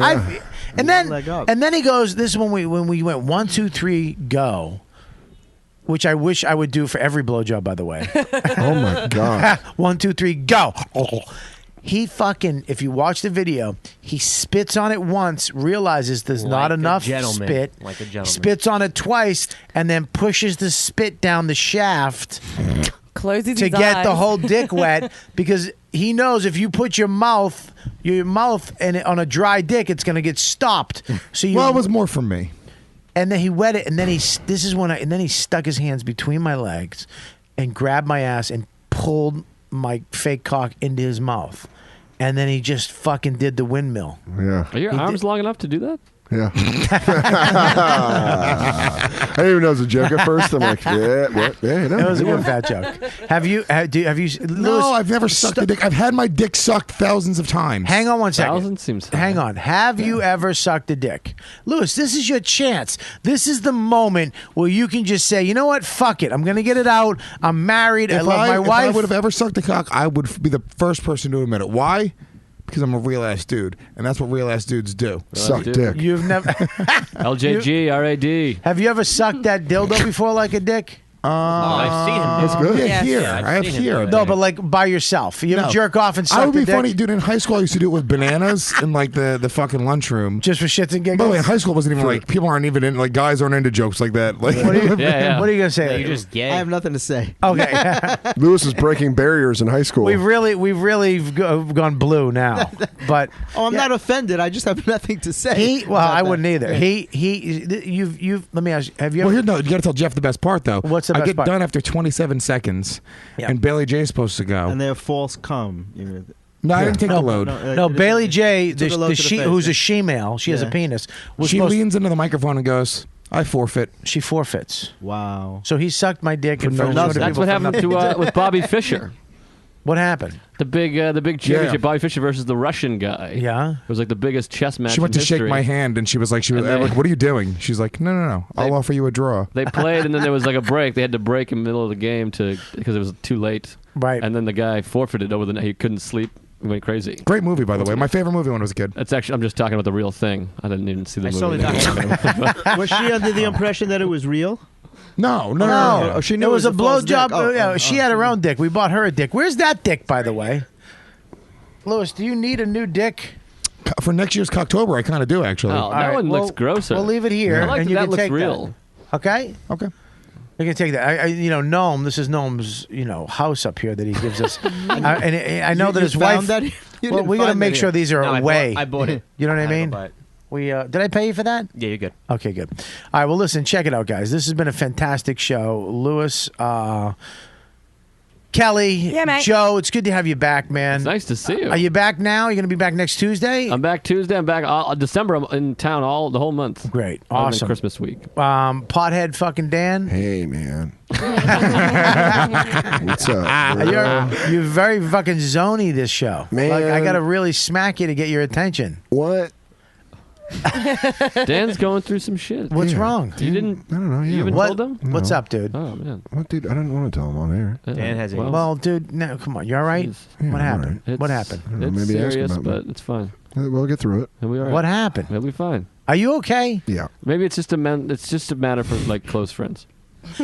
And then he goes. This is when we went 1, 2, 3, go. Which I wish I would do for every blowjob, by the way. Oh my god! 1, 2, 3, go. He fucking, if you watch the video, he spits on it once, realizes there's not Like a enough gentleman. spit, Like a gentleman. spits on it twice, and then pushes the spit down the shaft Closes to his get the eyes. whole dick wet, because he knows if you put your mouth in it on a dry dick, it's going to get stopped. So you, Well, it was more for me. and then he wet it, and then and then he stuck his hands between my legs and grabbed my ass and pulled my fake cock into his mouth. And then he just fucking did the windmill. Yeah. Are your arms long enough to do that? Yeah. I didn't even know it was a joke at first. I'm like, yeah, you know. It was a good fat joke. Have you, Lewis, No, I've never sucked a dick. I've had my dick sucked thousands of times. Hang on one second. Thousand seems high. Hang on. Have you ever sucked a dick? Lewis, this is your chance. This is the moment where you can just say, you know what? Fuck it. I'm going to get it out. I'm married. I If love my If I wife. would have ever sucked a cock, I would be the first person to admit it. Why? Because I'm a real ass dude, and that's what real ass dudes do. Suck dick. You've never. LJG, RAD. Have you ever sucked that dildo before like a dick? I've seen him. That's good. Yeah, Yes. here. Yeah, I've I have seen him here. do it. No, but like by yourself. You ever No. jerk off and suck I would the be dick? funny, dude. In high school, I used to do it with bananas in like the fucking lunchroom. Just for shits and giggles? By the way, in high school, it wasn't even like people aren't even in like guys aren't into jokes like that. Like, What are you, Yeah, yeah. What are you going to say? You're just gay. I have nothing to say. Okay. Lewis is breaking barriers in high school. we've really gone blue now. But Oh, I'm not offended. I just have nothing to say. he, well, about I that. wouldn't either. You've let me ask you, have you well, ever, here, no, you got to tell Jeff the best part though. What's the I best get part. done after 27 seconds, Yeah. and Bailey J is supposed to go. And they're false cum. No, I didn't take the load. No, Bailey J, took a load to the face, who's yeah. a she-male, she has a Yeah. penis. Was She supposed- leans into the microphone and goes, "I forfeit." She forfeits. Wow. So he sucked my dick in For front no of reason. other That's people what for happened nothing. to with Bobby Fischer. What happened? The big championship, Yeah. Bobby Fischer versus the Russian guy. Yeah. It was like the biggest chess match She went in to shake history. my hand, and she was like, And they- I'm like, "What are you doing?" She's like, "No. I'll offer you a draw." They played, and then there was like a break. They had to break in the middle of the game because it was too late. Right. And then the guy forfeited over the night. He couldn't sleep. He went crazy. Great movie, by the way. My favorite movie when I was a kid. That's actually. I'm just talking about the real thing. I didn't even see the I movie. saw the documentary. Was she under the impression that it was real? No. Oh, she knew it was a false dick. blowjob. Oh, She had her own dick. We bought her a dick. Where's that dick, by the way? Lewis, do you need a new dick? For next year's Cocktober, I kind of do actually. Oh, All that right, one looks well, grosser. We'll leave it here, I like and that. you That can looks take real. that. Okay. Okay. You can take that. Noam. This is Noam's, house up here that he gives us. And I know that You his wife. found that? You Well, didn't we got to find make that sure here. these are No, away. I bought it. You know what I I had to mean? go buy it. We did I pay you for that? Yeah, you're good. Okay, good. All right. Well, listen, check it out, guys. This has been a fantastic show. Lewis, Kelly, Yeah, mate. Joe, it's good to have you back, man. It's nice to see you. Are you back now? You're going to be back next Tuesday? I'm back Tuesday. I'm back December. I'm in town the whole month. Great. Other than Awesome. Christmas week. Pothead fucking Dan. Hey, man. What's up? You're very fucking zony this show. Man. Like, I got to really smack you to get your attention. What? Dan's going through some shit. What's wrong? You didn't. I don't know. Yeah. You haven't What? told him? What's No. up, dude? Oh man. What, dude? I didn't want to tell him on air. Dan has well, Well, dude, no, come on. You all right? Yeah, What I'm happened? all right. What happened? I don't know, It's maybe ask him serious, about but it's fine. We'll get through it. It'll be all right. What happened? It'll be fine. Are you okay? Yeah. Maybe it's just a matter for like close friends.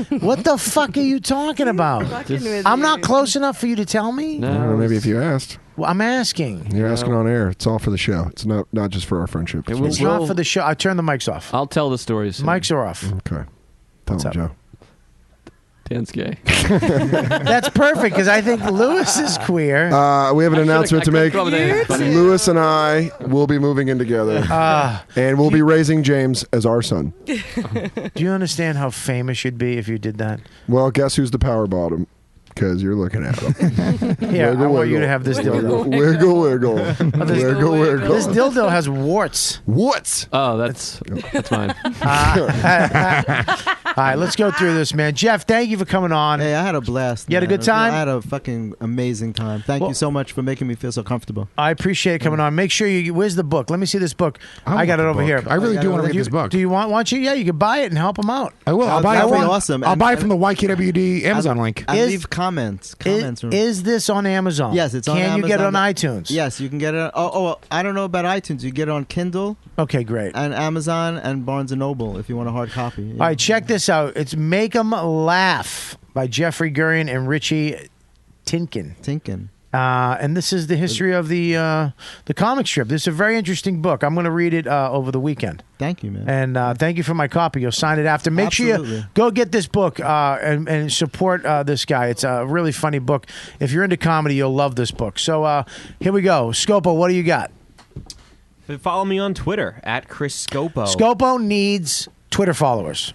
What the fuck are you talking about? I'm not close enough for you to tell me? No, I don't know, maybe if you asked. Well, I'm asking. You're asking on air. It's all for the show. It's not just for our friendship. It's It's not for the show. I turn the mics off. I'll tell the stories. Mics are off. Okay. Tell him, Joe. Dan's gay. That's perfect because I think Lewis is queer. We have an I announcement to could've make. come up with anything funny. Lewis and I will be moving in together. And we'll be raising James as our son. Do you understand how famous you'd be if you did that? Well, guess who's the power bottom? Because you're looking at him. Here, I want you to have this dildo. Wiggle, wiggle. Wiggle, wiggle. This dildo has warts. What? Oh, that's mine. All right, let's go through this, man. Jeff, thank you for coming on. Hey, I had a blast. You had a man. good time? I had a fucking amazing time. Thank you so much for making me feel so comfortable. I appreciate it coming on. Make sure you. Where's the book? Let me see this book. I got it want over the here. book. I really do want to read this book. Do you want you? Yeah, you can buy it and help them out. I will. I'll buy it. That'd be From, awesome. I'll And- buy it from the YKWD Amazon link. And Is- leave comments. Is this on Amazon? Yes, it's on Can Amazon. you get it on iTunes? Yes, you can get it. I don't know about iTunes. You get it on Kindle. Okay, great. And Amazon and Barnes & Noble if you want a hard copy. Yeah. All right, check this out. It's Make 'em Laugh by Jeffrey Gurian and Richie Tinkin. And this is the history of the comic strip. This is a very interesting book. I'm going to read it over the weekend. Thank you, man. And thank you for my copy. You'll sign it after. Make sure you Absolutely. go get this book and support this guy. It's a really funny book. If you're into comedy, you'll love this book. So here we go. Scopo, what do you got? Follow me on Twitter at Chris Scopo. Scopo needs Twitter followers.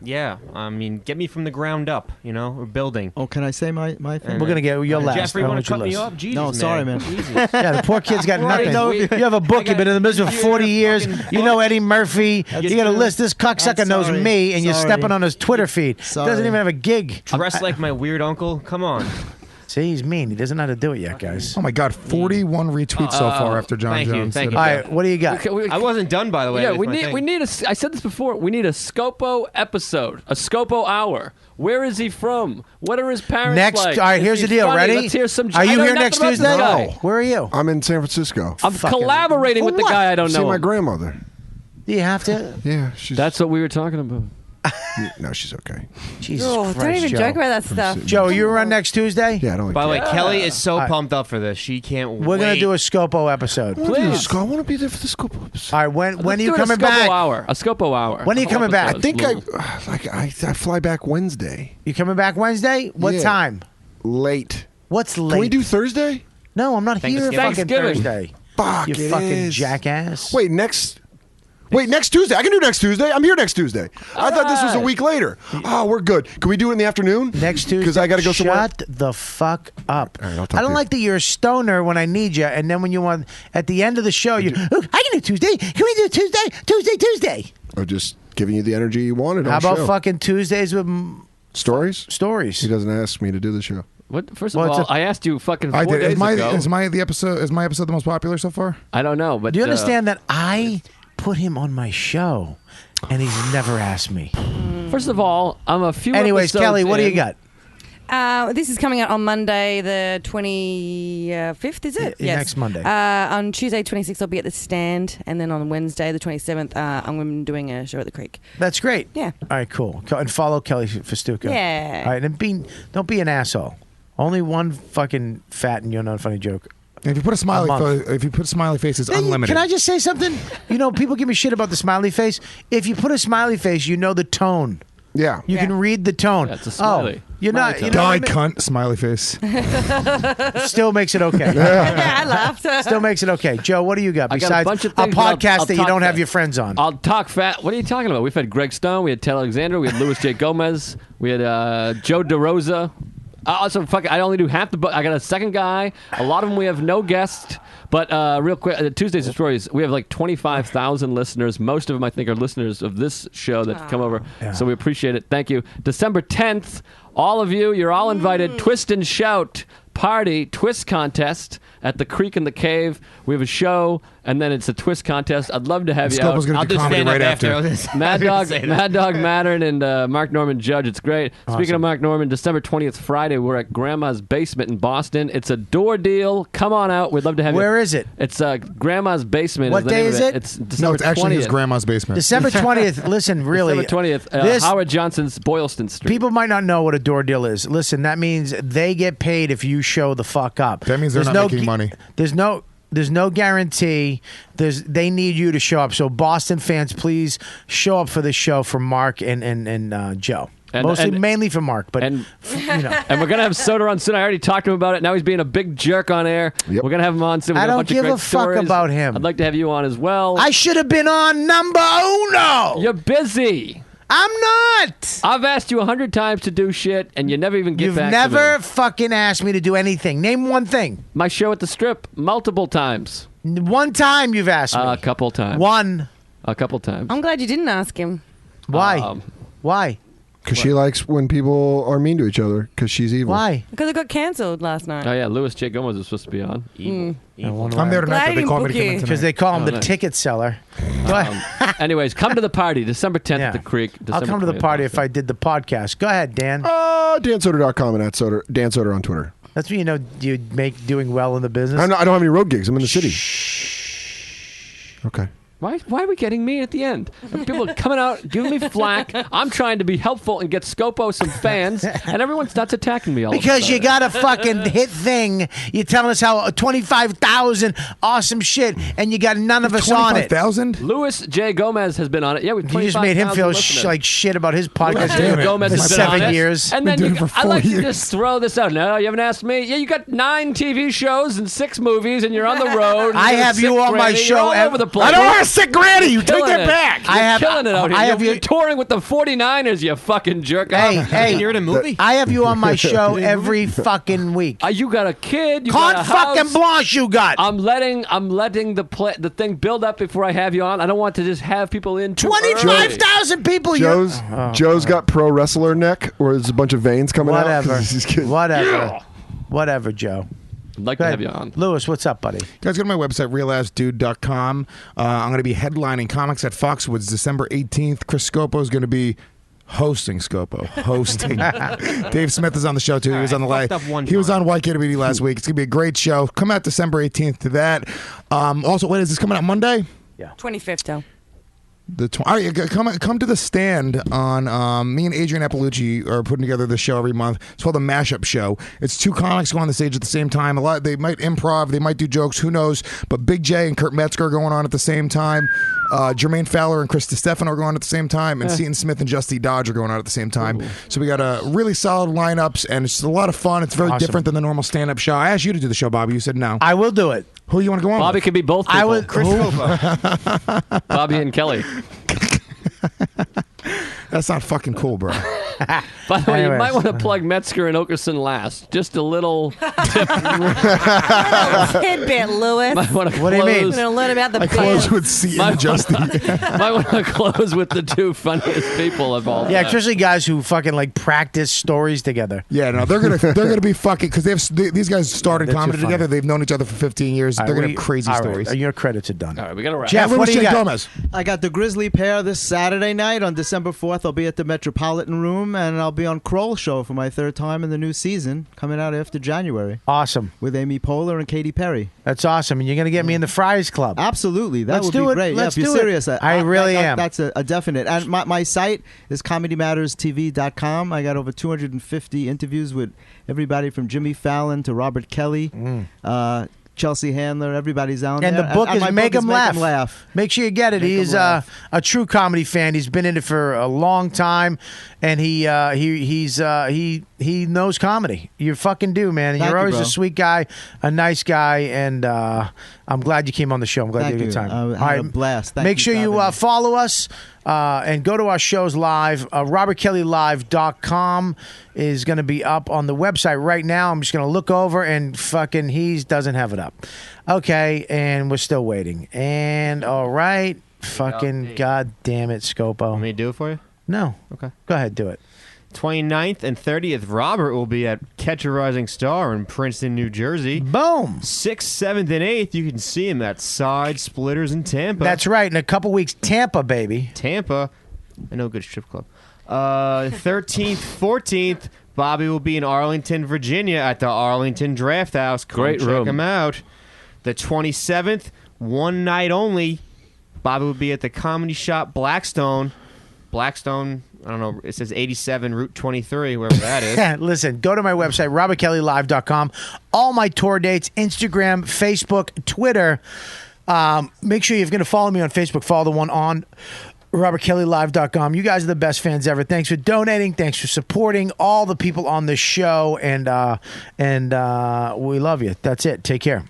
Yeah, I mean, get me from the ground up. We're building. Oh, can I say my thing? And, We're gonna get your last. Jeffrey, I want want to your cut me list. off? Jesus, No, sorry, man. Jesus. Yeah, the poor kid's got Right, nothing. we- You have a book. You've been in the business for 40 years. You know Eddie Murphy. You got a list. This cocksucker knows sorry. me, and you're Sorry. stepping on his Twitter feed. Sorry. Doesn't even have a gig. Dressed like my weird uncle? Come on. See, he's mean. He doesn't know how to do it yet, guys. Oh my God, 41 retweets so far after John thank you, Jones. thank did you. it. All right, what do you got? I wasn't done, by the way. Yeah, with my thing. we need a. I said this before. We need a Scopo episode, a Scopo hour. Where is he from? What are his parents Next, like? all right, Is here's he the deal. funny? Ready? Let's hear some. Are I you know here nothing next about this Tuesday? guy. Where are you? I'm in San Francisco. I'm collaborating with the guy I don't See know. my grandmother. Do you have to? Yeah, she's. That's what we were talking about. No, she's okay. Jesus Oh, Christ, don't even Joe. joke about that stuff. Joe, you around next Tuesday? Yeah, I don't. By the way, Yeah. Kelly is so All right. pumped up for this. She can't wait. We're gonna do a Scopo episode. Please. I want to be there for the Scopo episode. All right, when are Let's you do it coming a Scopo back? Hour. A Scopo hour. When are you coming back? I think I fly back Wednesday. You coming back Wednesday? What Yeah. time? Late. What's late? Can we do Thursday? No, I'm not here fucking Thanksgiving. Thursday. Fuck, You it fucking is. jackass. Wait, next. Wait, next Tuesday? I can do next Tuesday. I'm here next Tuesday. I thought this was a week later. Oh, we're good. Can we do it in the afternoon? Next Tuesday. Because I got to go somewhere. Shut the fuck up. All right, I'll talk I to don't you. like that you're a stoner when I need you, and then when you want at the end of the show, you. Oh, I can do Tuesday. Can we do Tuesday? Or just giving you the energy you wanted. How on about show. fucking Tuesdays with stories? Stories. He doesn't ask me to do the show. What? First of all, I asked you fucking 4 days ago. Is my episode the most popular so far? I don't know, but Do you understand that I put him on my show, and he's never asked me? First of all, I'm a few. Anyways, episodes Kelly, what do you in. got? This is coming out on Monday, the 25th, is it? Yeah, next Monday. On Tuesday, 26th, I'll be at the Stand. And then on Wednesday, the 27th, I'm going to be doing a show at the Creek. That's great. Yeah. All right, cool. And follow Kelly Fastuca. Yeah. All right, and don't be an asshole. Only one fucking fat and you're not a funny joke. If you put a smiley face, it's unlimited. Can I just say something? You know, people give me shit about the smiley face. If you put a smiley face, you know the tone. Yeah. You can read the tone. That's a smiley. Oh, you're Smiley not. tone. You know Die, what I mean? cunt, smiley face. Still makes it okay. Yeah, I laughed. Still makes it okay. Joe, what do you got I got a besides bunch of a things, but I'll podcast that you talk don't have fast. your friends on? I'll talk fat. What are you talking about? We've had Greg Stone, we had Ted Alexander, we had Louis J. Gomez, we had Joe DeRosa. Also, fuck it, I only do half the book. I got a second guy. A lot of them we have no guests. But real quick, Tuesdays and Stories, we have like 25,000 listeners. Most of them, I think, are listeners of this show that come over. Yeah. So we appreciate it. Thank you. December 10th, all of you, you're all invited. Twist and Shout Party Twist Contest at the Creek in the Cave. We have a show, and then it's a twist contest. I'd love to have you out. Scopo's going to do comedy right after. Mad Dog Mattern and Mark Norman Judge. It's great. Speaking of Mark Norman, December 20th, Friday, we're at Grandma's Basement in Boston. It's a door deal. Come on out. We'd love to have you. Where is it? It's Grandma's Basement. What the day name is of it? It's December It's actually 20th. his grandma's basement. December 20th. Listen, really. December 20th, Howard Johnson's Boylston Street. People might not know what a door deal is. Listen, that means they get paid if you show the fuck up. That means they're not making money. There's no guarantee. They need you to show up. So Boston fans, please show up for this show for Mark and Joe. Mainly for Mark, but and you know. And we're gonna have Soder on soon. I already talked to him about it. Now he's being a big jerk on air. Yep. We're gonna have him on soon. We I got don't bunch of give great a fuck stories. about him. I'd like to have you on as well. I should have been on number uno. You're busy. I'm not. I've asked you 100 times to do shit, and you never even get You've back never to me. fucking asked me to do anything. Name one thing. My show at the Strip, multiple times. One time you've asked me. A couple times. One. A couple times. I'm glad you didn't ask him. Why? Why? Because she likes when people are mean to each other. Because she's evil. Why? Because it got cancelled last night. Oh yeah, Louis J. Gomez was supposed to be on. I'm there tonight, but they call me to come in tonight. Because they call him Oh, the nice. ticket seller. Go ahead. Anyways, come to the party, December 10th at the Creek. I'll December come to the 20th. party if I did the podcast. Go ahead, Dan. DanSoder.com and Dan Soder on Twitter. That's when you know you make doing well in the business. I don't have any road gigs. I'm in the city. Okay. Why are we getting mean at the end? People are coming out, giving me flack. I'm trying to be helpful and get Scopo some fans, and everyone starts attacking me all Because of a you sudden. got a fucking hit thing. You're telling us how 25,000 awesome shit, and you got none of us on it. 25,000? Louis J. Gomez has been on it. Yeah, we've You just made him feel like shit about his podcast Louis J. Gomez for has been on 7 it. years. And then I like to just throw this out. No, you haven't asked me. Yeah, you got 9 TV shows and 6 movies, and you're on the road. I have you on my show all over the place. I don't want a sick granny. You take Killing that it. back. You're killing it out here. I have You're touring with the 49ers, you fucking jerk. Hey, You're in a movie? I have you on my show every fucking week. You got a kid. You Carte got a fucking house. blanche you got. I'm letting the thing build up before I have you on. I don't want to just have people in too early. 25,000 people. Joe's got pro wrestler neck, where there's a bunch of veins coming out. Whatever. 'cause he's getting- Whatever, Joe. I'd like Go to ahead. have you on. Lewis, what's up, buddy? Guys, go to my website, realassdude.com. I'm going to be headlining Comics at Foxwoods December 18th. Chris Scopo is going to be hosting Scopo. Dave Smith is on the show, too. He was on the He was on YKWD last week. It's going to be a great show. Come out December 18th to that. Also, when is this coming out? Monday? Yeah. 25th, though. All right, come to the stand on me and Adrian Appalucci are putting together this show every month. It's called the Mashup Show. It's two comics go on the stage at the same time. They might improv, they might do jokes, who knows? But Big J and Kurt Metzger are going on at the same time. Jermaine Fowler and Chris DiStefano are going on at the same time, and Seton Smith and Justy Dodge are going on at the same time. Ooh. So we got a really solid lineups, and it's a lot of fun. It's very different than the normal stand-up show. I asked you to do the show, Bobby. You said no. I will do it. Who you want to go on Bobby with? could be both people. I would. Bobby and Kelly. That's not fucking cool, bro. By the way, you might want to plug Metzger and Okerson last. Just a little tip. Tidbit, Lewis. What do you mean? We're going to learn about the I close with Seton and Justy. Might want to close with the two funniest people of all time. Yeah, especially guys who fucking like practice stories together. Yeah, no, they're gonna be fucking because these guys started comedy together. They've known each other for 15 years. They're gonna have crazy stories. Right, your credits are done. All right, we got to wrap. Jeff, what do you got? Gomez. I got the Grizzly Pair this Saturday night on December 4th. I'll be at the Metropolitan Room, and I'll be on Kroll Show for my third time in the new season, coming out after January. Awesome. With Amy Poehler and Katy Perry. That's awesome. And you're going to get me in the Friars Club. Absolutely. That Let's would do be it. great. Let's if you're do it. serious. I really am. That's a definite. And my site is comedymatterstv.com. I got over 250 interviews with everybody from Jimmy Fallon to Robert Kelly. Chelsea Handler, everybody's on and there. The book is Make 'Em Laugh. Make sure you get it. Make He's a true comedy fan. He's been in it for a long time, and he knows comedy. You fucking do, man. And Thank you're always you, a bro. sweet guy, a nice guy, and I'm glad you came on the show. I'm glad Thank you had a good you. time. I had a blast. Thank Make you sure for you having me. follow us and go to our shows live. RobertKellyLive.com is going to be up on the website right now. I'm just going to look over and fucking he doesn't have it up. Okay, and we're still waiting. And all right, fucking god damn it, Scopo. Want me to do it for you? No. Okay. Go ahead, do it. 29th and 30th, Robert will be at Catch a Rising Star in Princeton, New Jersey. Boom. 6th, 7th, and 8th, you can see him at Side Splitters in Tampa. That's right. In a couple weeks, Tampa, baby. Tampa. I know a good strip club. 13th, 14th, Bobby will be in Arlington, Virginia at the Arlington Draft House. Come Great check room. him out. The 27th, one night only, Bobby will be at the Comedy Shop Blackstone. Blackstone, I don't know, it says 87 Route 23, wherever that is. Listen, go to my website, robertkellylive.com. All my tour dates, Instagram, Facebook, Twitter. Make sure you're going to follow me on Facebook. Follow the one on robertkellylive.com. You guys are the best fans ever. Thanks for donating. Thanks for supporting all the people on this show. And we love you. That's it. Take care.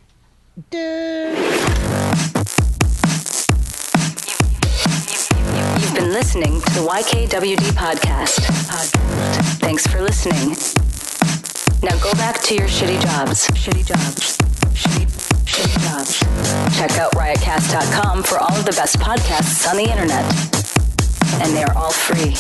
You've been listening to the YKWD podcast. Thanks for listening. Now go back to your shitty jobs. Shitty jobs. Shitty jobs. Check out riotcast.com for all of the best podcasts on the internet. And they're all free.